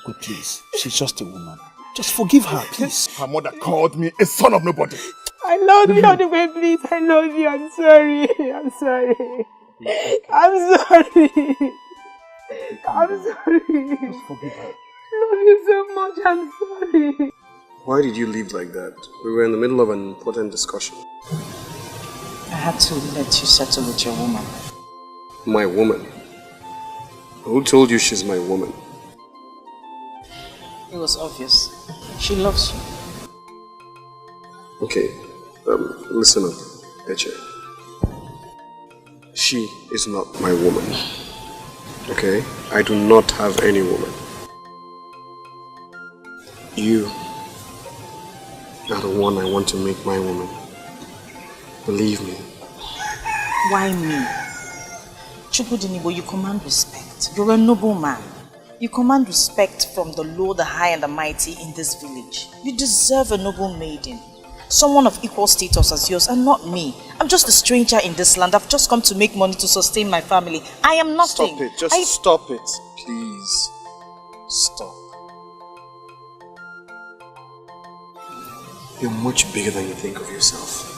Good, please. She's just a woman. Just forgive her, please.
Her mother called me a son of nobody.
I love you, Oduke, please. I love you. I'm sorry. I'm sorry.
Just forgive her.
I love you so much. I'm sorry.
Why did you leave like that? We were in the middle of an important discussion.
I had to let you settle with your woman.
My woman? Who told you she's my woman?
It was obvious. She loves you.
Okay, listen up, Eche. She is not my woman. Okay? I do not have any woman. You are the one I want to make my woman. Believe me.
Why me? Chukudinibo, you command respect. You're a noble man. You command respect from the low, the high, and the mighty in this village. You deserve a noble maiden. Someone of equal status as yours, and not me. I'm just a stranger in this land. I've just come to make money to sustain my family. I am nothing.
Stop it. Just stop it. Please. Stop. You're much bigger than you think of yourself.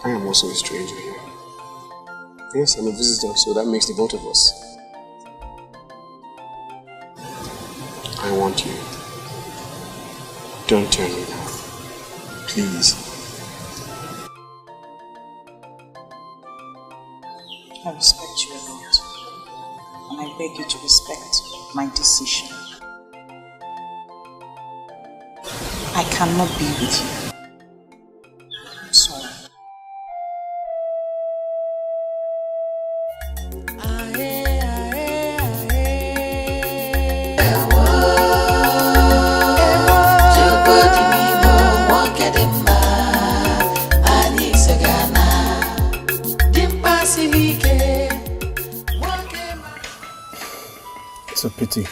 I am also a stranger here. Yes, I'm a visitor, so that makes the both of us. I want you. Don't turn me down. Please.
I respect you a lot. And I beg you to respect my decision. I cannot be with you. I'm sorry.
It's a pity.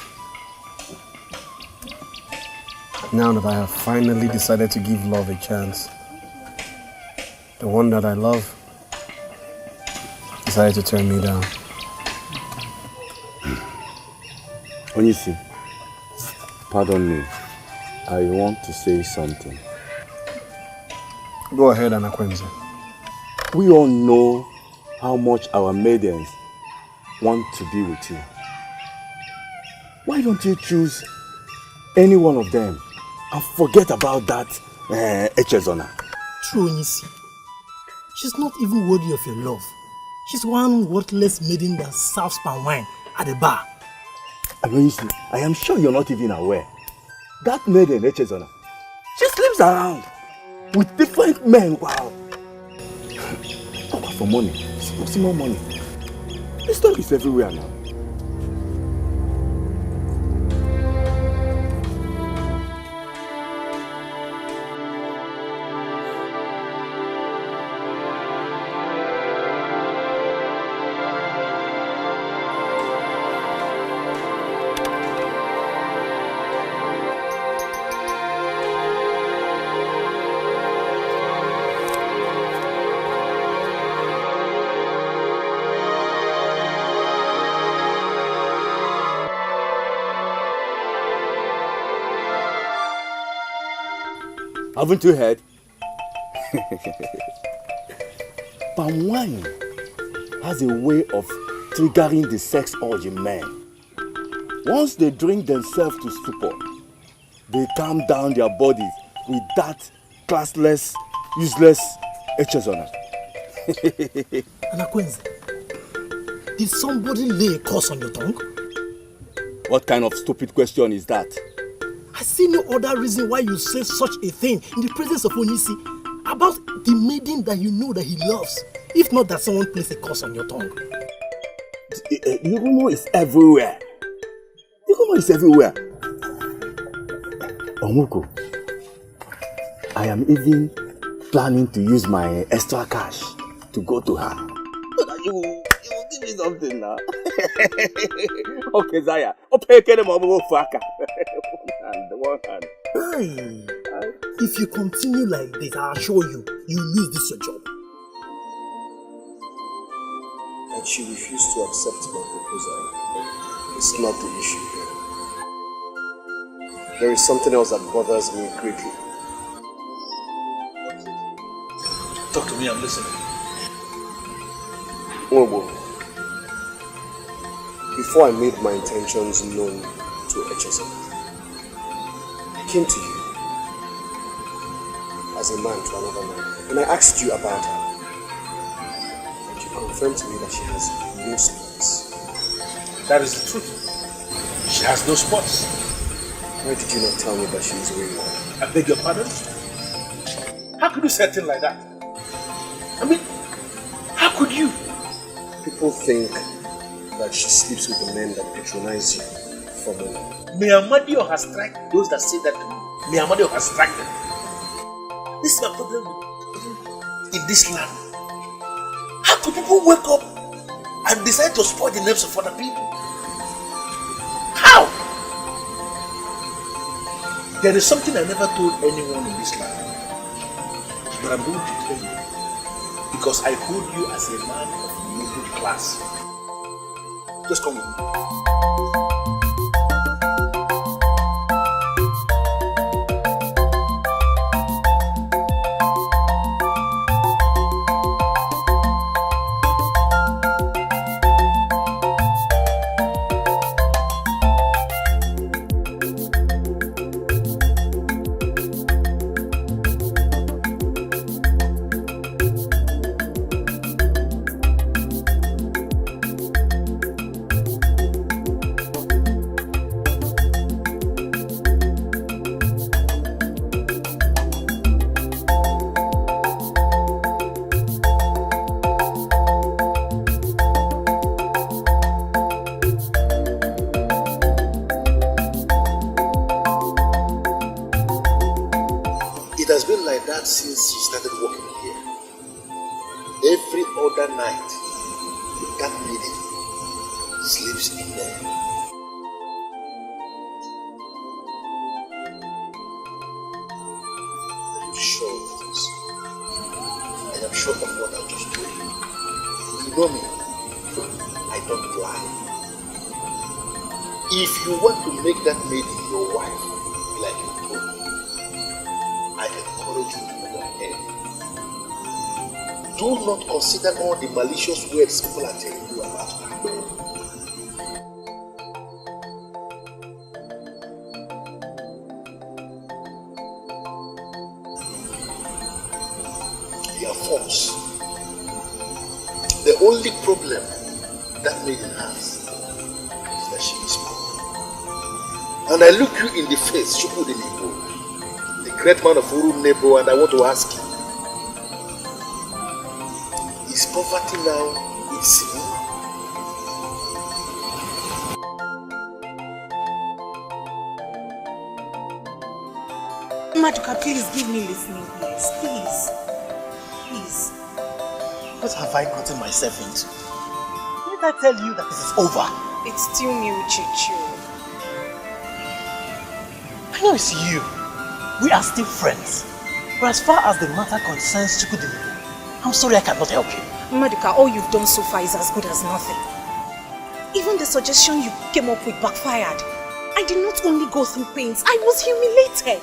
Now that I have finally decided to give love a chance, the one that I love decided to turn me down.
Onyisi, pardon me. I want to say something.
Go ahead, Anakwenze.
We all know how much our maidens want to be with you. Why don't you choose any one of them and forget about that Echezona?
True, Onyisi. She's not even worthy of your love. She's one worthless maiden that serves palm wine at the bar.
Onyisi, I am sure you're not even aware. That maiden, Echezona, she sleeps around with different men. Wow. For money, small money. This story is everywhere now. Haven't you heard? Palm wine has a way of triggering the sex urge in men. Once they drink themselves to stupor, they calm down their bodies with that classless, useless Echezona.
Anakwenze, did somebody lay a curse on your tongue?
What kind of stupid question is that?
I see no other reason why you say such a thing in the presence of Onyisi about the maiden that you know that he loves, if not that someone placed a curse on your tongue.
The rumor is everywhere. The rumor is everywhere. Omuko, I am even planning to use my extra cash to go to her. You will give me something now. Okay, Zaya. One hand.
If you continue like this, I assure you, you lose this your job.
And she refused to accept my proposal. It's not the issue here. There is something else that bothers me greatly.
Talk to me, I'm listening.
Well, before I made my intentions known to Ejiofor, I came to you as a man to another man, and I asked you about her. And you confirmed to me that she has no spots.
That is the truth. She has no spots.
Why did you not tell me that she is wayward?
I beg your pardon? How could you say a thing like that? I mean, how could you?
People think that she sleeps with the men that patronize you,
from me. May Amadio has strike those that say that to me. May Amadio has strike them. This is my problem in this land. How could people wake up and decide to spoil the names of other people? How? There is something I never told anyone in this land, but I'm going to tell you because I hold you as a man of middle class. Just come with me. Since you started working here, every other night that lady sleeps in there. I'm sure of this. I am sure of what I just told you. You know me, I don't lie. If you want to make that lady your wife, like you told me, I encourage you to go ahead. Do not consider all the malicious words people are telling you about her. They are false. The only problem that maiden has is that she is poor. And I look you in the face, Chukwudinibo, the great man of Uru-Nebo, and I want to ask you, is poverty now a sin?
Maduka, please give me listening ears, please. Please.
What have I gotten myself into? Didn't I tell you that this is over?
It's still new, Chichu.
I know it's you. We are still friends. But as far as the matter concerns Chukwudinibo, I'm sorry I cannot help you.
Maduka, all you've done so far is as good as nothing. Even the suggestion you came up with backfired. I did not only go through pains, I was humiliated.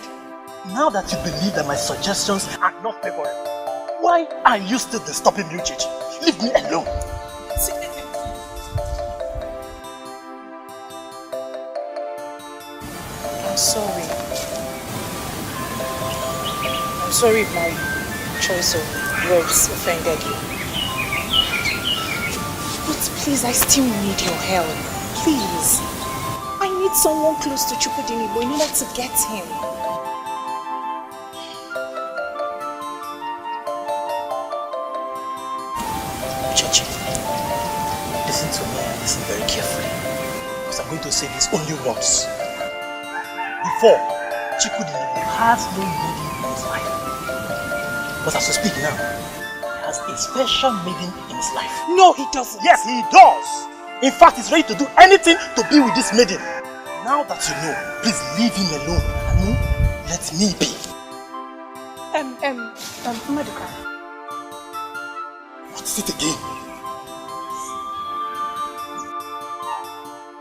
Now that you believe that my suggestions are not favorable, why are you still disturbing me, Ukeje? Leave me alone.
I'm sorry. I'm sorry if my choice of words offended you. But please, I still need your help. Please. I need someone close to Chukwudinibo in order to get him.
Ukeje, listen to me and listen very carefully. Because I'm going to say this only once. Before, Chukwudinibo has no maiden in his life. But as we speak now, he has a special maiden in his life.
No, he doesn't.
Yes, he does. In fact, he's ready to do anything to be with this maiden. Now that you know, please leave him alone and let me be.
Maduka.
What is it again?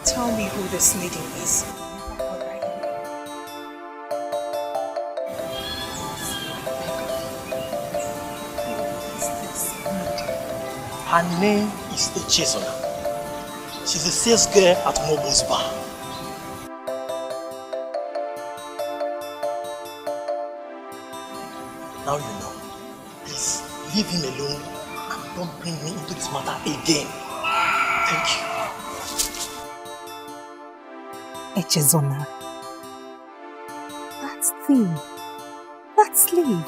Tell me who this maiden is.
Her name is Ejiofor. She's a sales girl at Mobo's bar. Now you know. Please, leave him alone and don't bring me into this matter again. Thank you.
Echezona. That thing. That slave.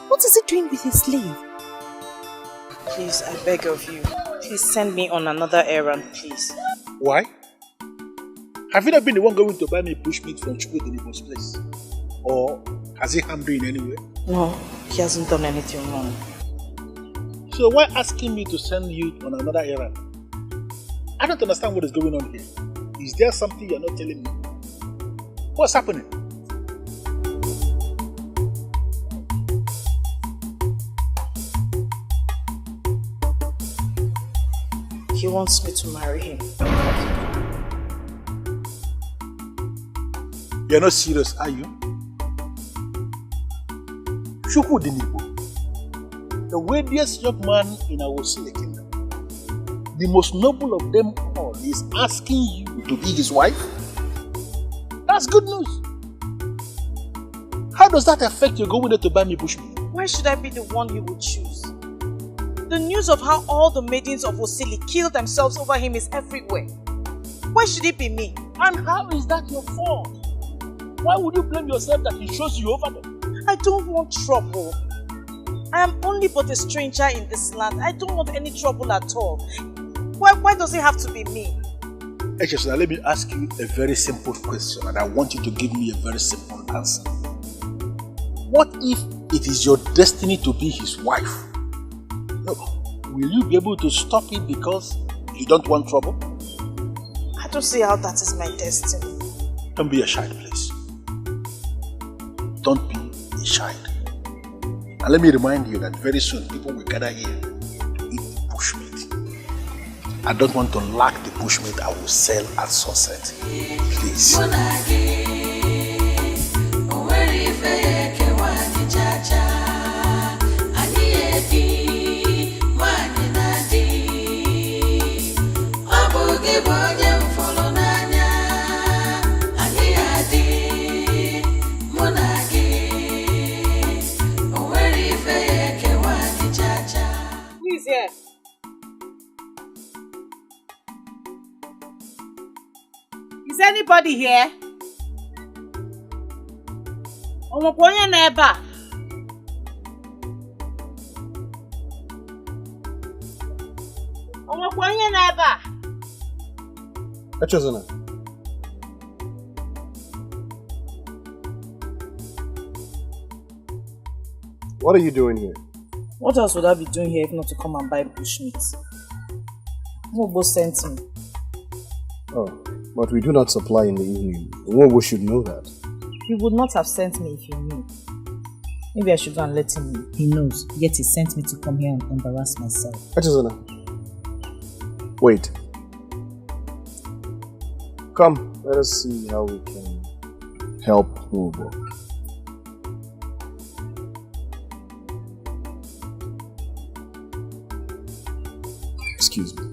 What is he doing with his slave?
Please, I beg of you. Please send me on another errand, please.
Why?
Have you not been the one going to buy me bushmeat from Duro-Ladipo's place? Or has he harmed you in any way?
No, he hasn't done anything wrong.
So why asking me to send you on another errand? I don't understand what is going on here. Is there something you're not telling me? What's happening?
He wants me to marry him.
You're not serious, are you? Duro-Ladipo, the wealthiest young man in our Osile kingdom, the most noble of them all, is asking you to be his wife? That's good news. How does that affect your going there to buy me bushmeat?
Why should I be the one he would choose? The news of how all the maidens of Osile killed themselves over him is everywhere. Why should it be me?
And how is that your fault? Why would you blame yourself that he chose you over them?
I don't want trouble. I am only but a stranger in this land. I don't want any trouble at all. Why does it have to be me?
Ejiofor, now let me ask you a very simple question, and I want you to give me a very simple answer. What if it is your destiny to be his wife? Will you be able to stop it because you don't want trouble?
I don't see how that is my destiny.
Don't be a child, please. Don't be a child. And let me remind you that very soon people will gather here to eat the bushmeat. I don't want to lack the bushmeat I will sell at sunset. Please.
Who is here? Is anybody here? Nwokoye na ebe a. Nwokoye na ebe a.
Echezona. What are you doing here?
What else would I be doing here if not to come and buy bushmeat? Nwobo sent me.
Oh, but we do not supply in the evening. Nwobo should know that.
He would not have sent me if he knew. Maybe I should go and let him know. He knows, yet he sent me to come here and embarrass myself.
Echezona. Wait. Come, let us see how we can help Nwobo. Excuse me.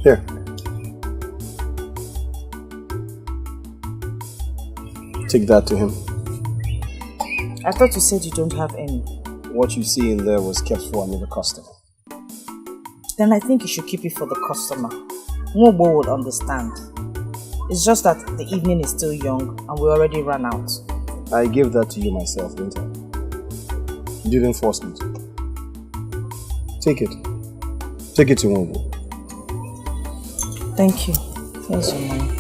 Here. Take that to him.
I thought you said you don't have any.
What you see in there was kept for another customer.
Then I think you should keep it for the customer. Nwobo would understand. It's just that the evening is still young and we already ran out.
I gave that to you myself, didn't I? You didn't force me to. Take it. Take it to Nwobo.
Thank you. Here's your money.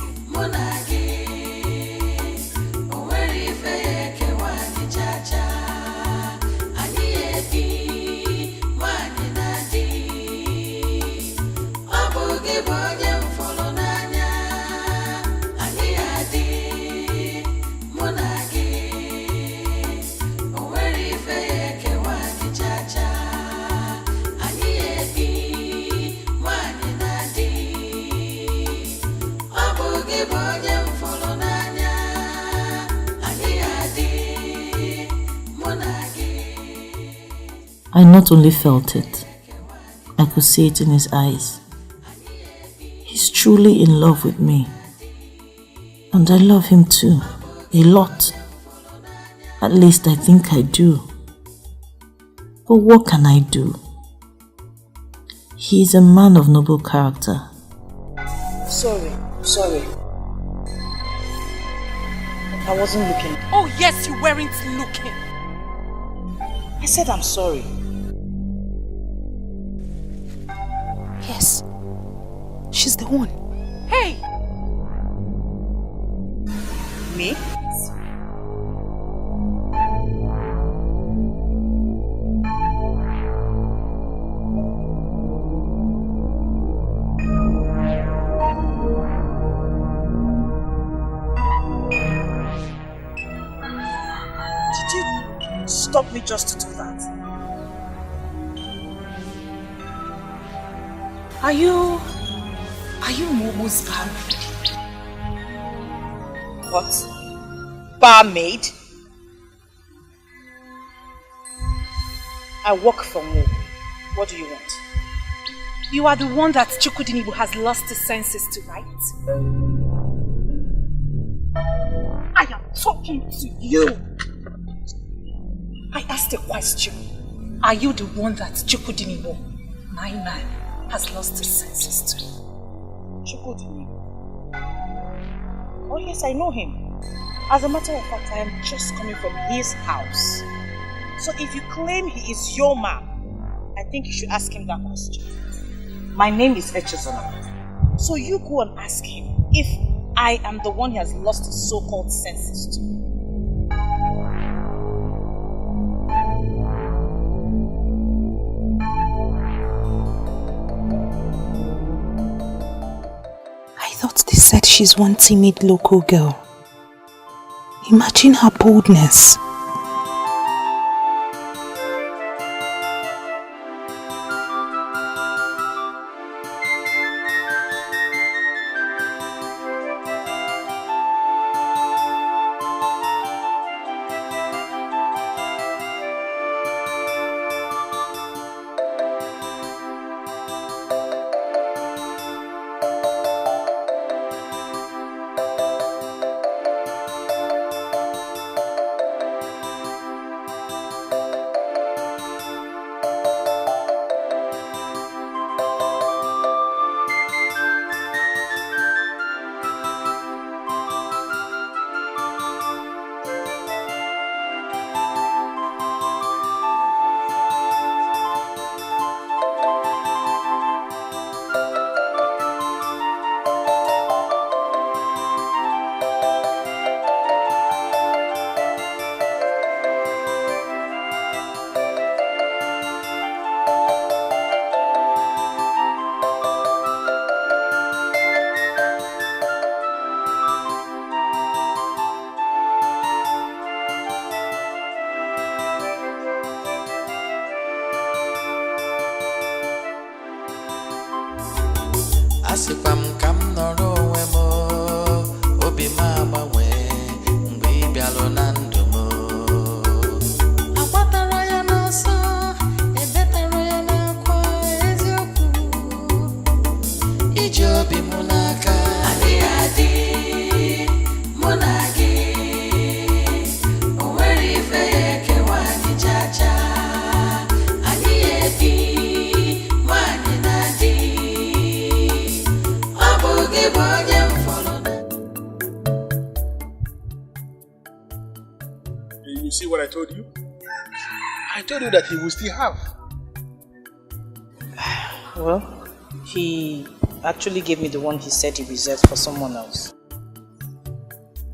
I not only felt it, I could see it in his eyes. He's truly in love with me. And I love him too, a lot. At least I think I do. But what can I do? He is a man of noble character.
Sorry. I wasn't looking.
Oh yes, you weren't looking.
I said I'm sorry.
Yes. She's the one.
Hey!
Me? Stop me just to do that. Are you Momo's barmaid? What? Barmaid? I work for Mo. What do you want?
You are the one that Chukwudinibu has lost his senses to, right? I am talking to you. I asked a question. Are you the one that Chukwudinibu, my man, has lost his senses to?
Chukwudinibu? Oh yes, I know him. As a matter of fact, I am just coming from his house. So if you claim he is your man, I think you should ask him that question. My name is Echezona. So you go and ask him if I am the one he has lost his so-called senses to.
I thought they said she's one timid local girl. Imagine her boldness.
You see what I told you? I told you that he will still have.
Well, he actually gave me the one he said he reserved for someone else.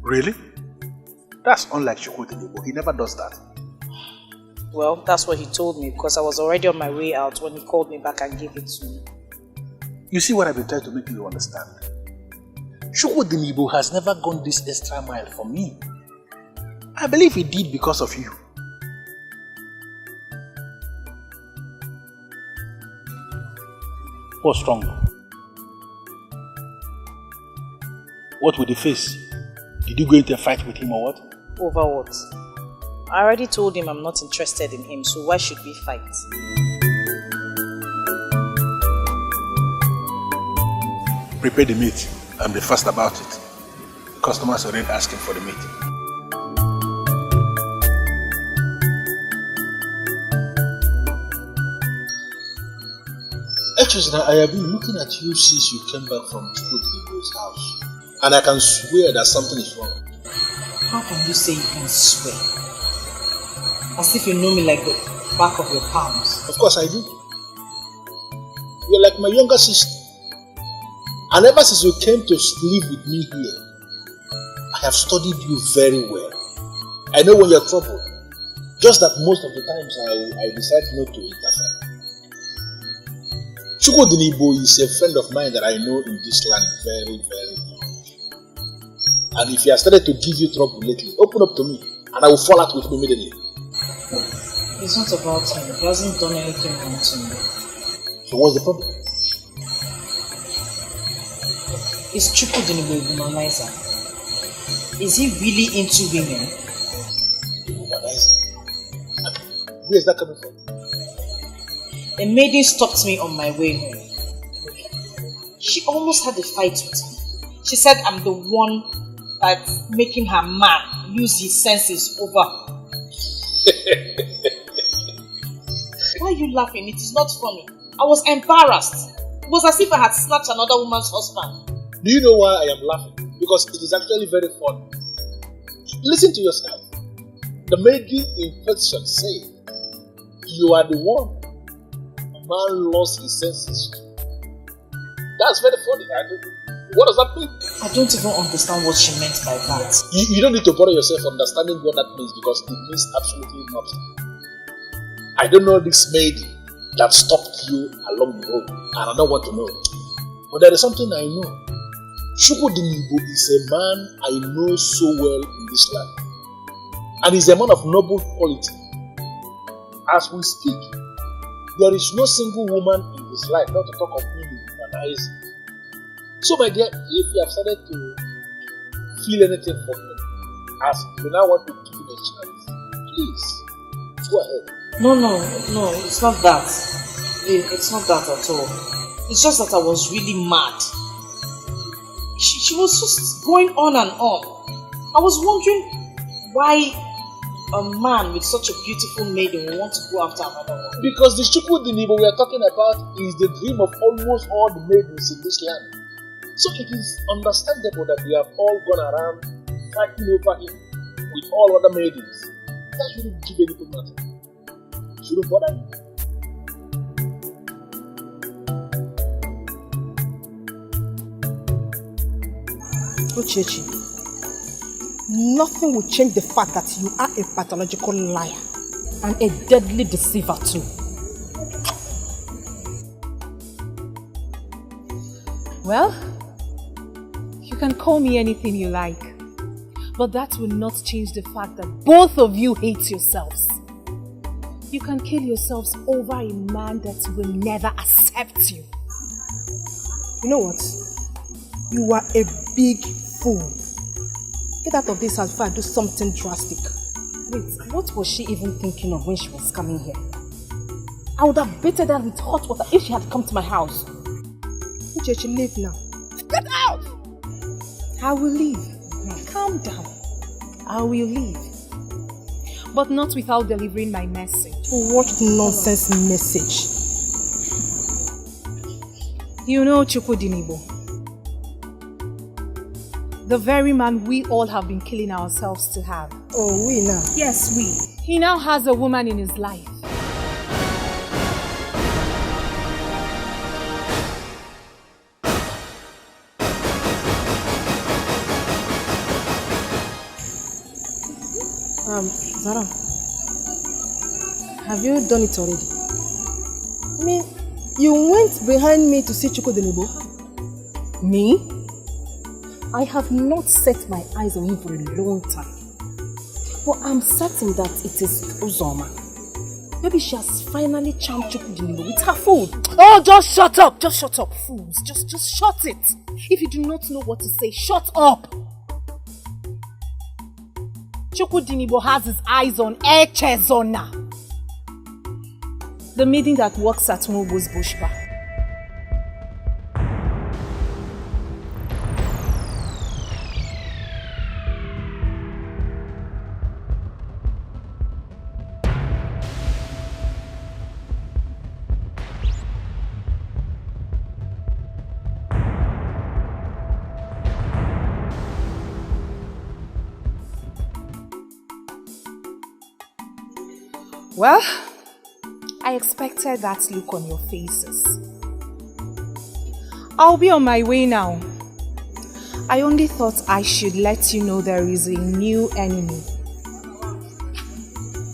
Really? That's unlike Chukwudinibu. He never does that.
Well, that's what he told me because I was already on my way out when he called me back and gave it to me.
You see what I've been trying to make you understand? Chukwudinibu has never gone this extra mile for me. I believe he did because of you. What's wrong? What with the face? Did you go into a fight with him or what?
Over what? I already told him I'm not interested in him, so why should we fight?
Prepare the meat and be fast about it. Customers are already asking for the meat.
truth is that I have been looking at you since you came back from Chiwetel's house. And I can swear that something is wrong.
How can you say you can swear? As if you know me like the back of your palms.
Of course I do. You're like my younger sister. And ever since you came to live with me here, I have studied you very well. I know when you're troubled. Just that most of the times I decide not to interfere. Chukwudinibo is a friend of mine that I know in this land very, very well. And if he has started to give you trouble lately, open up to me and I will fall out with him immediately.
It's not about him. He hasn't done anything wrong to me.
So what's the problem?
Is Chukwudinibo a womanizer? Is he really into women?
Womanizer? Where is that coming from?
A maiden stopped me on my way home. She almost had a fight with me. She said I'm the one that's making her man lose his senses over her. Why are you laughing? It is not funny. I was embarrassed. It was as if I had snatched another woman's husband.
Do you know why I am laughing? Because it is actually very funny. Listen to yourself. The maiden in question said, you are the one a man lost his senses to. That's very funny. What does that mean?
I don't even understand what she meant by that.
You don't need to bother yourself understanding what that means because it means absolutely nothing. I don't know this maiden that stopped you along the road and I don't want to know. But there is something I know. Chukwudinibo is a man I know so well in this land. And he's a man of noble quality. As we speak, there is no single woman in his life, not to talk of him humanizing. So my dear, if you have started to feel anything for him, as you now want to give him a chance, please, go ahead.
No, it's not that. It's not that at all. It's just that I was really mad. She was just going on and on. I was wondering why a man with such a beautiful maiden will want to go after another one.
Because the Chukwudinibo we are talking about is the dream of almost all the maidens in this land. So it is understandable that they have all gone around fighting over him with all other maidens. That shouldn't give anything matter. Shouldn't bother you.
Ukeje, nothing will change the fact that you are a pathological liar and a deadly deceiver too.
Well, you can call me anything you like, but that will not change the fact that both of you hate yourselves. You can kill yourselves over a man that will never accept you.
You know what? You are a big fool. Get out of this house before I do something drastic.
Wait, what was she even thinking of when she was coming here? I would have baited her with hot water if she had come to my house.
Ukeje, leave now.
Get out! I will leave. Calm down. I will leave. But not without delivering my message.
What nonsense message?
You know Chukwudinibo, the very man we all have been killing ourselves to have.
Oh, we now?
Yes, we. He now has a woman in his life.
Zara, have you done it already? I mean, you went behind me to see Chukwudinibo.
Me? I have not set my eyes on him for a long time. But I'm certain that it is Uzoma. Maybe she has finally charmed Chukwudinibo with her food. Oh, just shut up! Just shut up, fools. Just shut it. If you do not know what to say, shut up! Chukwudinibo has his eyes on Echezona, the maiden that works at Nwokoye's bush bar.
Well, I expected that look on your faces. I'll be on my way now. I only thought I should let you know there is a new enemy.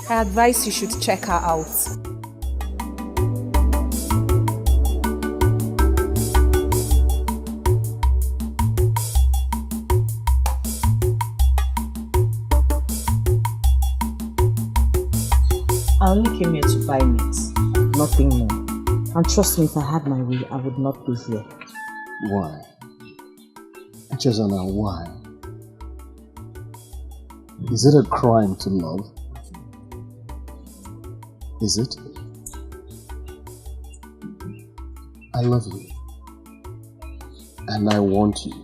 I advise you should check her out.
I only came here to buy meat, nothing more. And trust me, if I had my way, I would not be here.
Why? Echezona, why? Is it a crime to love? Is it? I love you. And I want you.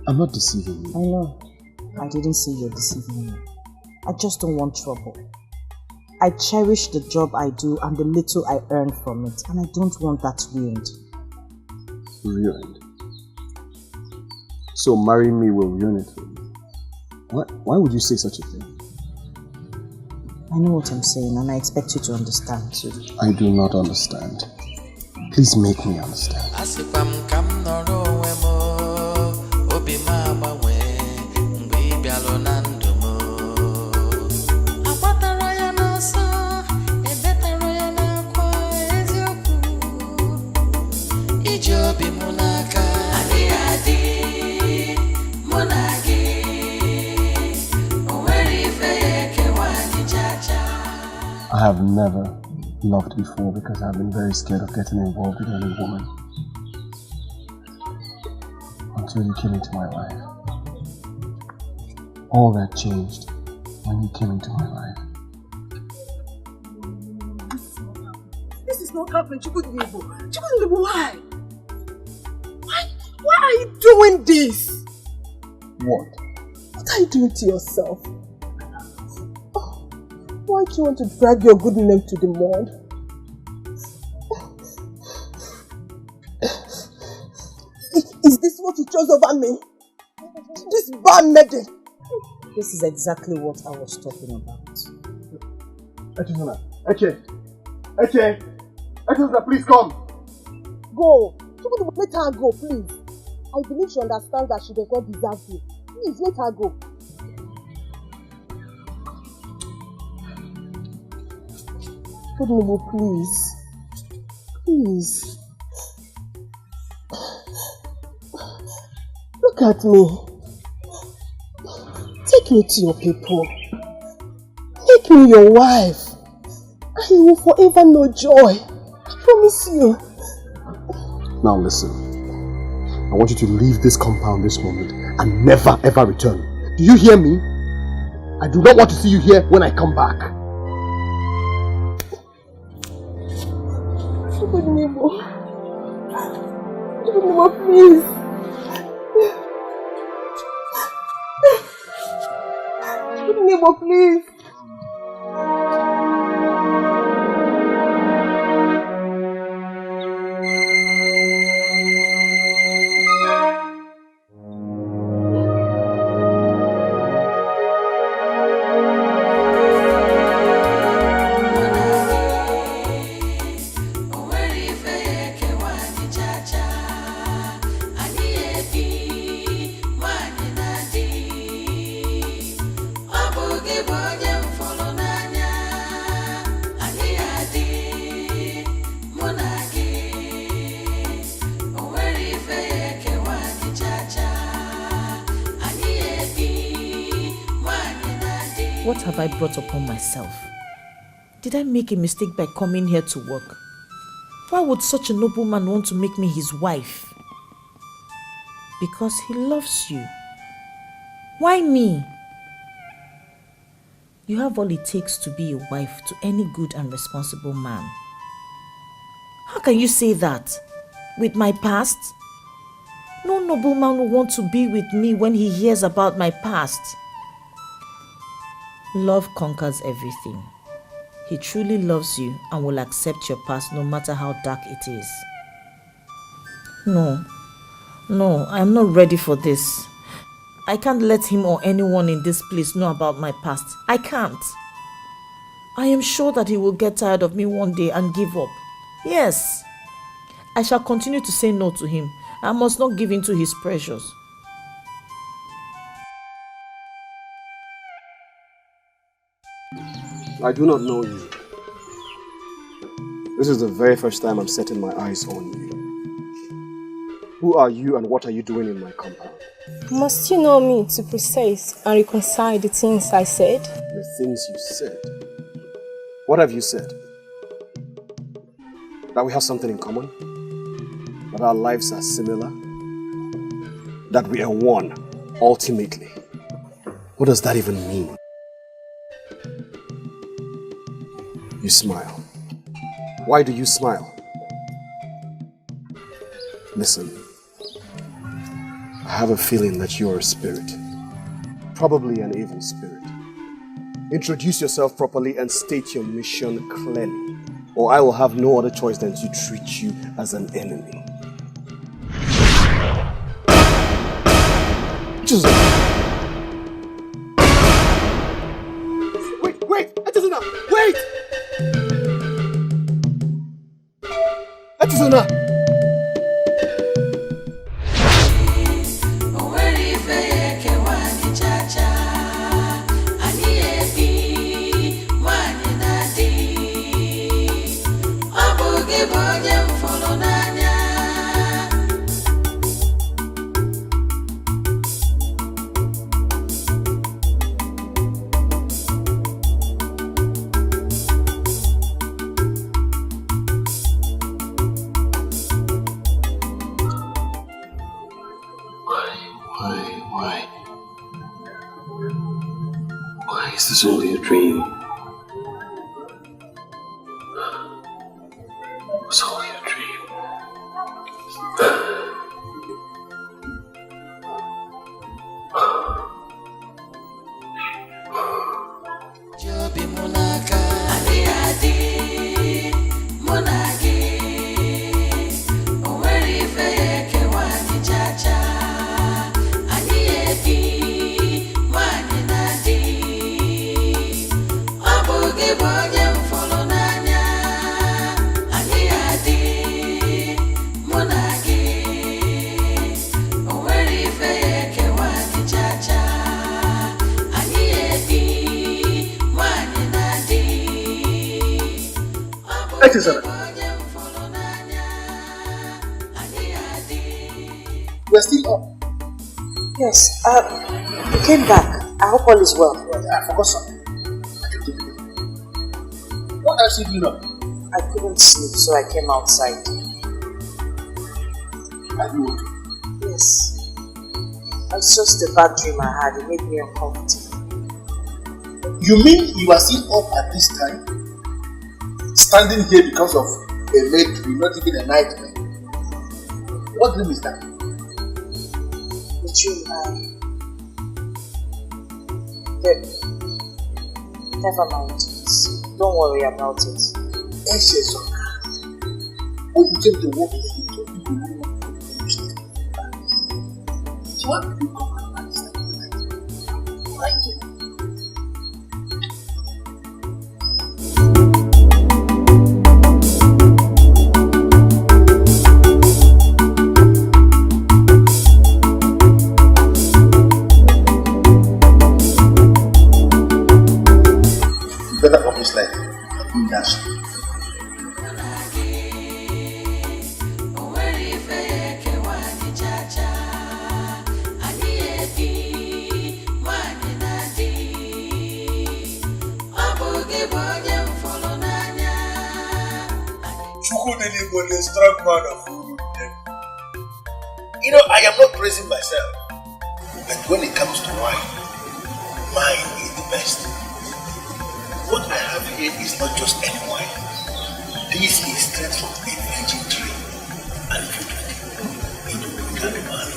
I'm not deceiving you.
I know. I didn't say you're deceiving me. I just don't want trouble. I cherish the job I do and the little I earn from it, and I don't want that ruined.
Ruined? So marrying me will ruin it for you? Why would you say such a thing?
I know what I'm saying, and I expect you to understand too.
I do not understand. Please make me understand. I have never loved before because I've been very scared of getting involved with any woman. Until you came into my life. All that changed when you came into my life.
This is not happening, Chukwu-Ladipo. Chukwu-Ladipo, why? Why are you doing this?
What?
What are you doing to yourself? Why do you want to drag your good name to the mud? Is this what you chose over me? This bad maiden?
This is exactly what I was talking about.
Echezona, please come.
Go. Let her go, please. I believe she understands that she does not deserve you. Please, let her go. Chukwu-Ladipo, please. Please. Look at me. Take me to your people. Make me your wife. And you will forever know joy. I promise you.
Now listen. I want you to leave this compound this moment and never ever return. Do you hear me? I do not want to see you here when I come back.
Chukwu-Ladipo. Chukwu-Ladipo, please. Chukwu-Ladipo, please.
What have I brought upon myself? Did I make a mistake by coming here to work? Why would such a nobleman want to make me his wife? Because he loves you. Why me? You have all it takes to be a wife to any good and responsible man. How can you say that? With my past? No nobleman will want to be with me when he hears about my past. Love conquers everything. He truly loves you and will accept your past no matter how dark it is. No, I am not ready for this. I can't let him or anyone in this place know about my past. I can't. I am sure that he will get tired of me one day and give up. Yes. I shall continue to say no to him. I must not give in to his pressures.
I do not know you. This is the very first time I'm setting my eyes on you. Who are you and what are you doing in my compound?
Must you know me to process and reconcile the things I said?
The things you said? What have you said? That we have something in common? That our lives are similar? That we are one, ultimately? What does that even mean? You smile. Why do you smile? Listen, I have a feeling that you are a spirit. Probably an evil spirit. Introduce yourself properly and state your mission clearly, or I will have no other choice than to treat you as an enemy. Just wait! Etizuna! Wait! Etizuna!
Why is this only a dream? It was only a dream.
We're still up.
Yes, you came back. I hope all is well.
I forgot something. What else did you know?
I couldn't sleep, so I came outside.
Are you okay?
Yes. It's just the bad dream I had. It made me uncomfortable.
You mean you are still up at this time? Standing here because of a late dream, not even a nightmare? What dream is that?
The dream Never mind. Don't worry about it.
When you came to work here, you told people who want to use it. So what did you come and understand tonight? Right there. Better off his life. That's
a strong man of them.
You know, I am not praising myself, but when it comes to wine, mine is the best. What I have here is not just any wine. This is straight from a virgin tree. And if you drink it, will become a man.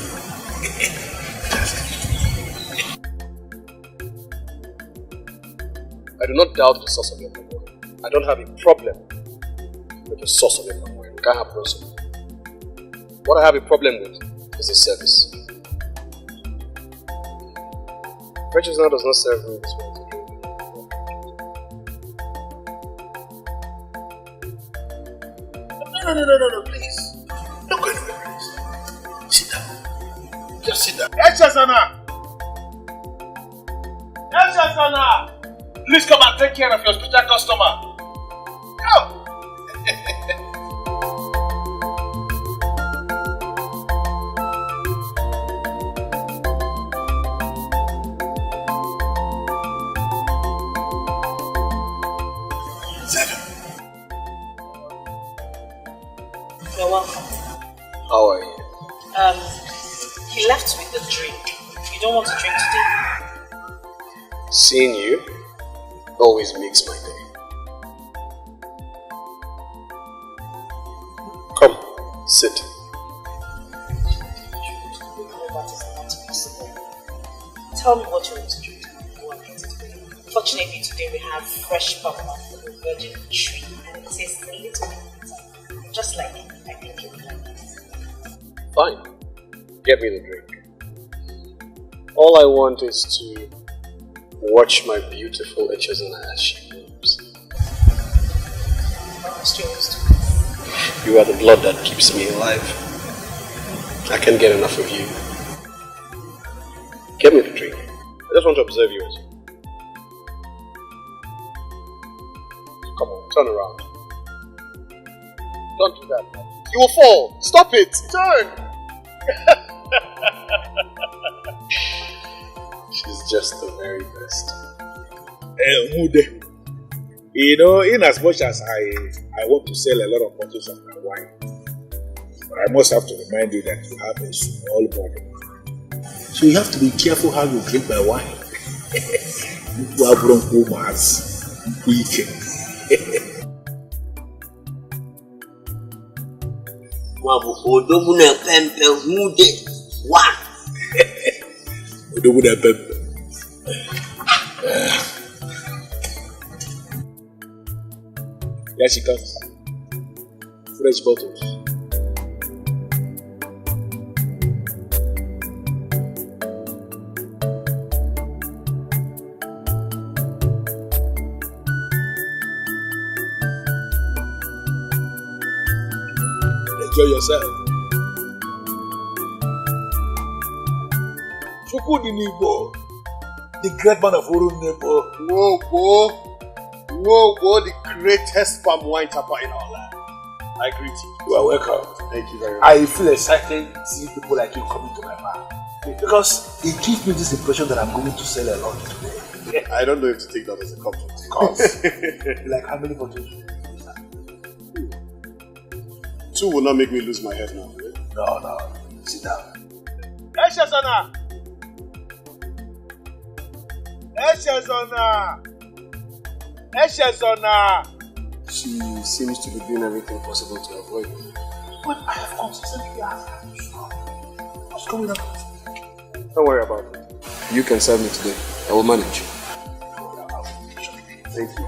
I do not doubt the source of your money. I don't have a problem with the source of your money. We can't have those. What I have a problem with is the service. Regina does not serve me this way.
No, please. Don't go anywhere, please. Sit down. Just sit down. Echezona! Please come and take care of your hospital customer. Come!
You're welcome.
How are you?
He left with the drink. You don't want to drink today?
Seeing you always makes my day. Come, sit.
That is not possible. Tell me what you want to drink. Fortunately, today we have fresh papa from the virgin tree and it tastes a little bit bitter. Just like it. I think you will like it.
Fine. Get me the drink. All I want is to watch my beautiful Echezona as she moves. You are the blood that keeps me alive. I can't get enough of you. Get me the drink. I just want to observe you as you. Come on, turn around. Don't do that. You will fall. Stop it. Turn. She's just the very best.
Mude. You know, in as much as I want to sell a lot of bottles of my wine, but I must have to remind you that you have a small body. So you have to be careful how you drink my wine. You are bronco mass. Iyke.
Odobu na pempe hude one.
Odobu na pempe. Here she comes. Fresh bottles. Enjoy yourself. Nnukwu, the great man of Urunepo.
Whoa, the greatest palm wine tapper in our land. I greet you.
You are welcome.
Thank you very much.
I feel excited to see people like you coming to my bar. Because it gives me this impression that I'm going to sell a lot today.
I don't know if to take that as a compliment.
Because, like how many bottles?
2 will not make me lose my head now. Right?
No. Sit down. Echezona!
She seems to be doing everything possible to avoid me.
But I have consistently asked her to stop. What's going on?
Don't worry about it. You can serve me today. I will manage. Thank you.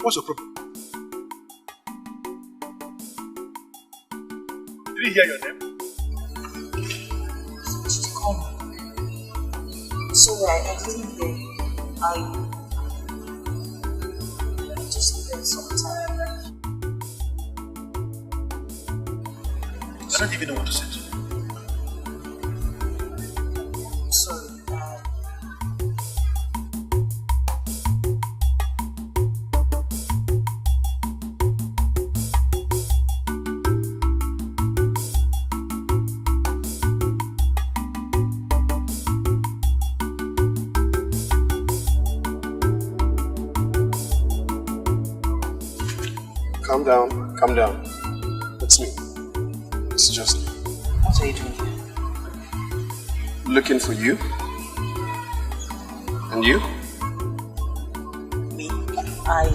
What's your problem? Did he hear your name?
Call me. Sorry, I didn't hear you. I just needed some time.
I don't even know what to say to you.
Sorry.
Calm down. It's me. it's just...
What are you doing here?
Looking for you. And you?
Me? I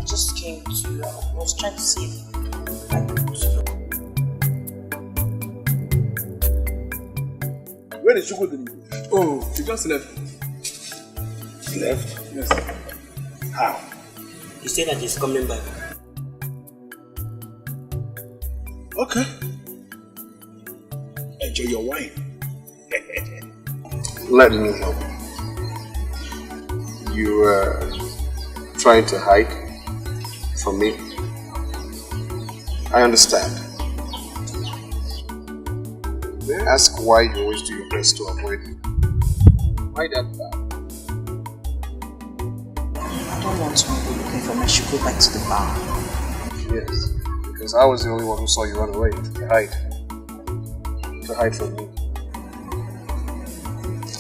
just came to... I was trying to see if I could...
Where is Chukwudini? Oh, he just left.
He left?
Yes.
How? He said that he's coming back.
Okay. Enjoy your wine.
Let me help. You were trying to hide from me. I understand. May I ask why you always do your best to avoid me? Why that bad?
I don't want to be looking for me. I should go back to the bar.
Yes, because I was the only one who saw you run away to hide. To hide from me.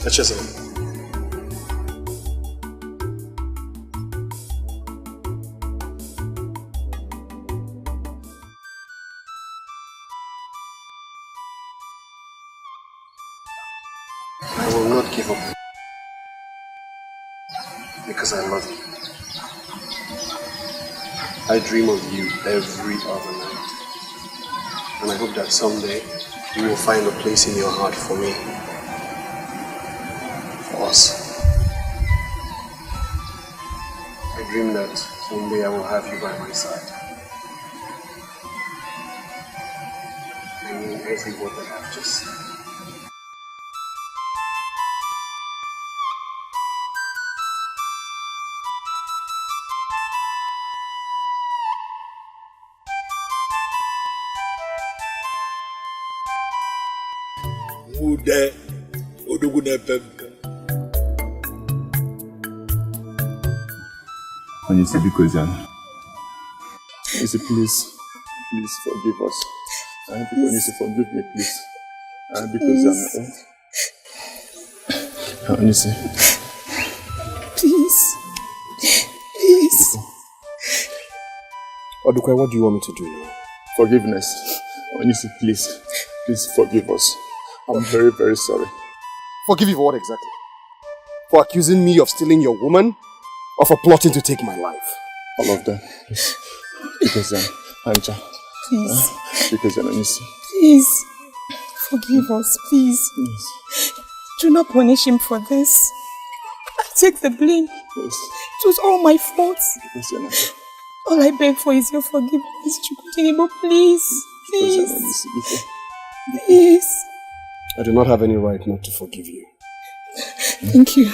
That's just it.
I will not give up. Because I love you. I dream of you every other night. And I hope that someday you will find a place in your heart for me. For us. I dream that someday I will have you by my side. I mean every word that I've just said.
Ude Odogune Pempe.
Onisi, because Onisi, please forgive us. Onisi, forgive me, please. Because Onisi.
Please.
Odukai, what do you want me to do now?
Forgiveness. Onisi, please forgive us. I'm very, very sorry.
Forgive you for what exactly? For accusing me of stealing your woman? Or for plotting to take my life?
All of them. Because Anja.
Please.
Because Onisi.
Please. Forgive us, please. Do not punish him for this. I take the blame.
Yes.
It was all my fault.
Because
all I beg for is your forgiveness, Chukwudini, please. Please. Please.
I do not have any right not to forgive you.
Thank you.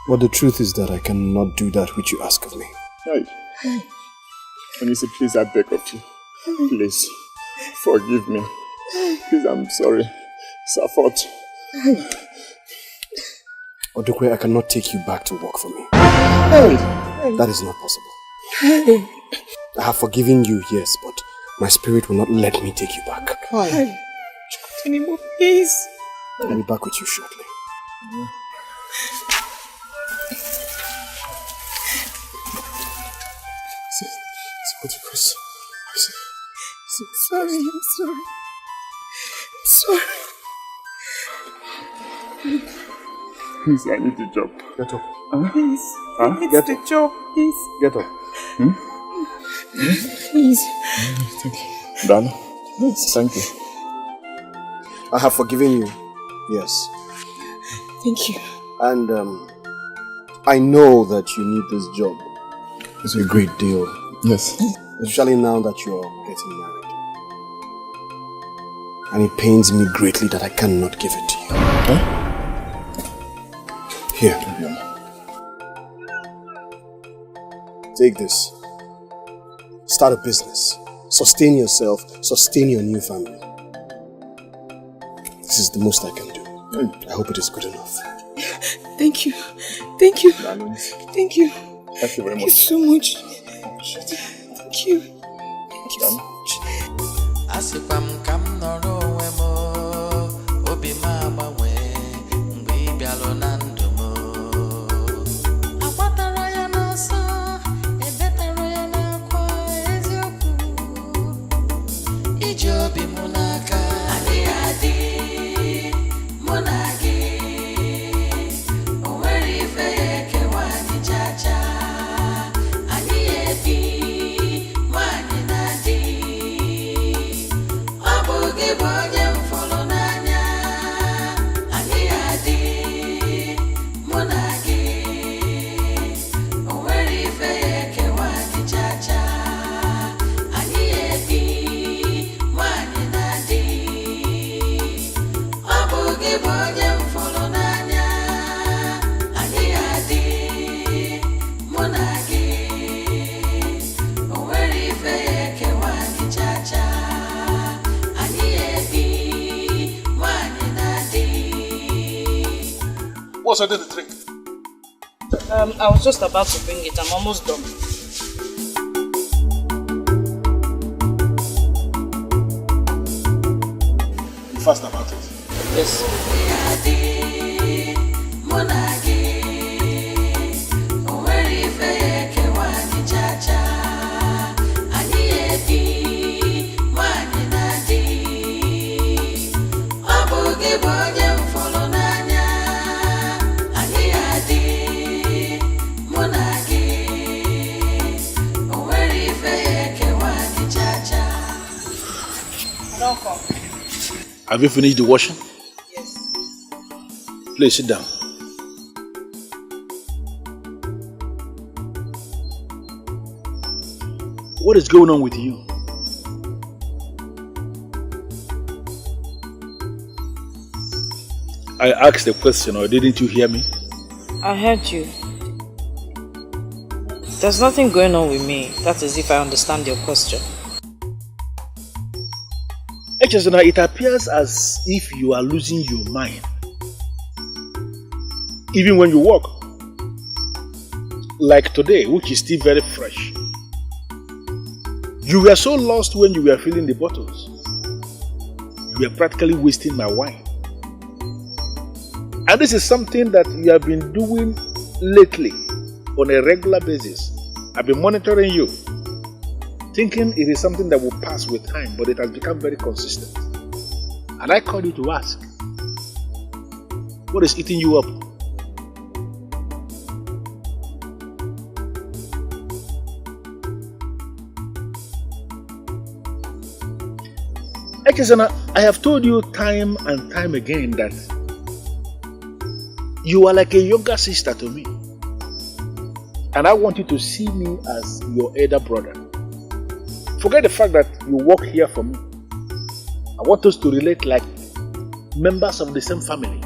But the truth is that I cannot do that which you ask of me.
Hey. Onisi, please, I beg of you. Please, forgive me. Please, I'm sorry. It's our fault.
Odokwe, I cannot take you back to work for me. That is not possible. I have forgiven you, yes, but my spirit will not let me take you back.
Anymore, please.
I'll be back with you shortly.
Sorry, I'm sorry.
Please, I need the job.
Get up.
Please.
Get
the job, please.
Get up.
Please.
Thank you. Dana. Thank you.
I have forgiven you. Yes.
Thank you.
And I know that you need this job. It's a great deal.
Yes.
Especially now that you're getting married. And it pains me greatly that I cannot give it to you.
Huh?
Here. Take this. Start a business. Sustain yourself. Sustain your new family. This is the most I can do. I hope it is good enough.
Thank you. Thank you. Thank you.
Thank you very much.
Thank you so much. Thank you. Thank you so much.
Iji obi munaka adi adi munagi onwere ife yeke wani chacha adi ebi wani nadi obugi bonye mfolo nanya adi adi munagi onwere ife yeke wani chacha adi ebi wani nadi obugi bonye mfolo nanya adi adi munagi onwere ife yeke wani chacha adi ebi wani nadi.
What's I did the drink?
I was just about to bring it. I'm almost done.
You fast about it?
Yes.
Munagi onwere ife yeke wani chacha adi ebi wani nadi obugi bonye mfolo nanya adi adi munagi onwere ife yeke wani chacha.
Don't come.
Have you finished the washing?
Yes.
Please sit down. What is going on with you? I asked a question, or didn't you hear me?
I heard you. There's nothing going on with me. That is if I understand your question.
Echezona, it appears as if you are losing your mind. Even when you walk. Like today, which is still very fresh. You were so lost when you were filling the bottles. You were practically wasting my wine. And this is something that you have been doing lately on a regular basis. I've been monitoring you, thinking it is something that will pass with time, but it has become very consistent. And I called you to ask, what is eating you up? I have told you time and time again that you are like a younger sister to me. And I want you to see me as your elder brother. Forget the fact that you work here for me. I want us to relate like members of the same family.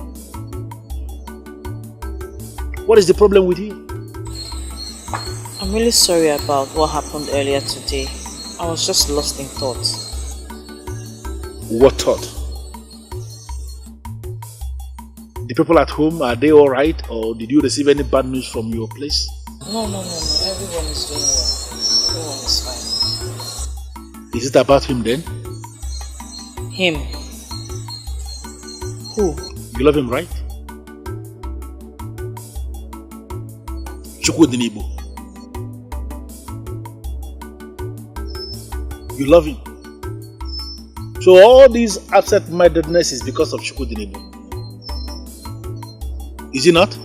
What is the problem with you?
I'm really sorry about what happened earlier today. I was just lost in thought.
What thought? The people at home, are they alright, or did you receive any bad news from your place?
No. Everyone is doing well. Everyone is fine.
Is it about him then?
Him? Who?
You love him, right? Chukwudinibo. You love him. So all these absent-mindedness is because of Chukwudinibo. Is it not?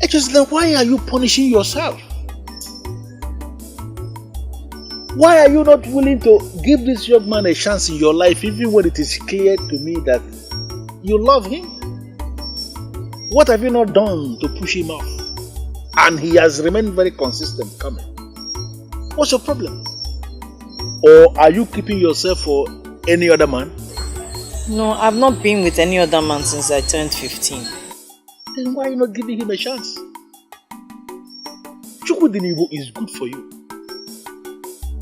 Actually, why are you punishing yourself? Why are you not willing to give this young man a chance in your life, even when it is clear to me that you love him? What have you not done to push him off? And he has remained very consistent coming. What's your problem? Or are you keeping yourself for any other man?
No, I've not been with any other man since I turned 15.
Then why are you not giving him a chance? Chukwudinibo is good for you.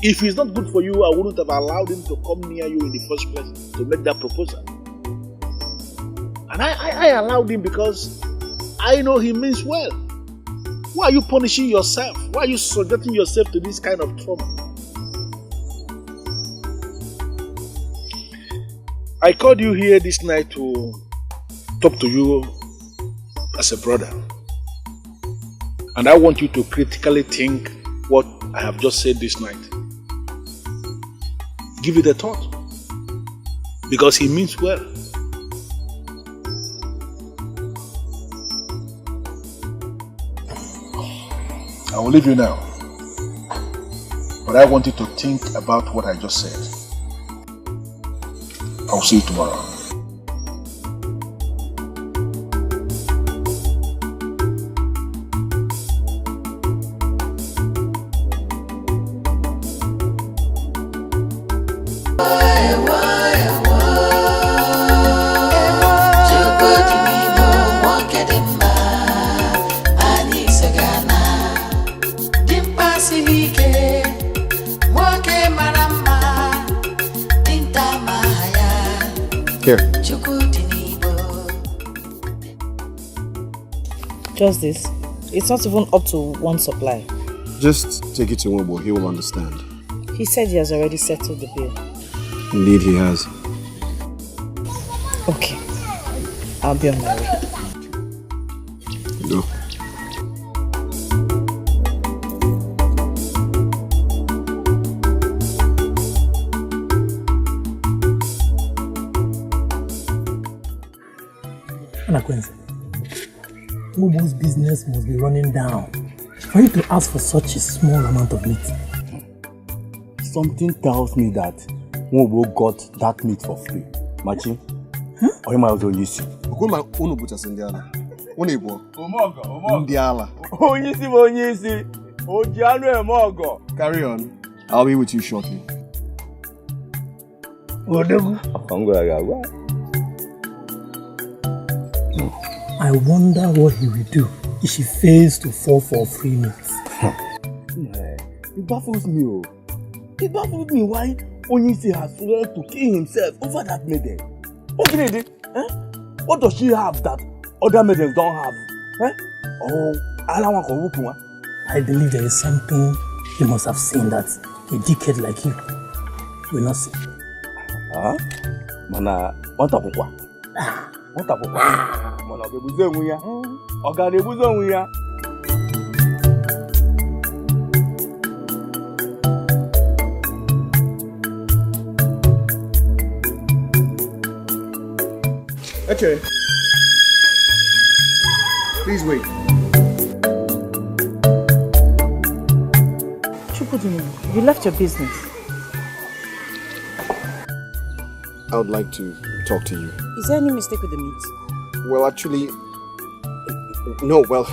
If he's not good for you, I wouldn't have allowed him to come near you in the first place to make that proposal. And I allowed him because I know he means well. Why are you punishing yourself? Why are you subjecting yourself to this kind of trauma? I called you here this night to talk to you as a brother. And I want you to critically think what I have just said this night. give it a thought. Because he means well. I will leave you now. But I want you to think about what I just said. I'll see you tomorrow.
Here.
Just this. It's not even up to one supply.
Just take it to Nwobo, he will understand.
He said he has already settled the bill.
Indeed he has.
Okay. I'll be on my way.
Go.
Nwobo's business must be running down for you to ask for such a small amount of meat.
Something tells me that Nwobo got that meat for free. Machi? Or you might as well use it.
Carry on. I'll be with you shortly.
I wonder what he will do if she fails to fall for free meat.
It baffles me. It baffles me why Onyisi has sworn to kill himself over that maiden. Okay, what does she have that other maidens don't have?
I believe there is something he must have seen that a dickhead like you will not see.
Mana, what up? What up?
Okay. Please wait.
You left your business.
I would like to talk to you.
Is there any mistake with the meat?
Well, actually, no. Well,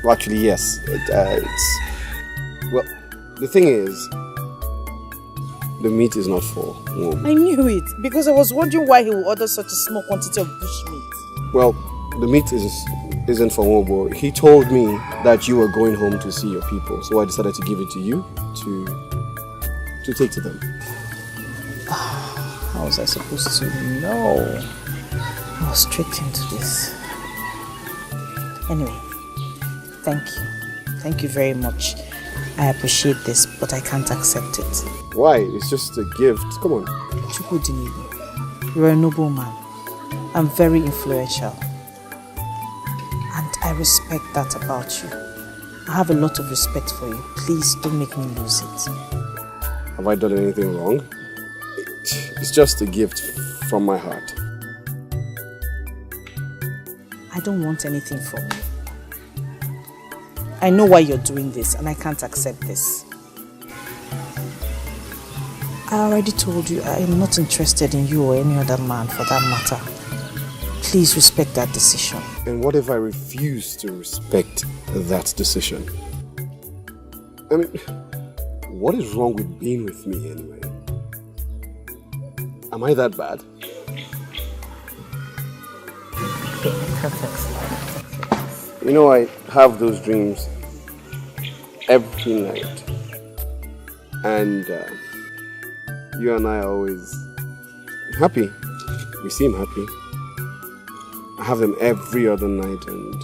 actually, yes. It's well. The thing is, the meat is not for Nwobo.
I knew it because I was wondering why he would order such a small quantity of bush meat.
Well, the meat isn't for Nwobo. He told me that you were going home to see your people, so I decided to give it to you to take to them.
How was I supposed to know? I was tricked into this. Anyway, thank you. Thank you very much. I appreciate this, but I can't accept it.
Why? It's just a gift. Come on.
Chukwudinibo, you're a noble man. I'm very influential. And I respect that about you. I have a lot of respect for you. Please don't make me lose it.
Have I done anything wrong? It's just a gift from my heart.
I don't want anything from you. I know why you're doing this and I can't accept this. I already told you I am not interested in you or any other man for that matter. Please respect that decision.
And what if I refuse to respect that decision? I mean, what is wrong with being with me anyway? Am I that bad? You know, I have those dreams every night. And you and I are always happy. We seem happy. I have them every other night and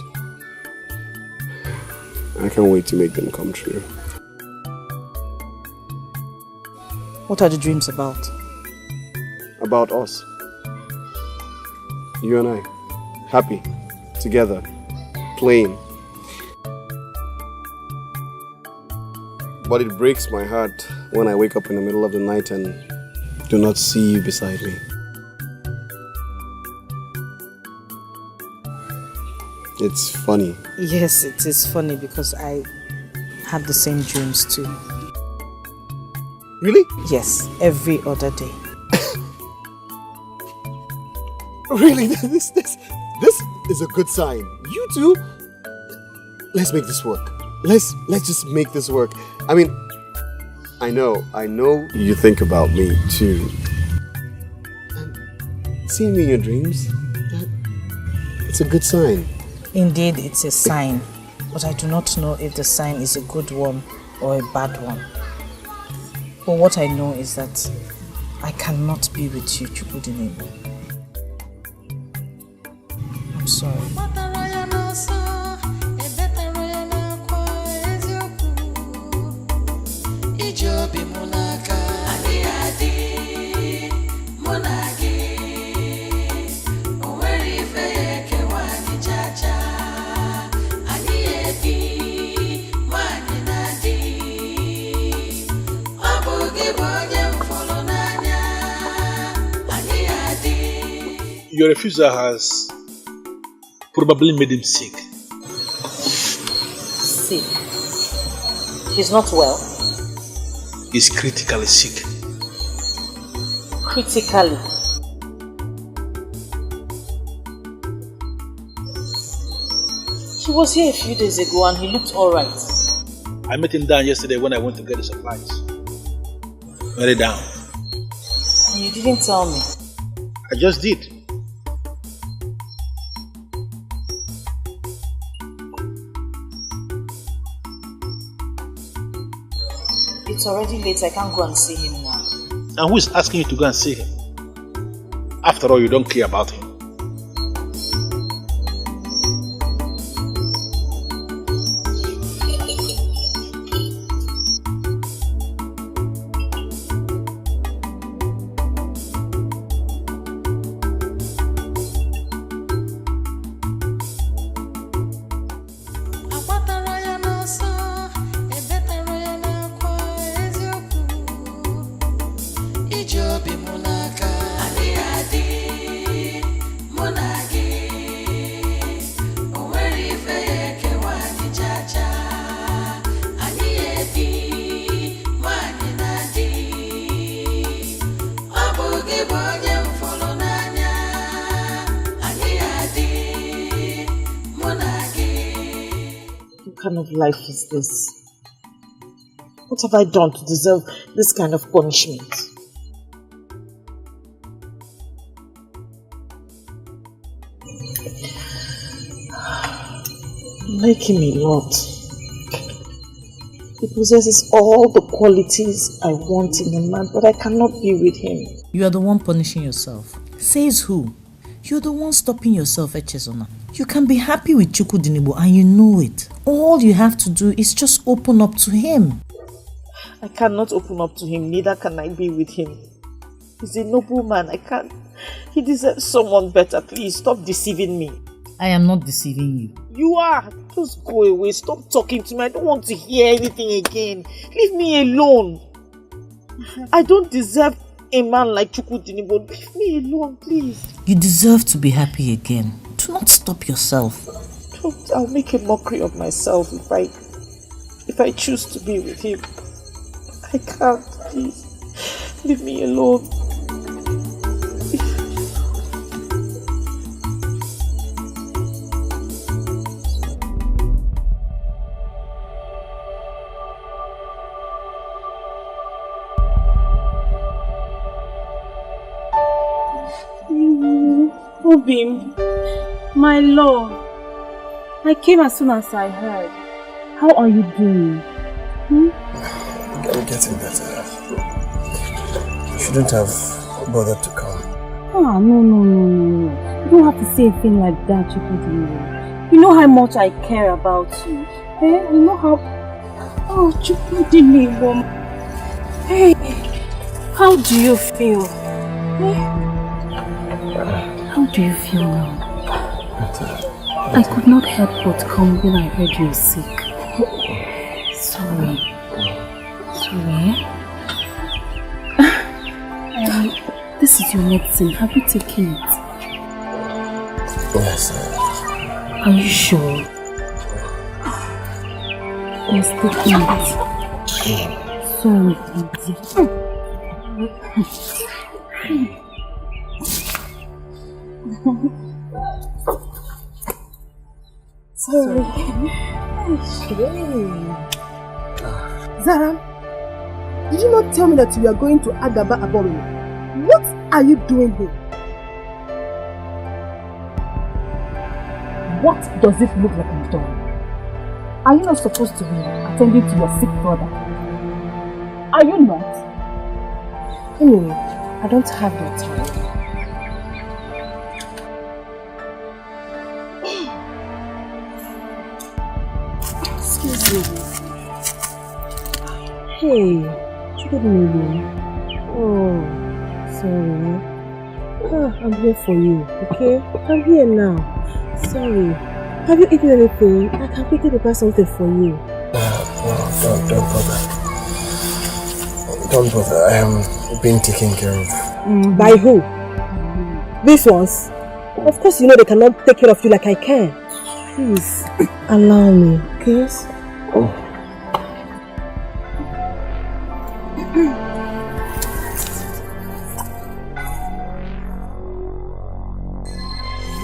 I can't wait to make them come true.
What are the dreams about?
About us. You and I. Happy. Together. Playing. But it breaks my heart when I wake up in the middle of the night and do not see you beside me. It's funny.
Yes, it is funny because I have the same dreams too.
Really?
Yes, every other day.
Really? This is a good sign. You two, let's make this work. Let's just make this work. I mean, I know you think about me too. And seeing me in your dreams, it's a good sign.
Indeed, it's a sign, but I do not know if the sign is a good one or a bad one. But what I know is that I cannot be with you, Chukwu. I'm sorry.
Your refusal has probably made him sick.
Sick? He's not well?
He's critically sick.
Critically? He was here a few days ago and he looked alright.
I met him down yesterday when I went to get the supplies. Very down.
And you didn't tell me?
I just did.
It's already late, I can't go and see him now.
And who is asking you to go and see him? After all, you don't care about him.
What kind of life is this? What have I done to deserve this kind of punishment? Like him a lot. He possesses all the qualities I want in a man, but I cannot be with him.
You are the one punishing yourself. Says who? You're the one stopping yourself, Echezona. You can be happy with Chukwu and you know it. All you have to do is just open up to him.
I cannot open up to him, neither can I be with him. He's a noble man, I can't. He deserves someone better. Please, stop deceiving me.
I am not deceiving you.
You are. Just go away. Stop talking to me. I don't want to hear anything again. Leave me alone. I don't deserve a man like Chukwu. Leave me alone, please.
You deserve to be happy again. Do not stop yourself.
Don't. I'll make a mockery of myself if I choose to be with him. I can't. Please. Leave me alone.
Obim, my love, I came as soon as I heard. How are you doing?
I'm getting better. You shouldn't have bothered to come.
Ah, no. You don't have to say a thing like that, Chukwu. You know how much I care about you. Eh? You know how... Oh, Chukwu. Hey, how do you feel? Eh? How do you feel now? I could not help but come when I heard you were sick. Sorry. This is your medicine. Have you taken it?
Yes.
Are you sure? Yes, take it. Sorry,
Sorry. Zara, did you not tell me that you are going to Agaba Abomi? What are you doing here?
What does it look like I'm doing? Are you not supposed to be attending to your sick brother? Are you not?
Anyway, I don't have that time. Excuse me. Hey, Chinedu. Oh, sorry. I'm here for you, okay? I'm here now. Sorry. Have you eaten anything? I can quickly prepare something for you.
Don't bother. Don't bother. I am being taken care of.
By who? These ones? Of course you know they cannot take care of you like I can. Please, allow me, okay?
Oh.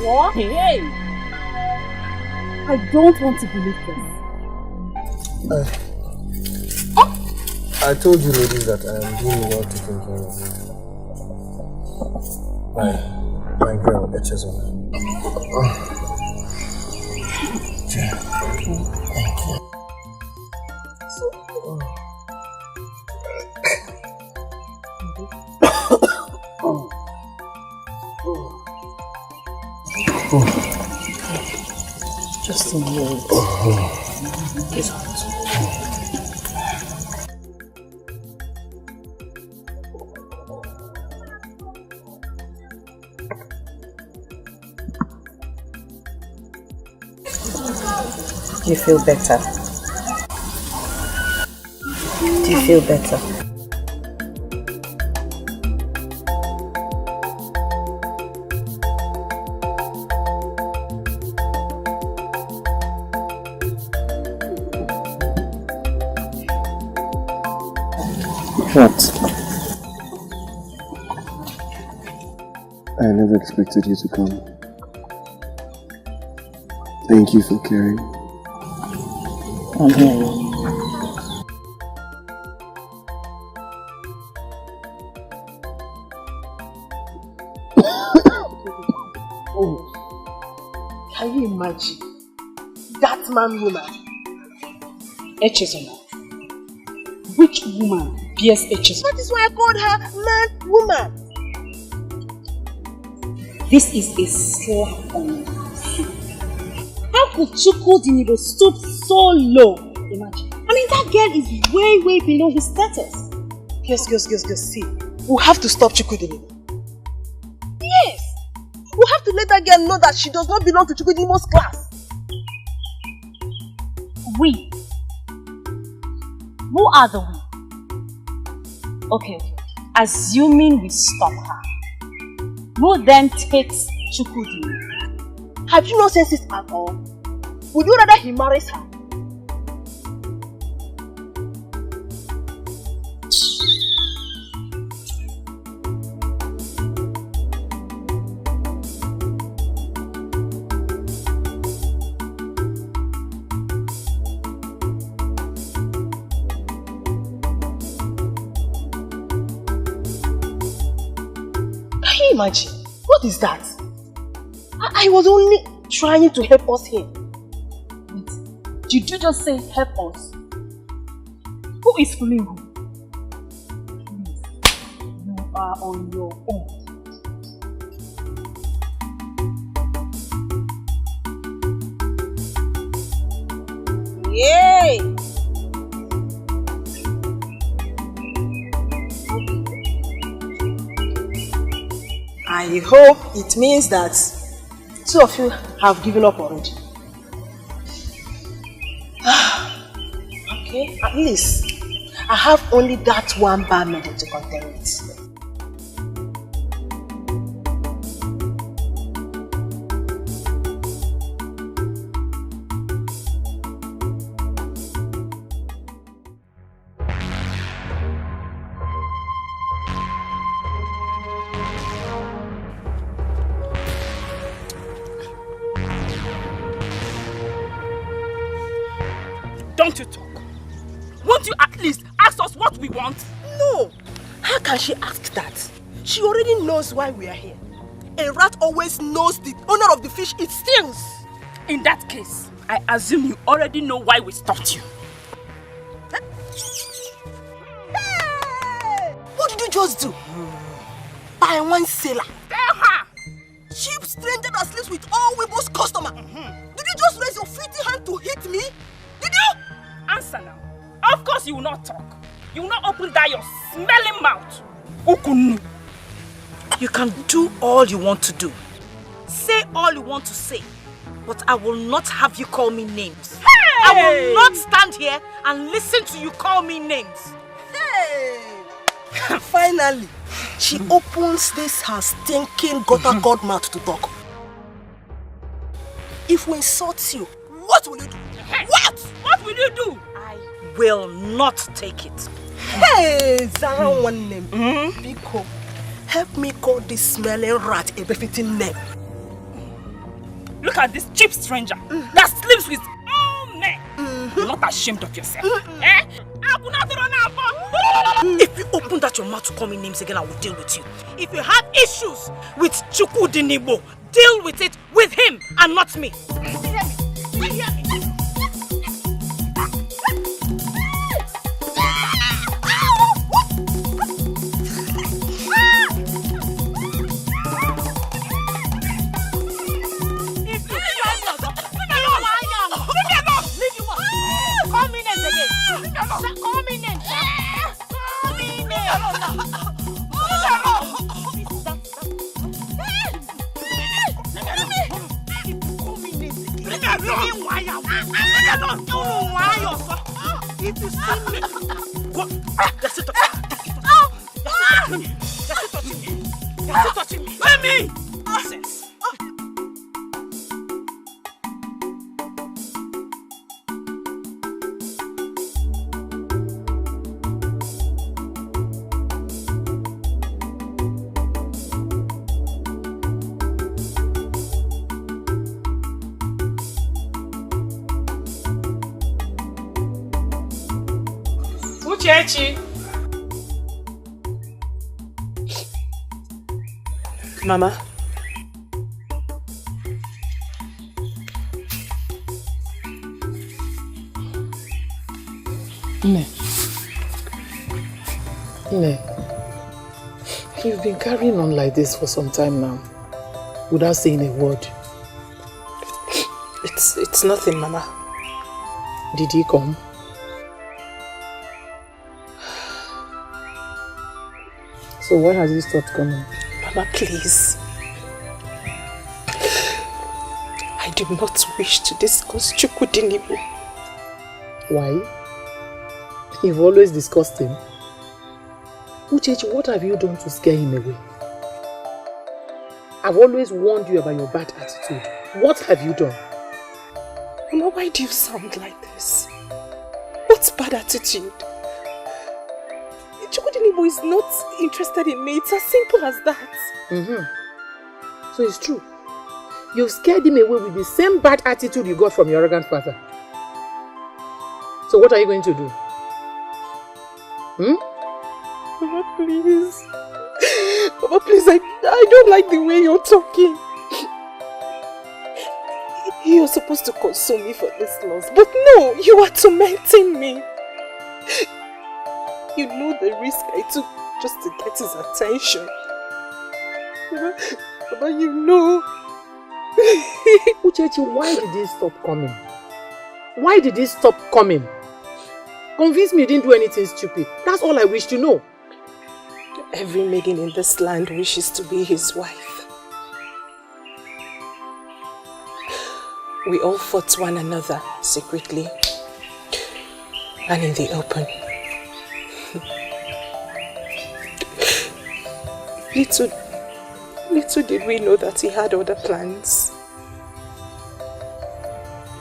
What? Hey! I don't want to believe this.
I told you ladies that I am being well taken care of. My girl, Echezo. Thank you.
Just a minute. It's hot.
Do you feel better? Do you feel better?
What? I never expected you to come. Thank you for caring.
I'm here.
Oh, can you imagine that man woman?
Echezo. Which woman bears Echezo?
That is why I called her man woman.
This is a slap on you. How could Chukwudinibo stoop so low? Imagine. I mean, that girl is way below his status.
Yes. See, we'll have to stop Chukwudinibo. Yes! We'll have to let that girl know that she does not belong to Chukwudinibo's class.
We? Who are the we? Okay. Assuming we stop her, who then takes Chukwudinibo?
Have you no senses at all? Would you rather he marries her? Can you imagine? What is that? I was only trying to help us here.
Wait, did you just say help us? Who is fooling who? Please, you are on your own.
Yay! I hope it means that two of you have given up already. Okay, at least I have only that one bar medal to contend with.
won't you talk? Won't you at least ask us what we want?
No. How can she ask that? She already knows why we are here. A rat always knows the owner of the fish it steals.
In that case, I assume you already know why we stopped you.
Hey! What did you just do? By one sailor.
Tell her!
Cheap stranger that sleeps with all Weibo's customers. Did you just raise your filthy hand to hit me? Did you?
Answer now. Of course you will not talk. You will not open that your smelling mouth. Ukunu.
You can do all you want to do. Say all you want to say. But I will not have you call me names.
Hey!
I will not stand here and listen to you call me names.
Hey! Finally, she opens this her stinking gutter god mouth to talk. If we insult you, what will you do? What?
What will you do?
I will not take it.
Hey, Zara one name. Biko, help me call this smelling rat a befitting name.
Look at this cheap stranger that sleeps with all men. You're not ashamed of yourself. Eh?
If you open that your mouth to call me names again, I will deal with you. If you have issues with Chukwudinibo, deal with it with him and not me. If you see me, what? That's it. That's touching me. Let me. Nonsense.
Ukeje.
Mama.
Ne, you've been carrying on like this for some time now, without saying a word.
It's nothing, Mama.
Did he come? So why has he stopped coming?
Mama, please. I do not wish to discuss Chukwudinibo.
Why? You've always discussed him. Ukeje, what have you done to scare him away? I've always warned you about your bad attitude. What have you done?
Mama, why do you sound like this? What's bad attitude? Chukwudinibo is not interested in me. It's as simple as that.
So it's true. You've scared him away with the same bad attitude you got from your arrogant father. So what are you going to do?
Mama, please. Mama, please, I don't like the way you're talking. You're supposed to console me for this loss, but no, you are tormenting me. You know the risk I took just to get his attention. Mama, you know.
Ukeje, why did he stop coming? Why did he stop coming? Convince me you didn't do anything stupid. That's all I wish to know.
Every maiden in this land wishes to be his wife. We all fought one another secretly and in the open. Little did we know that he had other plans.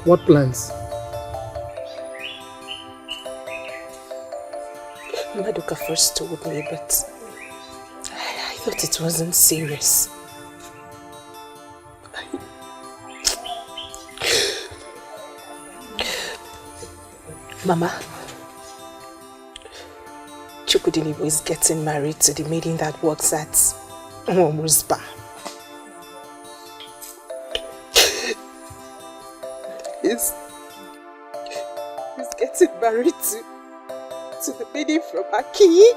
What plans?
Maduka first told me, but I thought it wasn't serious.
Mama, Chukwudinibo is getting married to the maiden that works at Nwomu's bar. He's getting married to the maiden from Aki.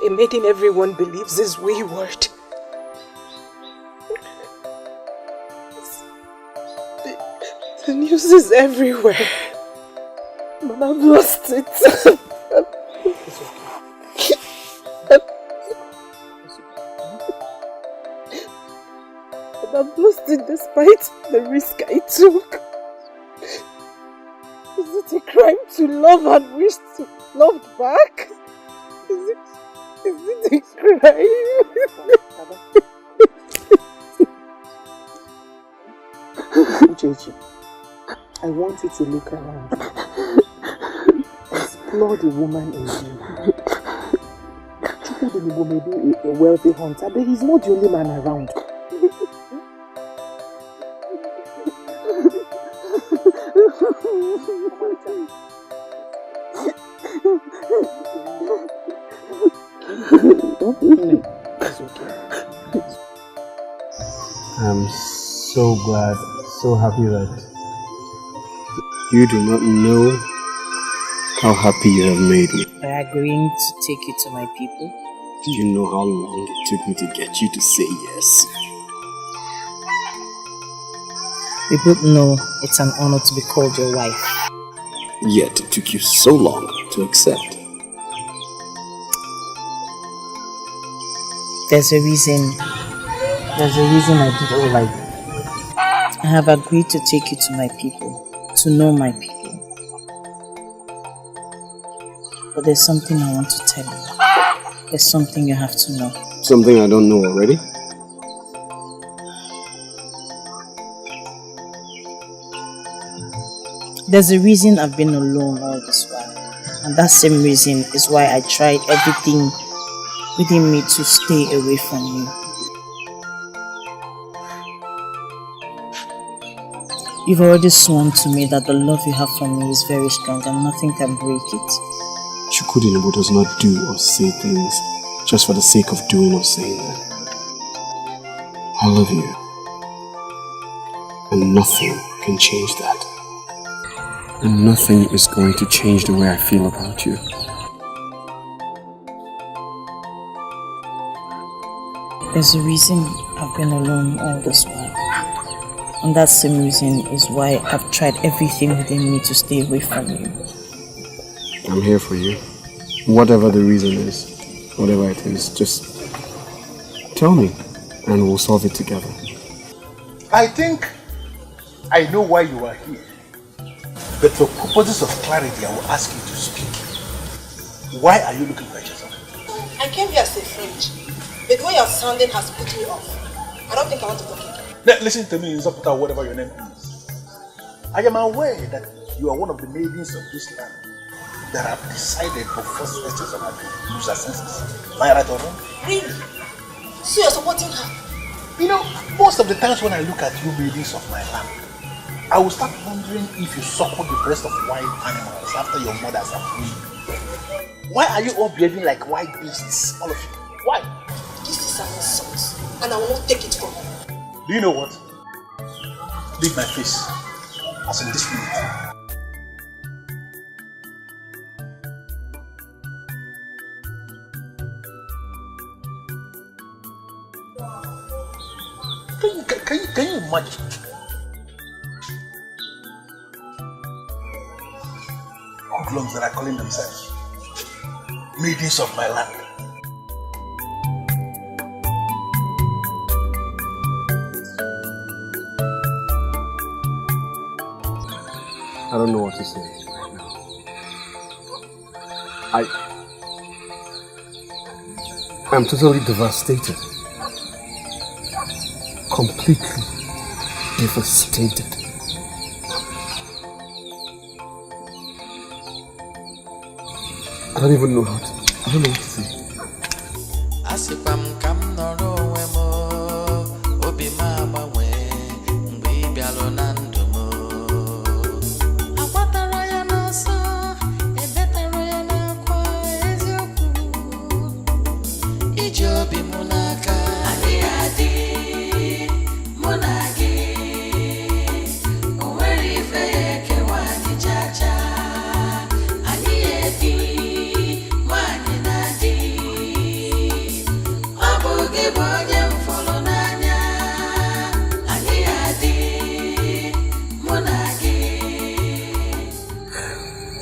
A maiden everyone believes is wayward. The news is everywhere. Mama, I've lost it. I've lost it despite the risk I took. Is it a crime to love and wish to love back? Is it a crime?
Ukeje, I want you to look around. Explore the woman in you. Chukwudinibo may be a wealthy hunter, but he's not the only man around.
I'm so glad, so happy that you do not know how happy you have made me.
By agreeing to take you to my people?
Do you know how long it took me to get you to say yes?
We both know it's an honor to be called your wife.
Yet it took you so long to accept.
There's a reason I did all I did. I have agreed to take you to my people, to know my people. But there's something I want to tell you. There's something you have to know.
Something I don't know already?
There's a reason I've been alone all this while. And that same reason is why I tried everything within me to stay away from you. You've already sworn to me that the love you have for me is very strong and nothing can break it.
Chukwudinibo does not do or say things just for the sake of doing or saying them. I love you. And nothing can change that. And nothing is going to change the way I feel about you.
There's a reason I've been alone all this while. And that same reason is why I've tried everything within me to stay away from you.
I'm here for you. Whatever the reason is, whatever it is, just tell me and we'll solve it together.
I think I know why you are here. But for purposes of clarity, I will ask you to speak. Why are you looking for Ejiofor?
I came here as a friend, but the way you're sounding has put me off. I don't think I want to talk again.
Listen to me, Zoputa, whatever your name is. I am aware that you are one of the maidens of this land that have decided to force Ejiofor to lose her senses. Am I right or wrong?
Really? So you're supporting her?
You know, most of the times when I look at you maidens of my land, I will start wondering if you suckle the breast of wild animals after your mothers are free. Why are you all behaving like wild beasts, all of you? Why?
This is an insult, and I will not take it from you.
Do you know what? Leave my face, as in this minute. Can you imagine? Hoodlums that are calling themselves maidens of my land.
I don't know what to say right now. I'm totally devastated. Completely devastated. I don't even know what to say.
Asipam kam noro wemo obi mama we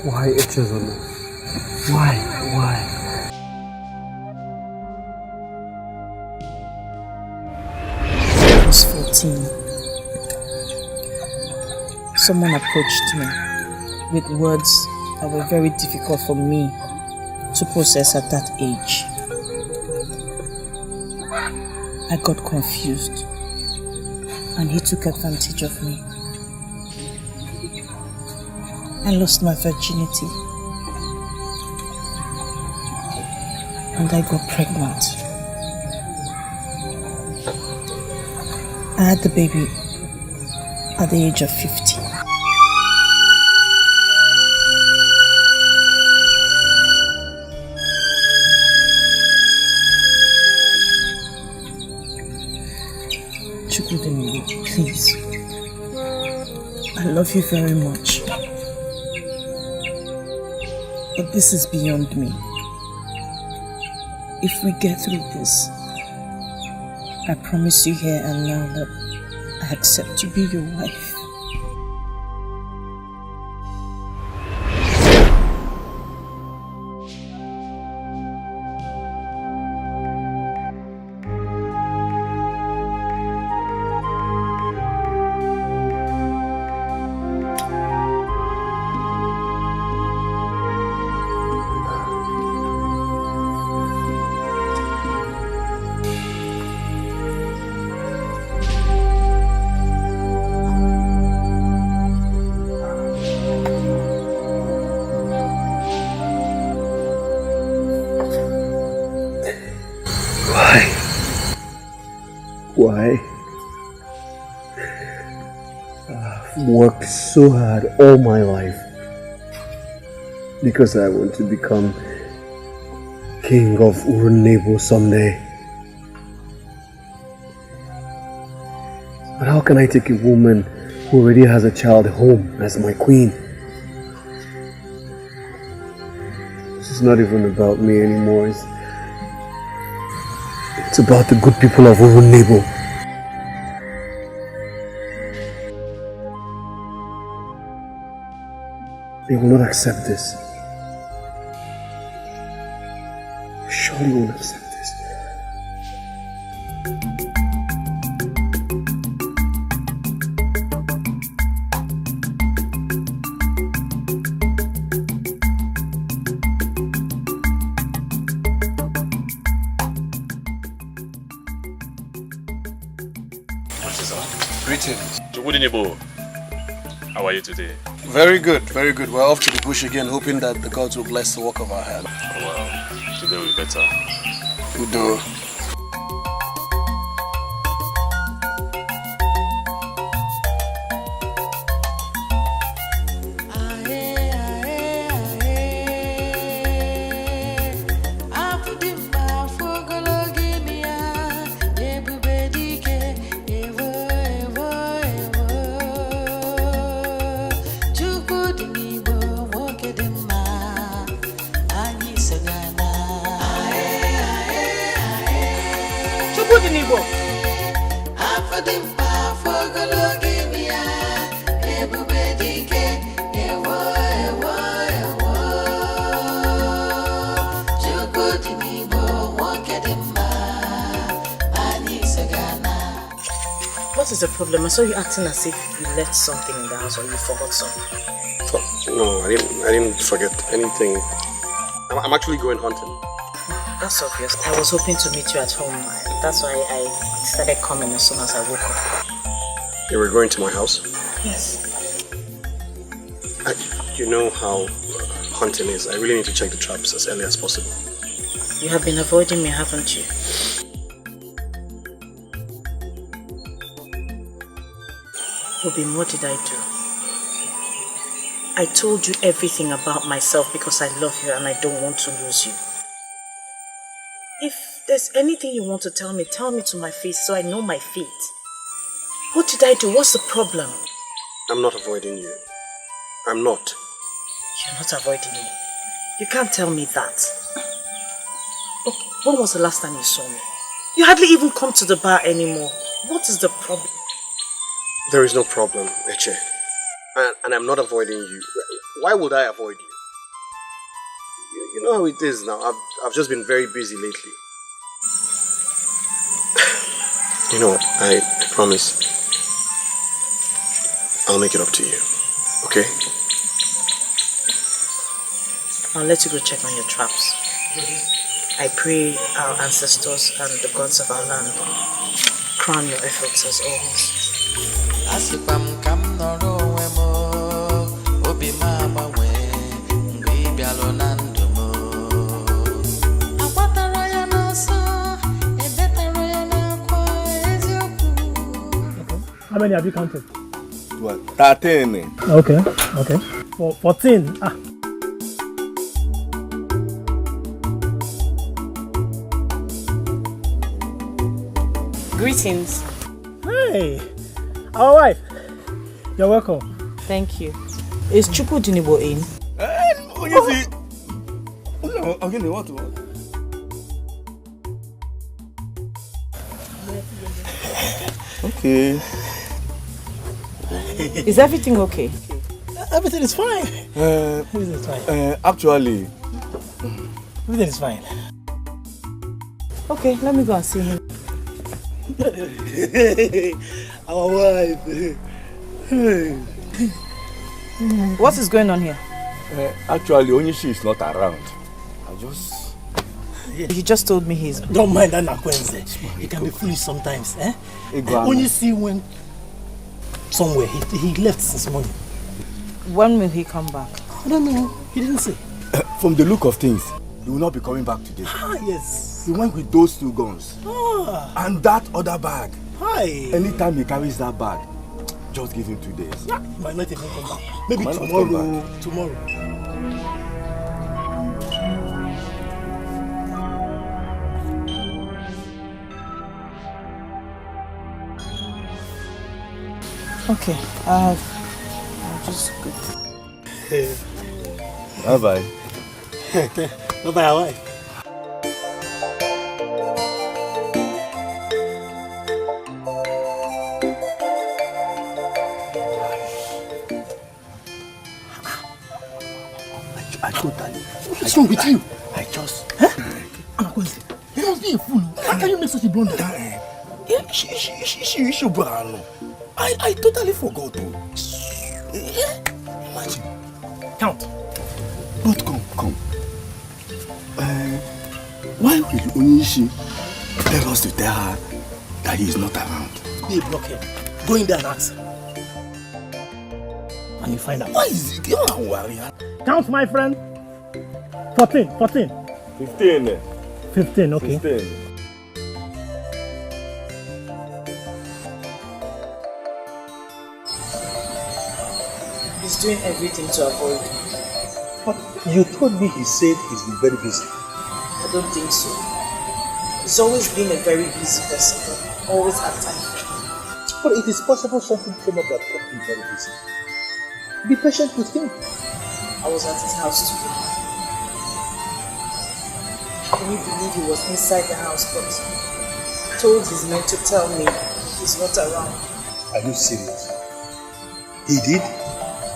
Why, Echezona? Why?
I was 14. Someone approached me with words that were very difficult for me to process at that age. I got confused and he took advantage of me. I lost my virginity and I got pregnant. I had the baby at the age of 50. Please, I love you very much, but this is beyond me. If we get through this, I promise you here and now that I accept to be your wife.
Why? I've worked so hard all my life because I want to become king of Duro-Ladipo someday. But how can I take a woman who already has a child home as my queen? This is not even about me anymore. It's about the good people of Duro-Ladipo. They will not accept this. Surely won't accept this.
Greetings.
Duro-Ladipo, how are you today?
Very good, very good. We're off to the bush again, hoping that the gods will bless the work of our hand.
Well, today will be better.
We do.
What is the problem? I saw you acting as if you left something in the house or you forgot something.
No, I didn't forget anything. I'm actually going hunting.
That's obvious. I was hoping to meet you at home. That's why I started coming as soon as I woke up.
You were going to my house?
Yes.
You know how hunting is. I really need to check the traps as early as possible.
You have been avoiding me, haven't you? Obin, what did I do? I told you everything about myself because I love you and I don't want to lose you. If there's anything you want to tell me to my face so I know my fate. What did I do? What's the problem?
I'm not avoiding you. I'm not.
You're not avoiding me. You can't tell me that. Okay, when was the last time you saw me? You hardly even come to the bar anymore. What is the problem?
There is no problem, Eche. And I'm not avoiding you. Why would I avoid you?
know how it is now. I've just been very busy lately. You know, I promise I'll make it up to you. Okay?
I'll let you go check on your traps. I pray our ancestors and the gods of our land crown your efforts as always.
How many have you counted?
What? 13.
Okay. 14.
Greetings.
Hey, our wife. You're welcome.
Thank you. Is Chukwudinibo in?
No, again, what? Okay.
Is everything okay?
Everything is fine. Everything is fine.
Actually,
everything is fine.
Okay, let me go and see him.
Our wife.
What is going on here?
Actually, only she is not around.
You just told me he's...
Don't mind that Nakwenze. He can be foolish sometimes. When you see when somewhere, he left since morning.
When will he come back?
I don't know. He didn't say.
From the look of things, he will not be coming back today.
Yes.
He went with those 2 guns. And that other bag.
Hi.
Anytime he carries that bag, just give him 2 days.
He might not even come back. Maybe tomorrow.
Okay, I'll just go.
Bye-bye.
Bye-bye, our wife. What's wrong with you?
I just...
Anakwese, you must be a fool. How can you make such a blunder?
She know. I totally forgot. Imagine.
Count.
But come. Why will Onishi tell us to tell her that he is not around?
Be a blockhead. Go in there and ask her. And you find out.
Why is it? Don't worry.
Count, my friend. 14.
15.
15, okay.
15.
He's doing everything to avoid me.
But you told me he said he's been very busy.
I don't think so. He's always been a very busy person, but always had time.
But it is possible something came up that kept him very busy. Be patient with him.
I was at his house today. Can you believe he was inside the house but told his men to tell me he's not around?
Are you serious? He did?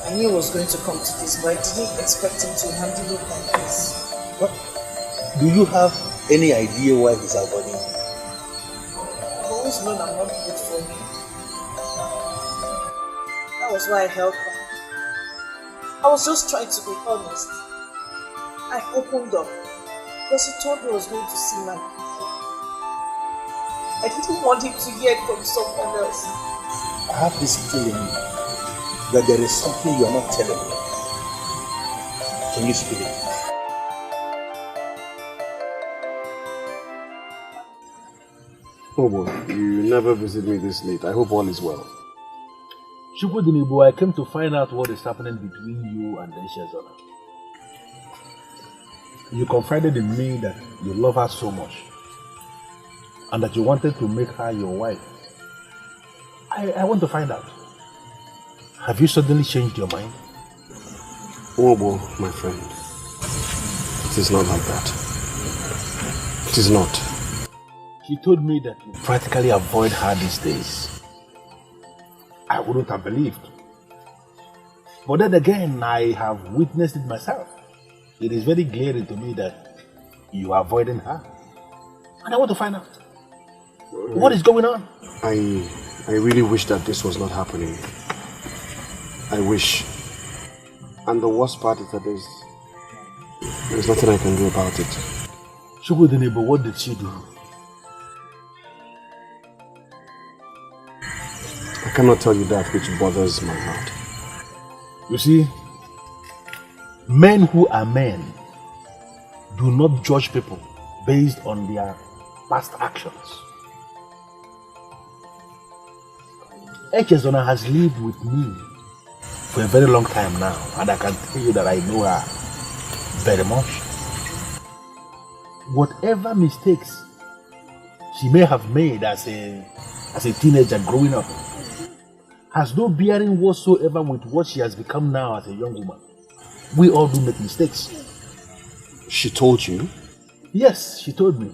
I knew he was going to come to this, but I didn't expect him to handle it like this.
What? Do you have any idea why he's avoiding you?
I've always known I'm not good for him. That was why I held back. I was just trying to be honest. I opened up because he told me I was going to see my people. I didn't want him to hear it from someone else.
I have this feeling that there is something you are not telling me. Can you speak it?
Oh boy, you never visit me this late. I hope all is well.
Chukwudinibo, I came to find out what is happening between you and Eshezona. You confided in me that you love her so much and that you wanted to make her your wife. I want to find out. Have you suddenly changed your mind?
Oh boy, my friend. It is not like that. It is not.
She told me that you practically avoid her these days. I wouldn't have believed. But then again, I have witnessed it myself.
it is very glaring to me that you are avoiding her. And I want to find out. What is going on?
I really wish that this was not happening. I wish. And the worst part is that there's nothing I can do about it.
Chukwudinebo, what did she do?
I cannot tell you that which bothers my heart.
You see, men who are men do not judge people based on their past actions. Echezona has lived with me for a very long time now, and I can tell you that I know her very much. Whatever mistakes she may have made as a teenager growing up has no bearing whatsoever with what she has become now as a young woman. We all do make mistakes.
She told you?
Yes, she told me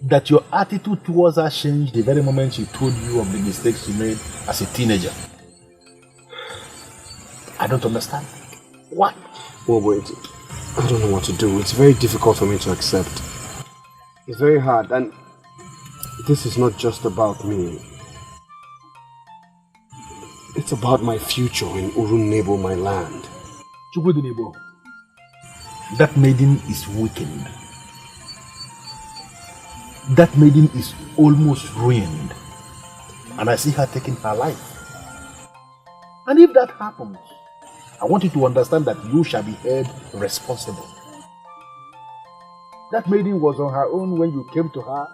that your attitude towards her changed the very moment she told you of the mistakes she made as a teenager. I don't understand. Why?
Well, wait. I don't know what to do. It's very difficult for me to accept. It's very hard, and this is not just about me. It's about my future in Urunnebo, my land.
Chukwudinebo, that maiden is weakened. That maiden is almost ruined. And I see her taking her life. And if that happens, I want you to understand that you shall be held responsible. That maiden was on her own when you came to her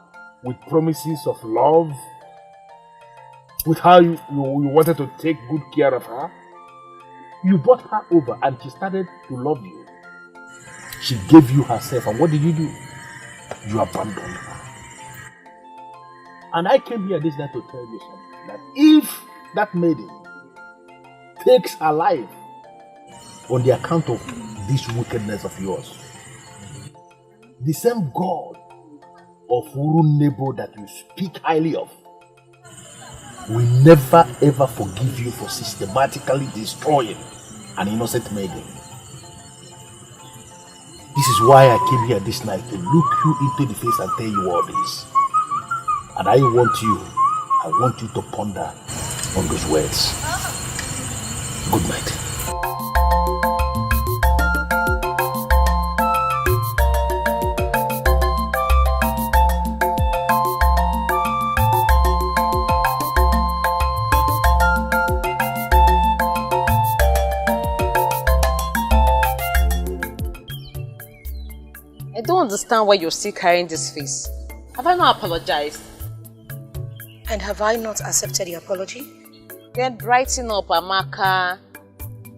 with promises of love, with how you wanted to take good care of her. You brought her over and she started to love you. She gave you herself, and what did you do? You abandoned her. And I came here this night to tell you something, that if that maiden takes her life on the account of this wickedness of yours, the same God of Urunnebo that you speak highly of will never ever forgive you for systematically destroying an innocent maiden. This is why I came here this night, to look you into the face and tell you all this. And I want you to ponder on those words. Good night.
I don't understand why you're still carrying this face. Have I not apologized?
And have I not accepted the apology?
Then brighten up, Amaka.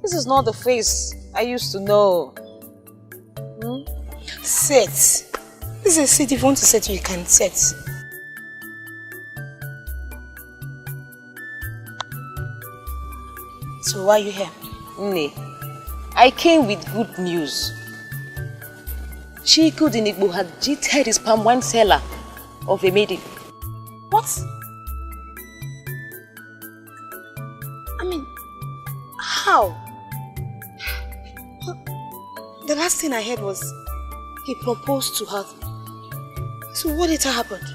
This is not the face I used to know.
Sit. This is a seat. If you want to sit, you can sit. So why are you here?
Nne, I came with good news. Chukwudinebo had cheated his palm wine seller of a maiden.
What? I mean, how? The last thing I heard was he proposed to her. So what later happened?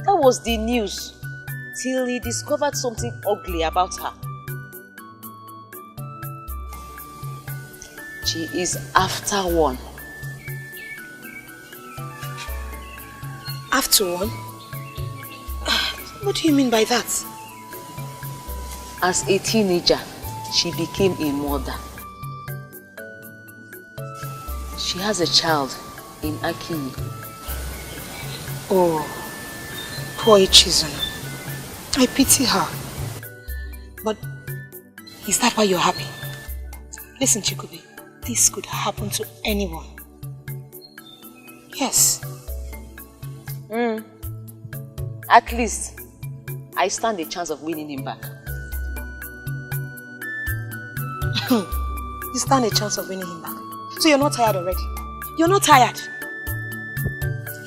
That was the news, till he discovered something ugly about her. She is after one.
After one? What do you mean by that?
As a teenager, she became a mother. She has a child in Akini.
Oh, poor Chizuna. I pity her. But is that why you're happy? Listen, Chikubi, this could happen to anyone. Yes.
At least, I stand a chance of winning him back.
You stand a chance of winning him back. So you're not tired already? You're not tired?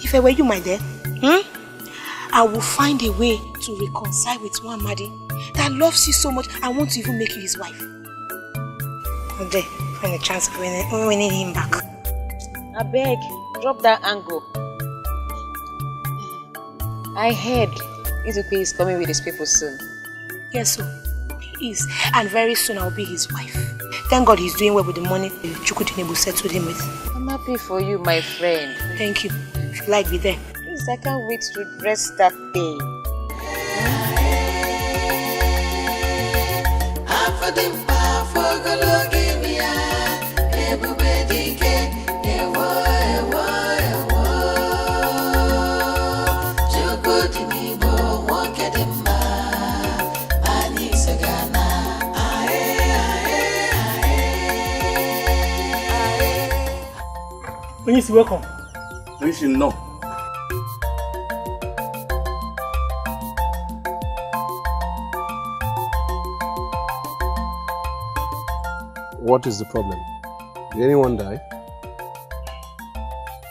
If I were you, my dear, I will find a way to reconcile with one Madi that loves you so much and wants to even make you his wife.
Ode, find a chance of winning him back.
I beg, drop that angle. I heard Izuki is coming with his people soon.
Yes, sir. He is. And very soon I'll be his wife. Thank God he's doing well with the money Chukwudinebo settled him with.
I'm happy for you, my friend.
Thank you. If you like, be there.
Please, I can't wait to dress that day.
Please welcome.
Please no. What is the problem? Did anyone die?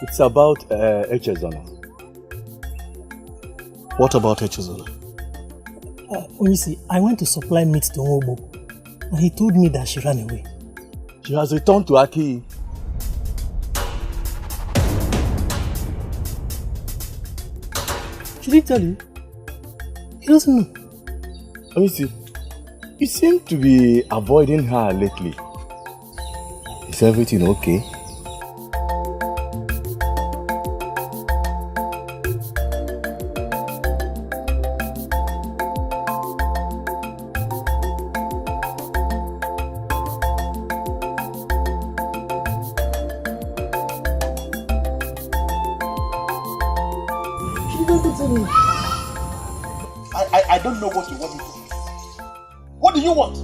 It's about Echezona.
What about Echezona?
Onyisi, I went to supply meat to Obo, and he told me that she ran away.
She has returned to Aki.
Should he tell you? He doesn't know.
Onyisi, you seem to be avoiding her lately. Is everything okay?
I don't know what you want me to do. What do you want?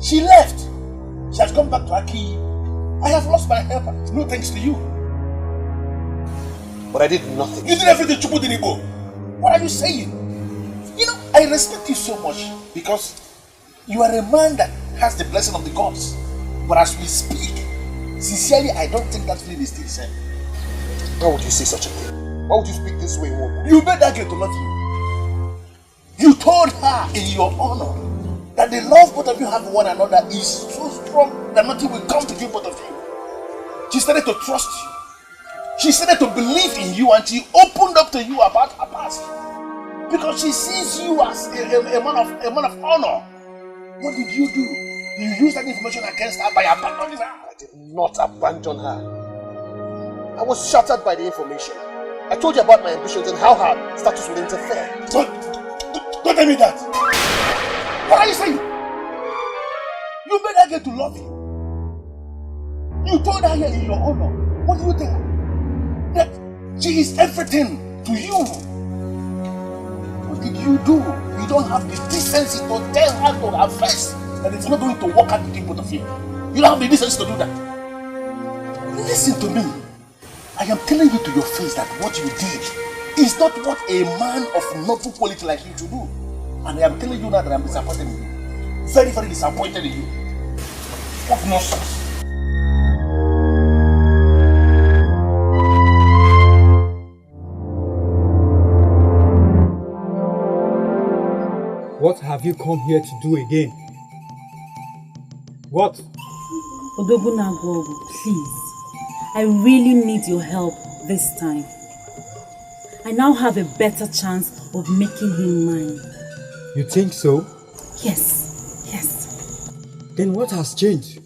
She left. She has come back to Aki. I have lost my helper. No thanks to you. But I did nothing. You did everything, Chukwudinebo. What are you saying? You know, I respect you so much because you are a man that has the blessing of the gods. But as we speak, sincerely, I don't think that feeling is still the same. Why would you say such a thing? Why would you speak this way, woman? You made that girl to love you. You told her in your honor that the love both of you have for one another is so strong that nothing will come between both of you. She started to trust you. She started to believe in you, and she opened up to you about her past. Because she sees you as a man of honor. What did you do? You used that information against her by abandoning her. I did not abandon her. I was shattered by the information. I told you about my ambitions and how her status would interfere. Don't tell me that. What are you saying? You made her get to love you. You told her here in your honor. What do you tell her? That she is everything to you. What did you do? You don't have the decency to tell her to her face that it's not going to work out between both of you. You don't have the decency to do that. Listen to me. I am telling you to your face that what you did is not what a man of noble quality like you should do. And I am telling you now that I am disappointed in you. Very, very disappointed in you. What nonsense.
What have you come here to do again? What?
Odogunago, please. I really need your help this time. I now have a better chance of making him mine.
You think so?
Yes, yes.
Then what has changed?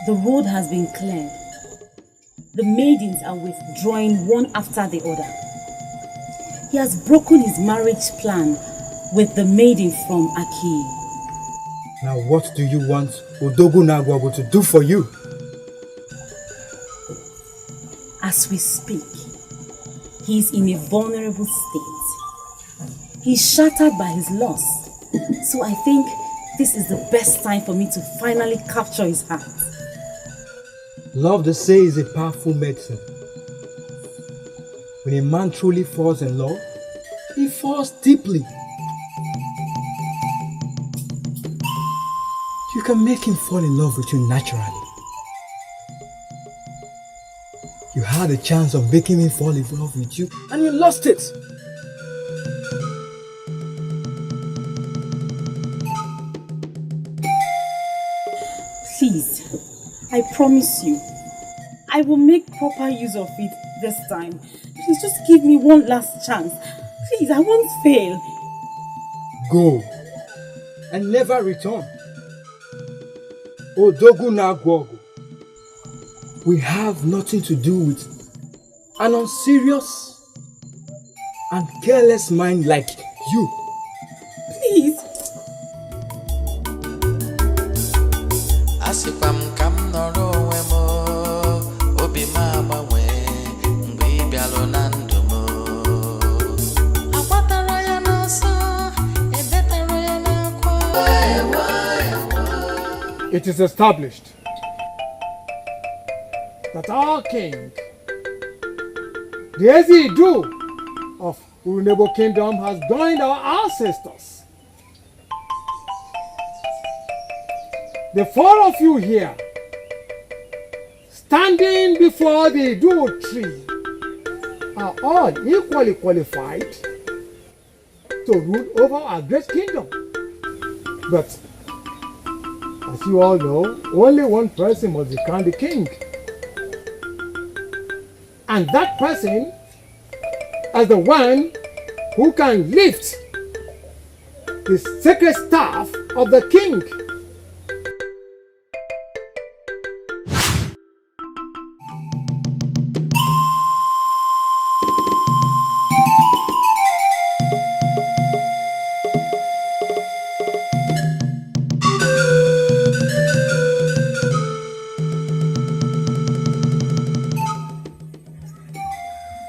The road has been cleared. The maidens are withdrawing one after the other. He has broken his marriage plan with the maiden from Aki.
Now what do you want Odogunagwago to do for you?
As we speak, he is in a vulnerable state. He's shattered by his loss. So I think this is the best time for me to finally capture his heart.
Love, they say, is a powerful medicine. When a man truly falls in love, he falls deeply. You can make him fall in love with you naturally. You had a chance of making him fall in love with you and you lost it.
Please, I promise you, I will make proper use of it this time. Please just give me one last chance. Please, I won't fail.
Go and never return. Odogu Nagwogo. We have nothing to do with an unserious and careless mind like you.
Please.
Asipam kam noro wemo obi ma mawe mgbe ibialo na ndụ mo akwatara ya n'ọsọ ebetara ya n'akwa.
It is established that our king, the Ezidu of Urunebo Kingdom, has joined our ancestors. The four of you here, standing before the Duro tree, are all equally qualified to rule over our great kingdom. But as you all know, only one person must be crowned the king. And that person is the one who can lift the sacred staff of the king.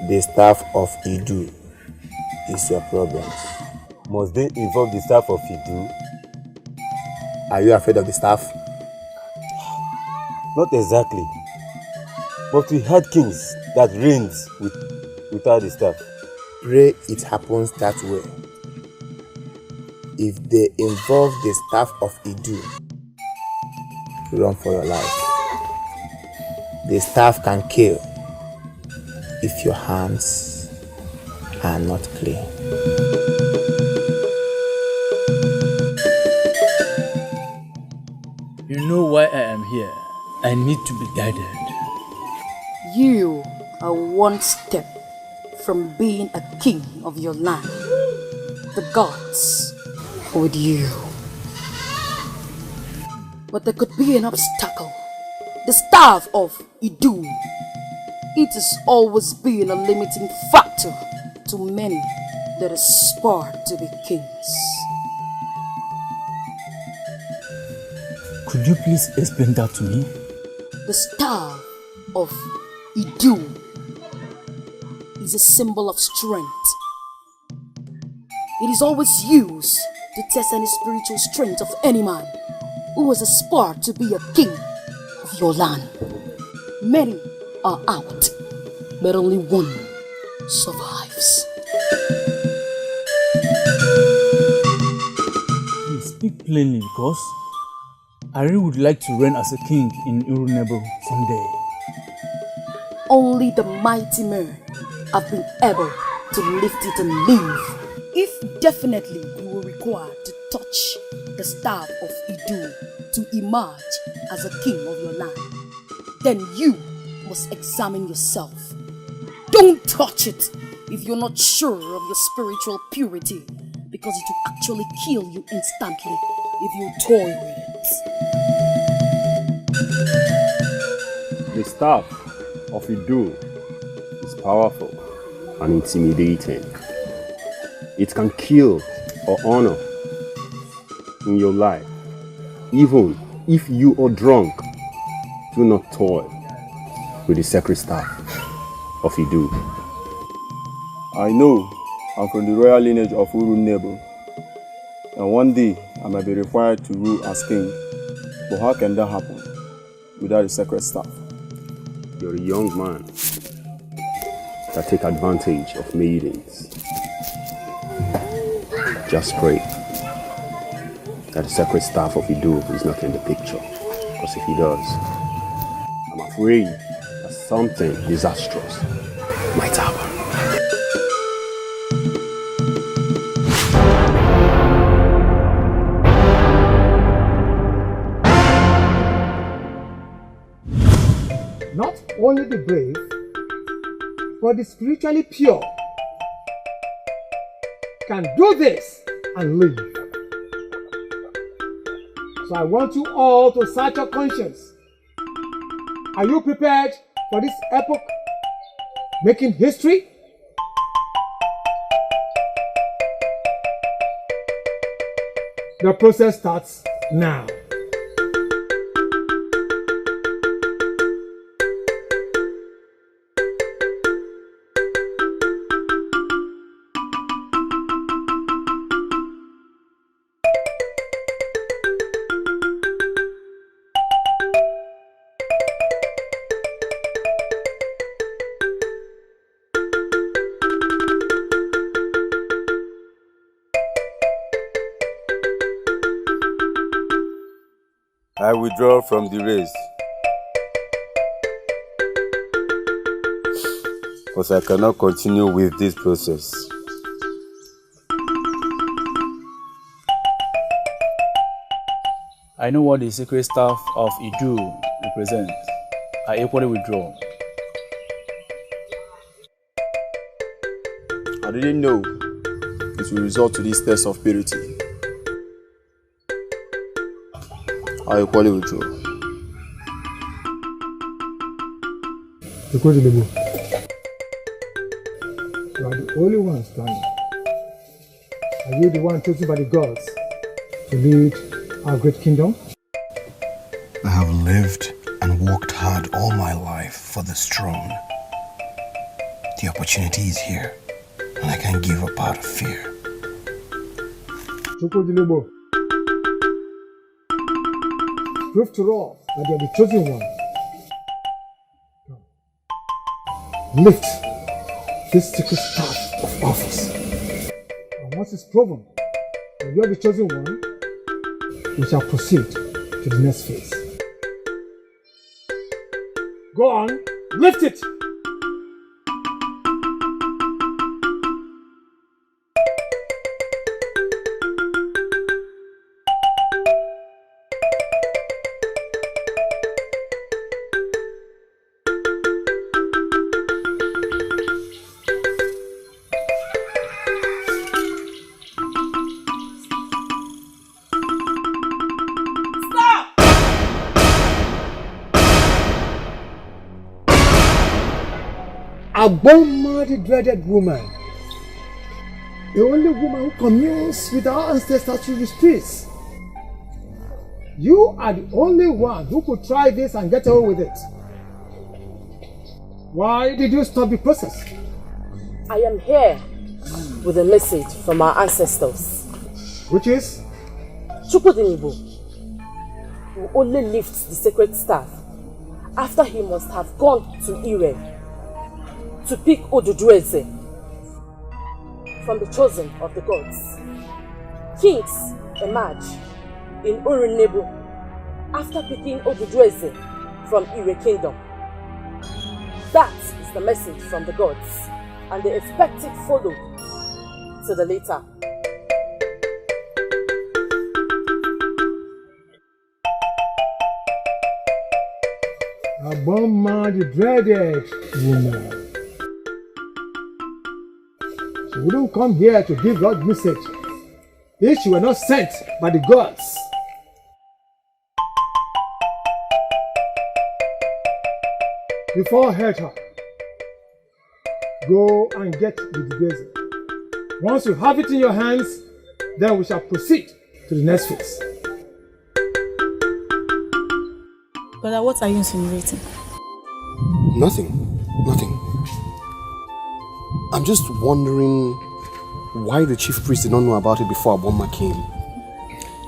The staff of Idu is your problem.
Must they involve the staff of Idu?
Are you afraid of the staff?
Not exactly. But we had kings that reigned without the staff.
Pray it happens that way. If they involve the staff of Idu, run for your life. The staff can kill if your hands are not clean.
You know why I am here. I need to be guided.
You are one step from being a king of your land. The gods are with you. But there could be an obstacle. The staff of Idu. It has always been a limiting factor to many that aspire to be kings.
Could you please explain that to me?
The staff of Idu is a symbol of strength. It is always used to test any spiritual strength of any man who has aspired to be a king of your land. Many are out, but only one survives.
Please speak plainly, because I really would like to reign as a king in Urunebo someday.
Only the mighty men have been able to lift it and live. If definitely you were required to touch the staff of Idu to emerge as a king of your land, then you must examine yourself. Don't touch it if you're not sure of your spiritual purity, because it will actually kill you instantly if you toy with it.
The staff of Idu is powerful and intimidating. It can kill or honor in your life. Even if you are drunk, do not toy with the sacred staff of Idu.
I know I'm from the royal lineage of Urunebo, and one day I might be required to rule as king. But how can that happen without the sacred staff?
You're a young man that take advantage of maidens. Just pray that the sacred staff of Idu is not in the picture, because if he does, I'm afraid that something disastrous might happen.
not only the brave, but the spiritually pure can do this and live. So I want you all to search your conscience. Are you prepared for this epoch making history? The process starts now.
I withdraw from the race. Because I cannot continue with this process.
I know what the secret staff of Idu represents. I equally withdraw.
I didn't know it will result to this test of purity. I equally withdraw.
Ekubo, you are the only one standing. Are you the one chosen by the gods to lead our great kingdom?
I have lived and worked hard all my life for this throne. The opportunity is here, and I can't give up out of fear.
Ekubo, prove to all that you are the chosen one. Lift this secret staff of office. And once it's proven that you are the chosen one, we shall proceed to the next phase. Go on, lift it! Aboma, the dreaded woman, the only woman who communes with our ancestors through the streets. You are the only one who could try this and get away with it. Why did you stop the process?
I am here with a message from our ancestors.
Which is?
Duro-Ladipo will only lift the sacred staff after he must have gone to Ire to pick Ejiofor from the chosen of the gods. Kings emerge in Urunebu after picking Ejiofor from Ire Kingdom. That is the message from the gods, and they expect it followed to the later.
Aboma, the dreaded woman. She wouldn't come here to give God's message if she were not sent by the gods. Before I hurt her, go and get the Ekubo. Once you have it in your hands, then we shall proceed to the next phase.
Brother, what are you insinuating?
Nothing. I'm just wondering why the chief priest did not know about it before Aboma came.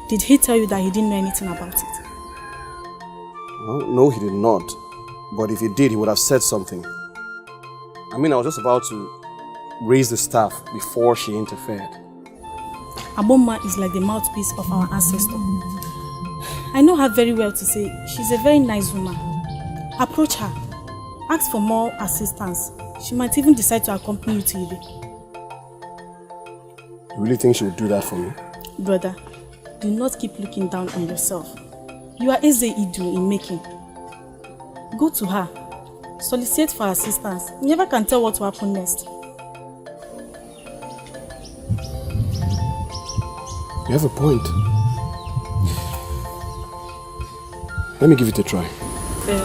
Did he tell you that he didn't know anything about it?
Well, no, he did not. But if he did, he would have said something. I mean, I was just about to raise the staff before she interfered.
Aboma is like the mouthpiece of our ancestor. I know her very well to say she's a very nice woman. Approach her. Ask for more assistance. She might even decide to accompany you to Ire.
You really think she would do that for me?
Brother, do not keep looking down on yourself. You are Eze Idu in making. Go to her
solicit for assistance. You never can tell what will happen next.
You have a point. Let me give it a try.
Wait.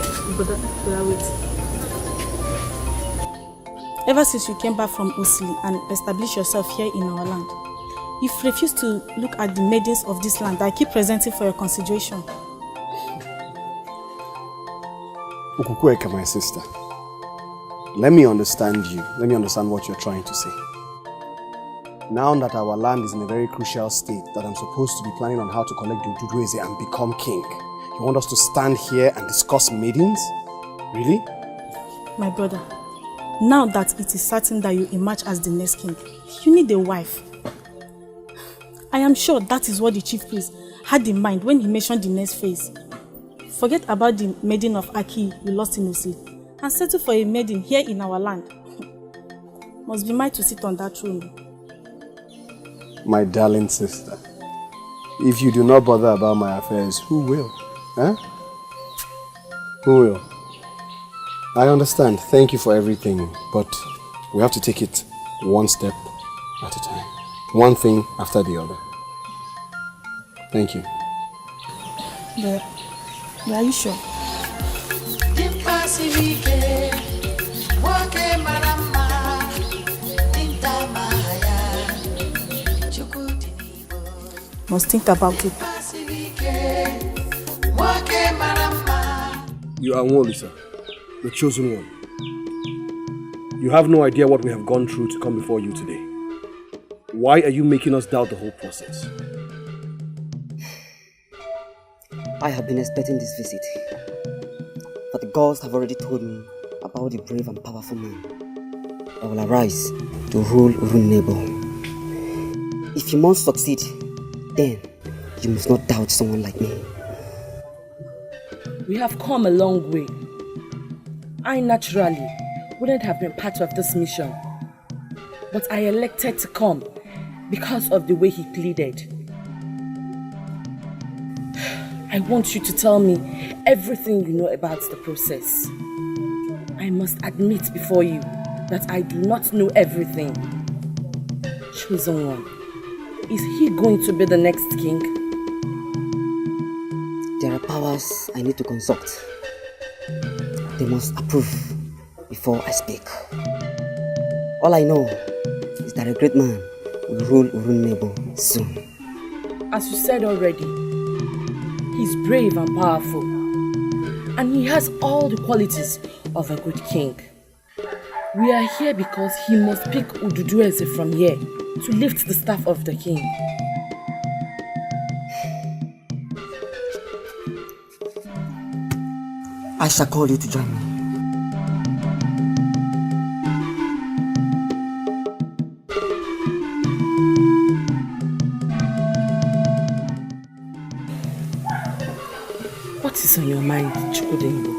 Ever since you came back from Osili and established yourself here in our land, you've refused to look at the maidens of this land that I keep presenting for your consideration.
Ukukweka, my sister. Let me understand you. Let me understand what you're trying to say. Now that our land is in a very crucial state, that I'm supposed to be planning on how to collect the Ugezu and become king, you want us to stand here and discuss maidens? Really?
My brother, now that it is certain that you emerge as the next king, you need a wife. I am sure that is what the chief priest had in mind when he mentioned the next phase. Forget about the maiden of Aki you lost in Osili and settle for a maiden here in our land. Must be mine to sit on that throne.
My darling sister, if you do not bother about my affairs, who will? Huh? Who will? I understand. Thank you for everything, but we have to take it one step at a time. One thing after the other. Thank you.
But are you sure? Must think about it.
You are Nolly, sir. The chosen one. You have no idea what we have gone through to come before you today. Why are you making us doubt the whole process?
I have been expecting this visit. But the gods have already told me about the brave and powerful man that will arise to rule Urunnebo. If you must succeed, then you must not doubt someone like me.
We have come a long way. I naturally wouldn't have been part of this mission, but I elected to come because of the way he pleaded. I want you to tell me everything you know about the process. I must admit before you that I do not know everything. Chosen one, is he going to be the next king?
There are powers I need to consult. They must approve before I speak. All I know is that a great man will rule Urunnebo soon.
As you said already, he's brave and powerful, and he has all the qualities of a good king. We are here because he must pick Ugezu from here to lift the staff of the king.
I shall call you to join me.
What is on your mind, Chukwudingo?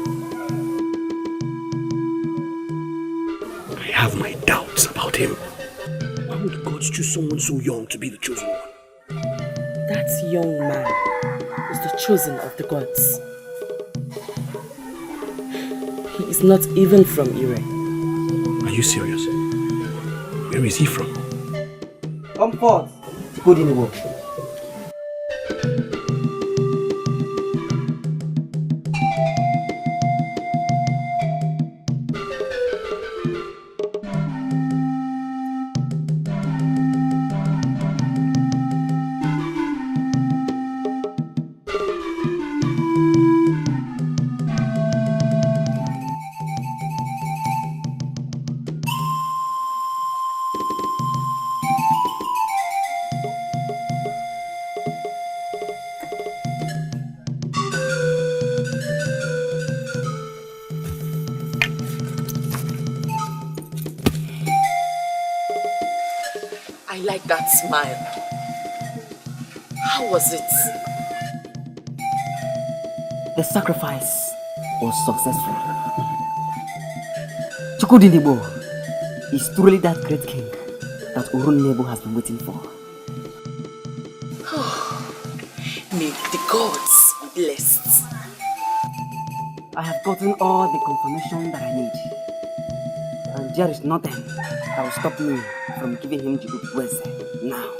I have my doubts about him. Why would the gods choose someone so young to be the chosen one?
That young man is the chosen of the gods. He is not even from Ire.
Are you serious? Where is he from?
Come forth, good in the world.
That smile. How was it?
The sacrifice was successful. Chukwudinigbo is truly that great king that Urunnebo has been waiting for.
May the gods be blessed.
I have gotten all the confirmation that I need. And there is nothing that will stop me from giving him the Ugezu now.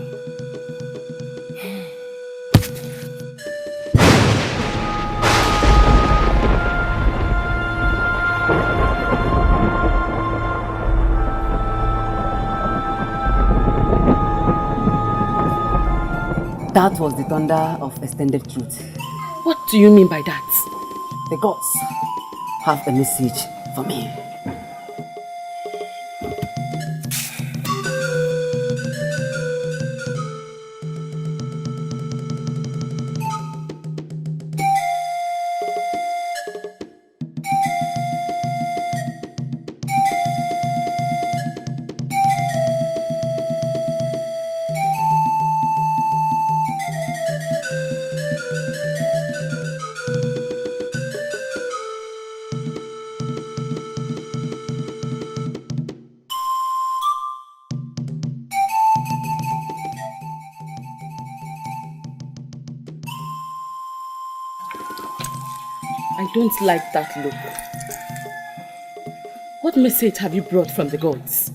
That was the thunder of extended truth.
What do you mean by that?
The gods have a message for me.
I don't like that look. What message have you brought from the gods?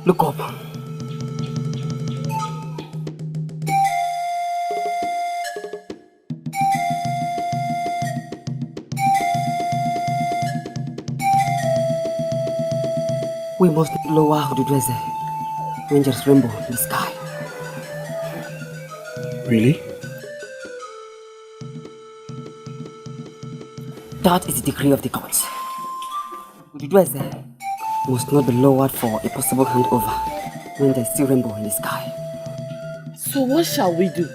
Look up. We must lower Ugezu when there's rainbow in the sky.
Really?
That is the decree of the gods. Ugezu must not be lowered for a possible handover when there's still rainbow in the sky.
So what shall we do?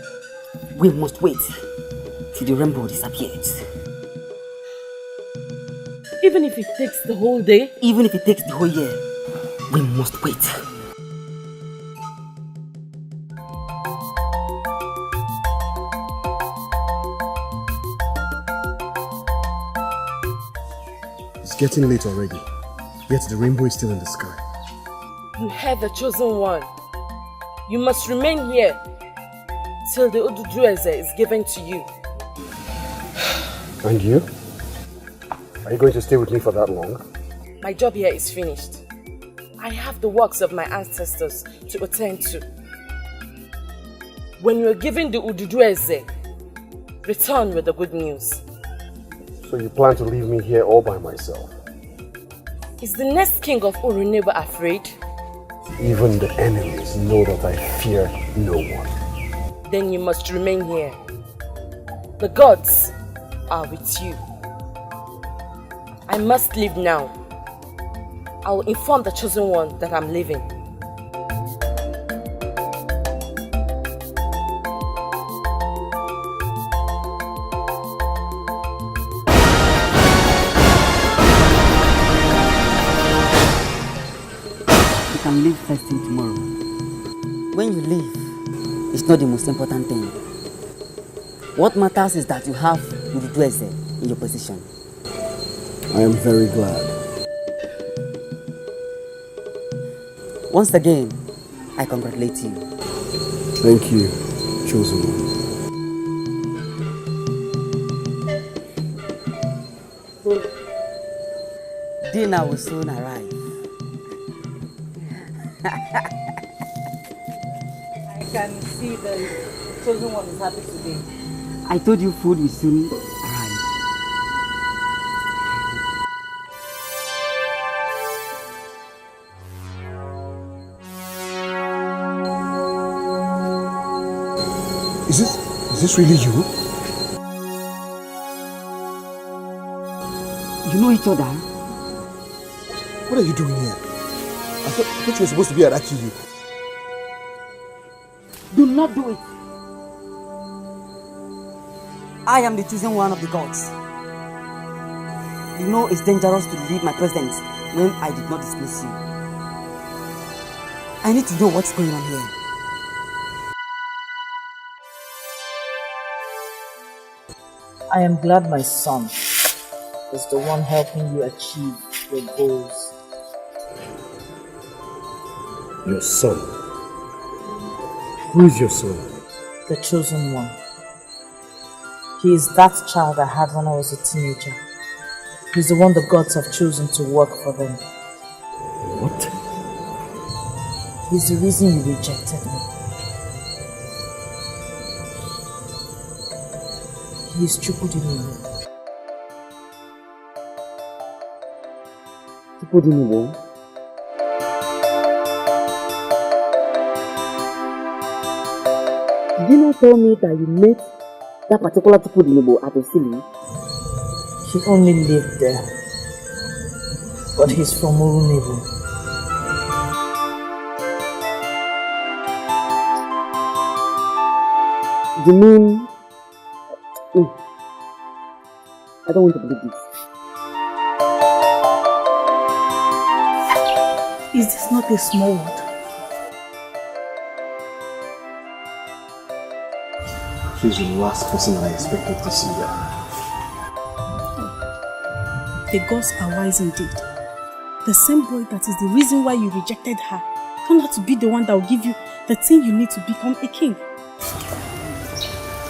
We must wait till the rainbow disappears.
Even if it takes the whole day?
Even if it takes the whole year, we must wait.
It's getting late already, yet the rainbow is still in the sky.
You heard the chosen one. You must remain here till the Ugezu is given to you.
And you? Are you going to stay with me for that long?
My job here is finished. I have the works of my ancestors to attend to. When you're given the Ugezu, return with the good news.
So you plan to leave me here all by myself?
Is the next king of Urunnebo afraid?
Even the enemies know that I fear no one.
Then you must remain here. The gods are with you. I must leave now. I will inform the chosen one that I'm leaving.
You can leave first thing tomorrow. When you leave, it's not the most important thing. What matters is that you have Ugezu in your position.
I am very glad.
Once again, I congratulate you.
Thank you, chosen one.
Dinner will soon arrive.
I can see the chosen one is happy today.
I told you food will soon arrive.
Is this really you?
You know each other?
What are you doing here? I thought you were supposed to be at Akiyu.
Do not do it. I am the chosen one of the gods. You know it's dangerous to leave my presence when I did not dismiss you. I need to know what's going on here.
I am glad my son is the one helping you achieve your goals.
Your son? Who is your son?
The chosen one. He is that child I had when I was a teenager. He's the one the gods have chosen to work for them.
What?
He's the reason you rejected me. He is Chukudinibo.
Chukudinibo? Did you not tell me that you met that particular Chukudinibo at Osili?
He only lived there. But he's from Urunebu.
You mean... I don't want to believe this.
Is this not a small word?
She's the last person I expected to see there.
The gods are wise indeed. The same boy that is the reason why you rejected her turned out to be the one that will give you the thing you need to become a king.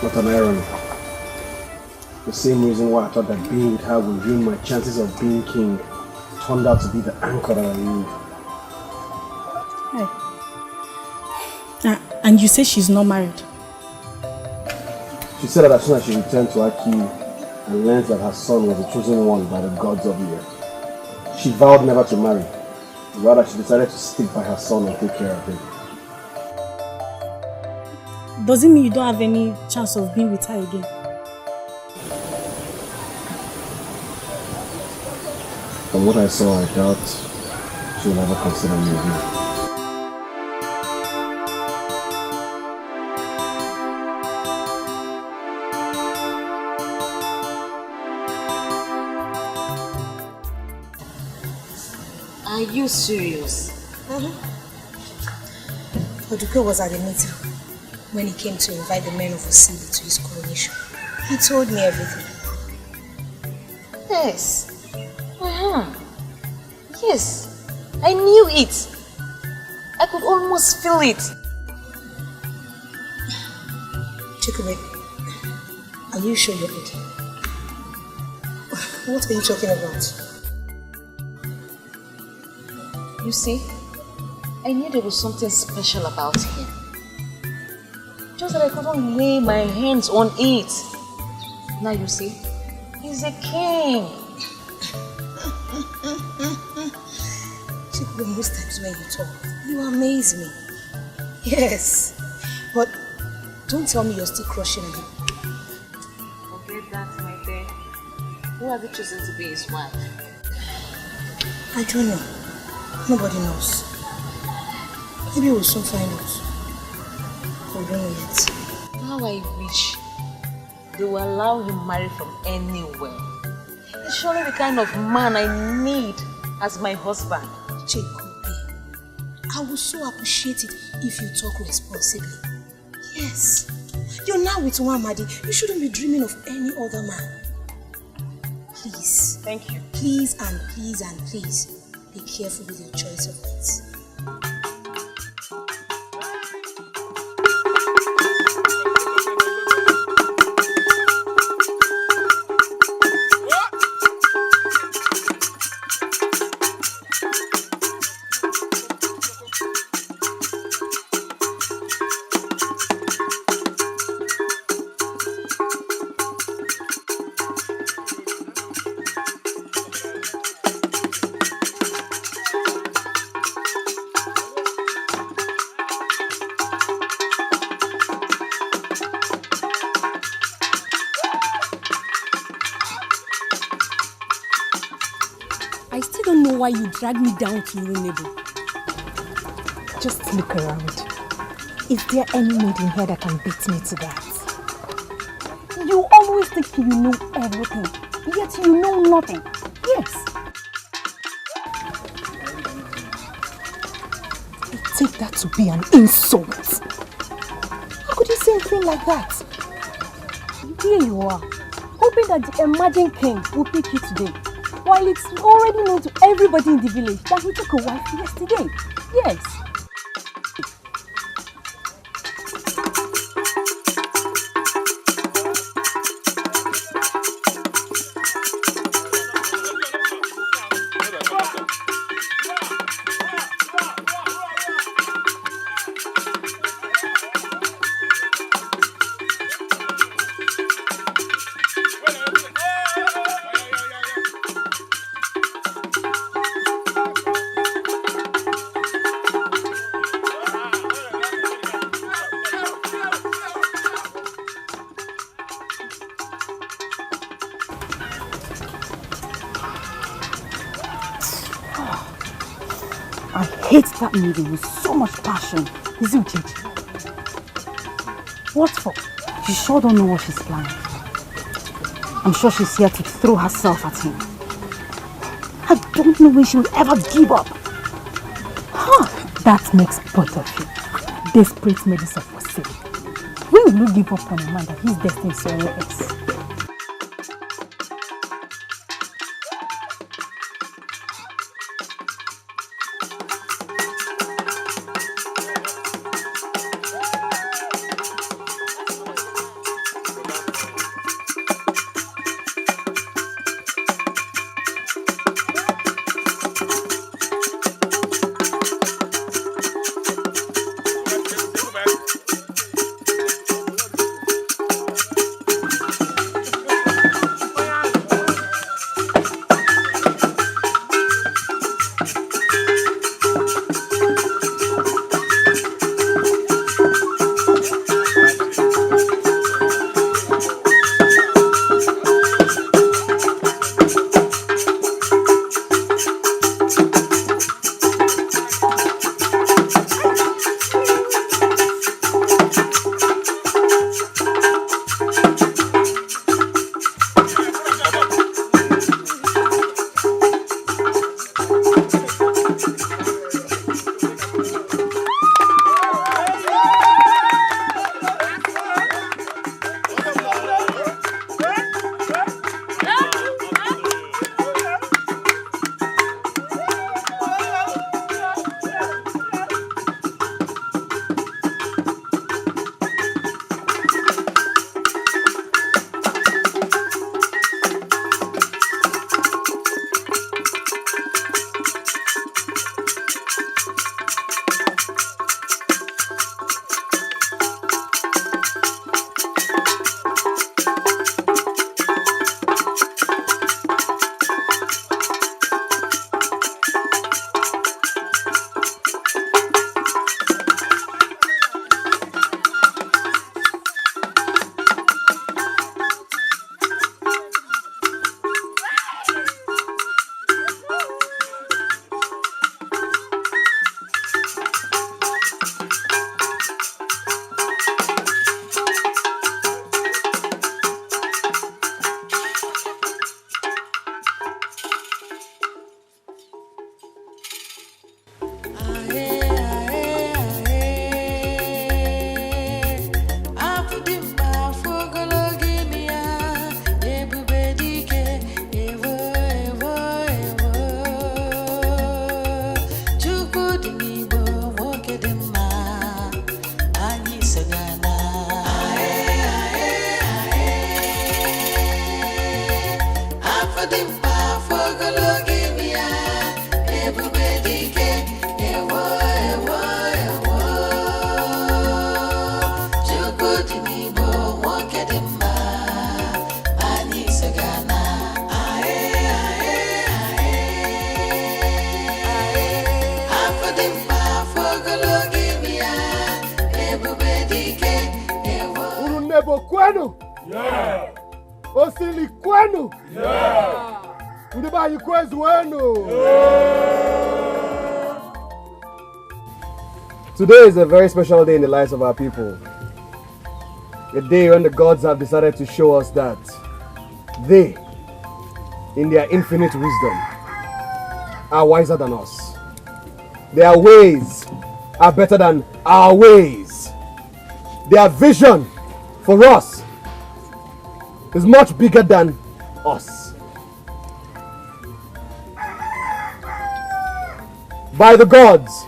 What an irony. The same reason why I thought that being with her would ruin my chances of being king turned out to be the anchor that I need.
And you say she's not married?
She said that as soon as she returned to Aki and learned that her son was the chosen one by the gods of the earth, she vowed never to marry. Rather, she decided to stick by her son and take care of him.
Does it mean you don't have any chance of being with her again?
From what I saw, I doubt she will ever consider me again.
Are you serious? Oduke was at the meeting when he came to invite the men of Osili to his coronation. He told me everything.
Yes. Yes. I knew it. I could almost feel it.
Chikube, are you sure you're okay? What are you talking about?
You see, I knew there was something special about him. Just that I couldn't lay my hands on it. Now you see, he's a king.
Chikube, most times when you talk, you amaze me. Yes, but don't tell me you're still crushing on him.
Forget that, my dear. Who have you chosen to be his wife?
I don't know. Nobody knows. Maybe we'll soon find out. We don't know yet.
How I wish they will allow him marry from anywhere. He's surely the kind of man I need as my husband.
Chikobe, I would so appreciate it if you talk responsibly. Yes. You're now with Wamadi. You shouldn't be dreaming of any other man. Please.
Thank you.
Please and please and please. Be careful with your choice of words.
Why you drag me down to Urunebu.
Just look around. Is there any maid in here that can beat me to that? You always think you know everything, yet you know nothing. Yes. You take that to be an insult. How could you say a thing like that? Here you are, hoping that the emerging king will pick you today. While it's already known to everybody in the village that he took a wife yesterday. Yes. I hate that lady with so much passion. Is it Ukeje? What for? She sure don't know what she's planning. I'm sure she's here to throw herself at him. I don't know when she will ever give up. Huh. That makes both of you desperate medicine for sale. When will you give up on a man that he's destined somewhere else?
kwenu? Yeah. Osili kwenu? Yeah. Udibayi kwezu wenu? Yeah.
Today is a very special day in the lives of our people. A day when the gods have decided to show us that they, in their infinite wisdom, are wiser than us. Their ways are better than our ways. Their vision for us is much bigger than us. By the gods,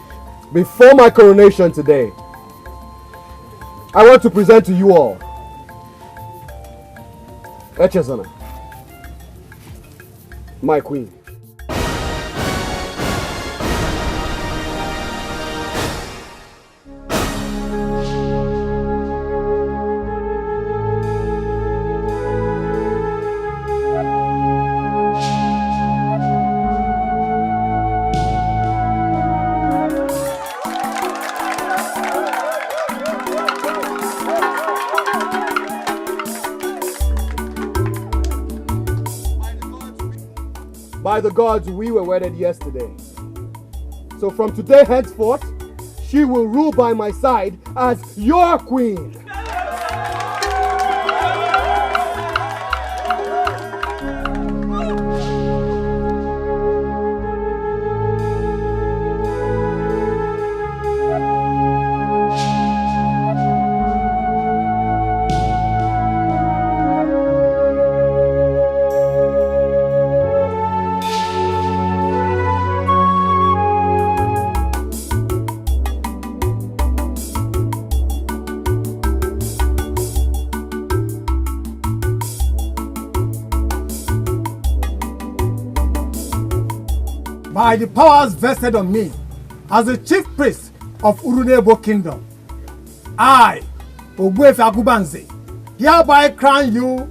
before my coronation today, I want to present to you all Echezona, my queen. By the gods, we were wedded yesterday.
So from today henceforth, she will rule by my side as your queen. By the powers vested on me as the chief priest of Urunebo Kingdom, I, Ogbuefi Agubanze, hereby crown you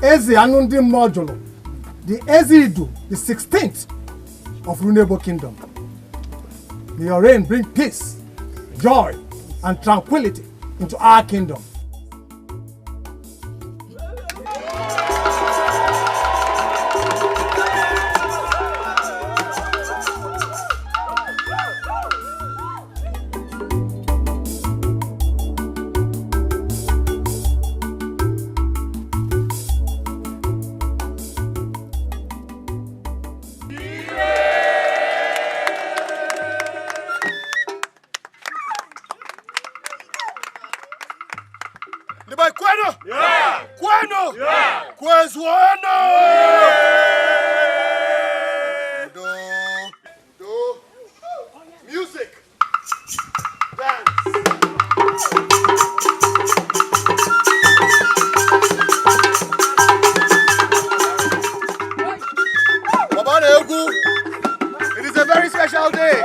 Eze Anundi Modulo, the Ezidu, the 16th of Urunebo Kingdom. May your reign bring peace, joy, and tranquility into our kingdom.
It is a very special day.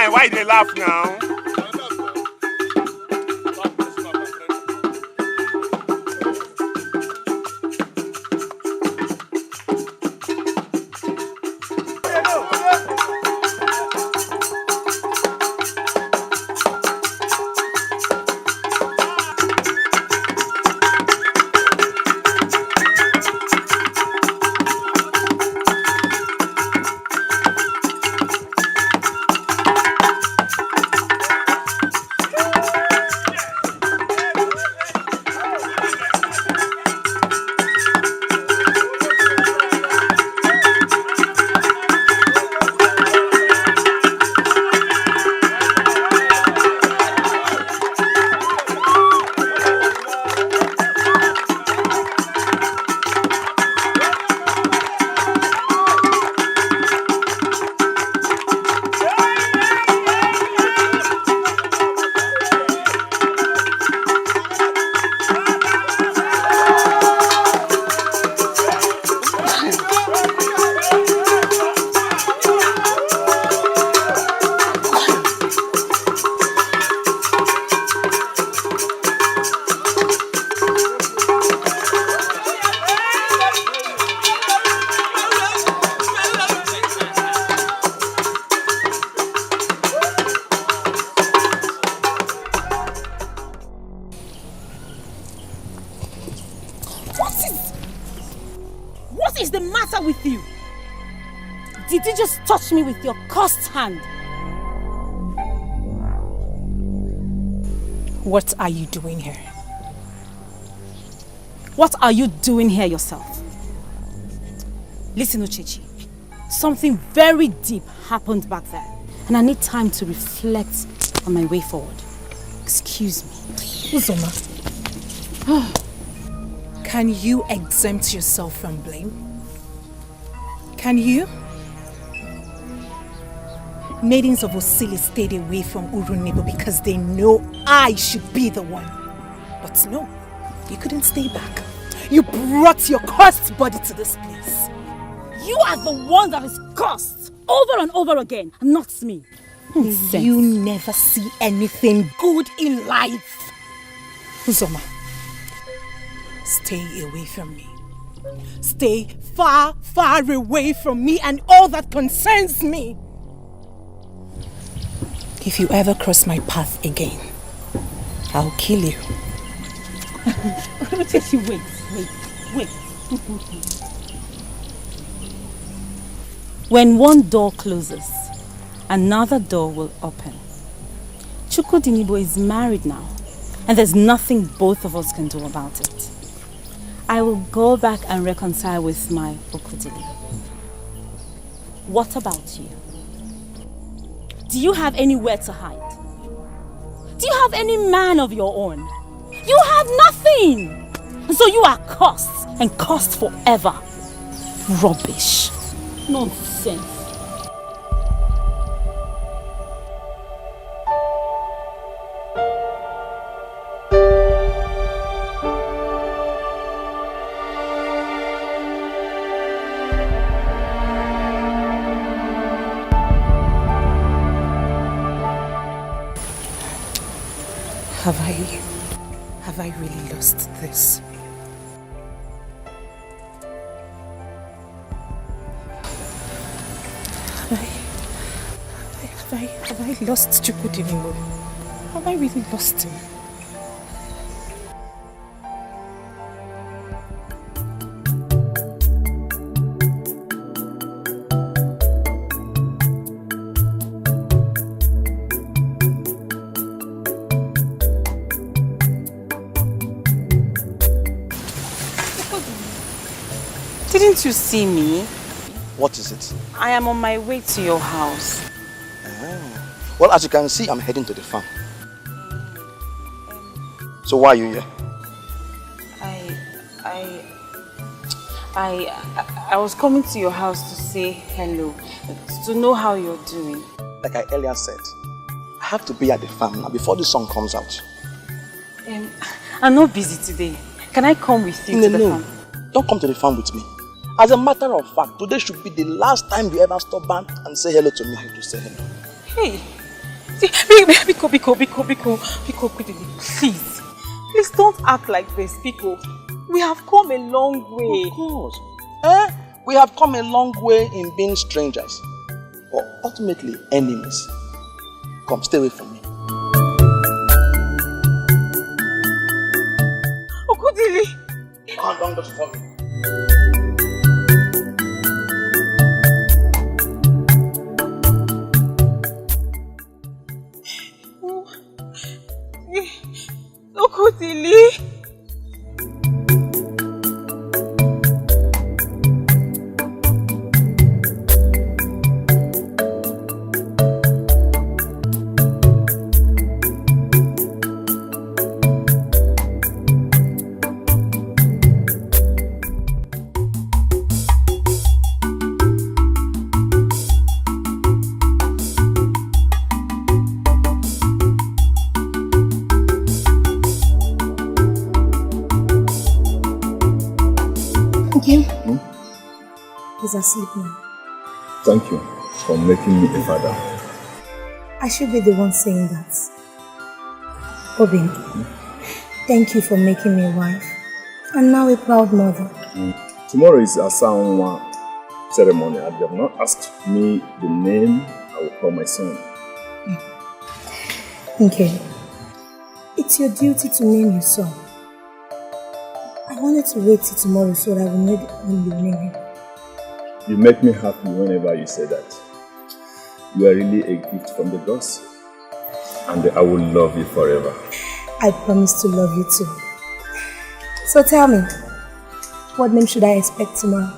Why they laugh now?
Did you just touch me with your cursed hand?
What are you doing here?
What are you doing here yourself? Listen, Ukeje. Something very deep happened back there. And I need time to reflect on my way forward. Excuse me.
Uzoma, can you exempt yourself from blame? Can you? Maidens of Osili stayed away from Urunnebo because they know I should be the one. But no, you couldn't stay back. You brought your cursed body to this place.
You are the one that is cursed over and over again, not me.
You never see anything good in life. Uzoma, stay away from me. Stay far, far away from me and all that concerns me. If you ever cross my path again, I'll kill you.
Wait. When one door closes, another door will open. Chukwudinibo is married now, and there's nothing both of us can do about it. I will go back and reconcile with my Okudili. What about you? Do you have anywhere to hide? Do you have any man of your own? You have nothing! So you are cursed, and cursed forever. Rubbish. Nonsense.
Have I really lost this? Have I lost Chukwudinibo? Have I really lost him?
Didn't you see me?
What is it?
I am on my way to your house.
Well, as you can see, I'm heading to the farm. So why are you here?
I was coming to your house to say hello, to know how you're doing.
Like I earlier said, I have to be at the farm now before the sun comes out.
I'm not busy today. Can I come with you to the farm?
Don't come to the farm with me. As a matter of fact, today should be the last time you ever stop by and say hello to me. I do say hello.
Hey, Biko, please don't act like this, Biko. We have come a long way.
Of course. We have come a long way in being strangers, or ultimately enemies. Come, stay away from me.
Okudili!
Come down, just for me.
Okudili!
He's asleep now.
Thank you for making me a father.
I should be the one saying that. Obin, thank you for making me a wife. And now a proud mother.
Tomorrow is a Asanwa ceremony. They have not asked me the name I will call my son.
Okay. It's your duty to name your son. I wanted to wait till tomorrow so that I will know when you name him.
You make me happy whenever you say that. You are really a gift from the gods. And I will love you forever.
I promise to love you too. So tell me, what name should I expect tomorrow?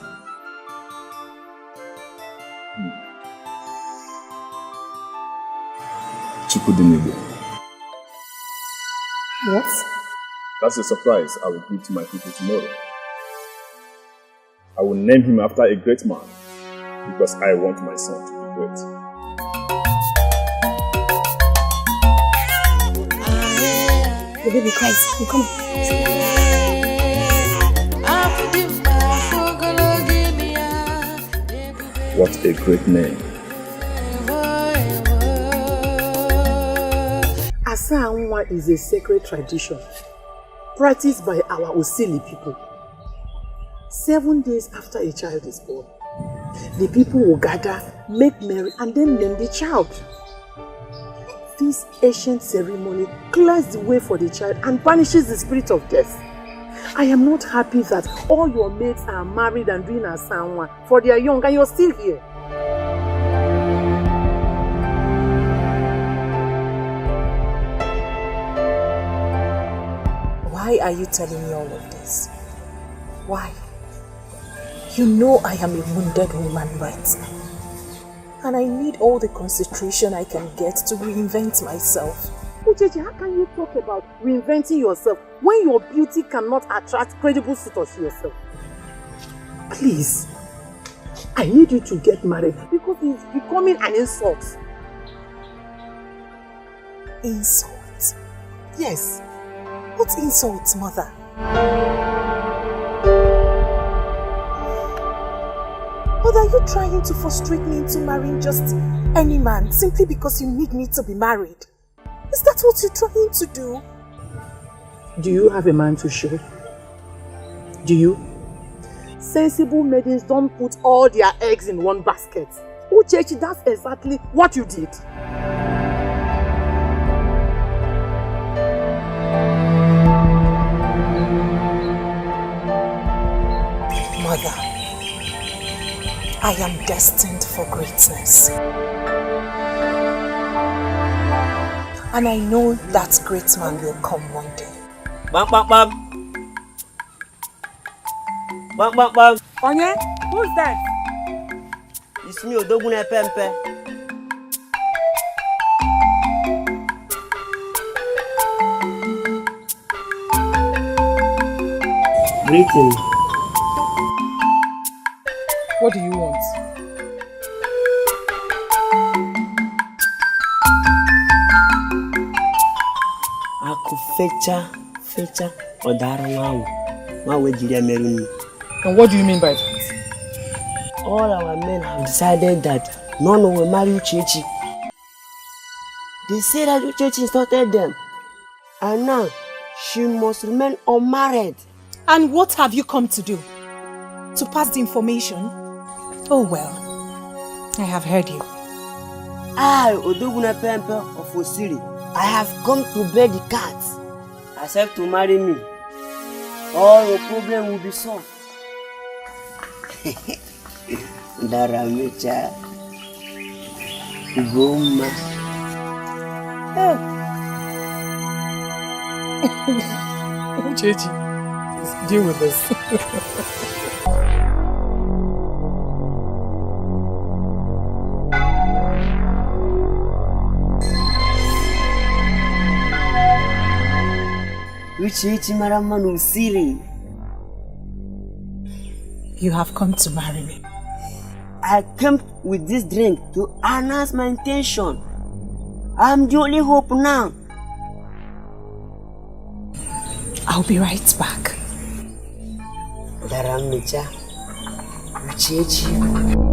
Damijo.
What?
That's a surprise I will give to my people tomorrow. I will name him after a great man because I want my son to be great.
The baby cries. Come.
What a great name.
Asanwa is a sacred tradition practiced by our Osili people. 7 days after a child is born, the people will gather, make merry, and then name the child. This ancient ceremony clears the way for the child and banishes the spirit of death. I am not happy that all your mates are married and doing Asanwa for their young and you're still here.
Why are you telling me all of this? Why? You know I am a wounded woman right now. And I need all the concentration I can get to reinvent myself.
Ukeje, how can you talk about reinventing yourself when your beauty cannot attract credible suitors to yourself? Please, I need you to get married because it's becoming an insult.
Insult?
Yes.
What insult, mother? But are you trying to frustrate me into marrying just any man simply because you need me to be married? Is that what you're trying to do?
Do you have a man to show? Do you? Sensible maidens don't put all their eggs in one basket. Ukeje, that's exactly what you did.
Mother, I am destined for greatness. And I know that great man will come one day.
Bam, bam, bam. Bam, bam, bam.
Onye? Who's that?
It's me, Odogune Pempe. Greeting.
What do you want?
Aku fecha odara nwawu. Nwawu ejiri meruni.
And what do you mean by that?
All our men have decided that none will marry Ukeje. They say that Ukeje insulted them. And now, she must remain unmarried.
And what have you come to do? To pass the information? Oh well, I have heard you.
I, Odogune Pempe of Osiri, I have come to bear the cat. Accept to marry me. All your problem will be solved. Daramecha. Goma.
Ukeje, deal with this.
You have come to marry me.
I came with this drink to announce my intention. I'm the only hope now.
I'll be right back.
Daramecha. Ukeje.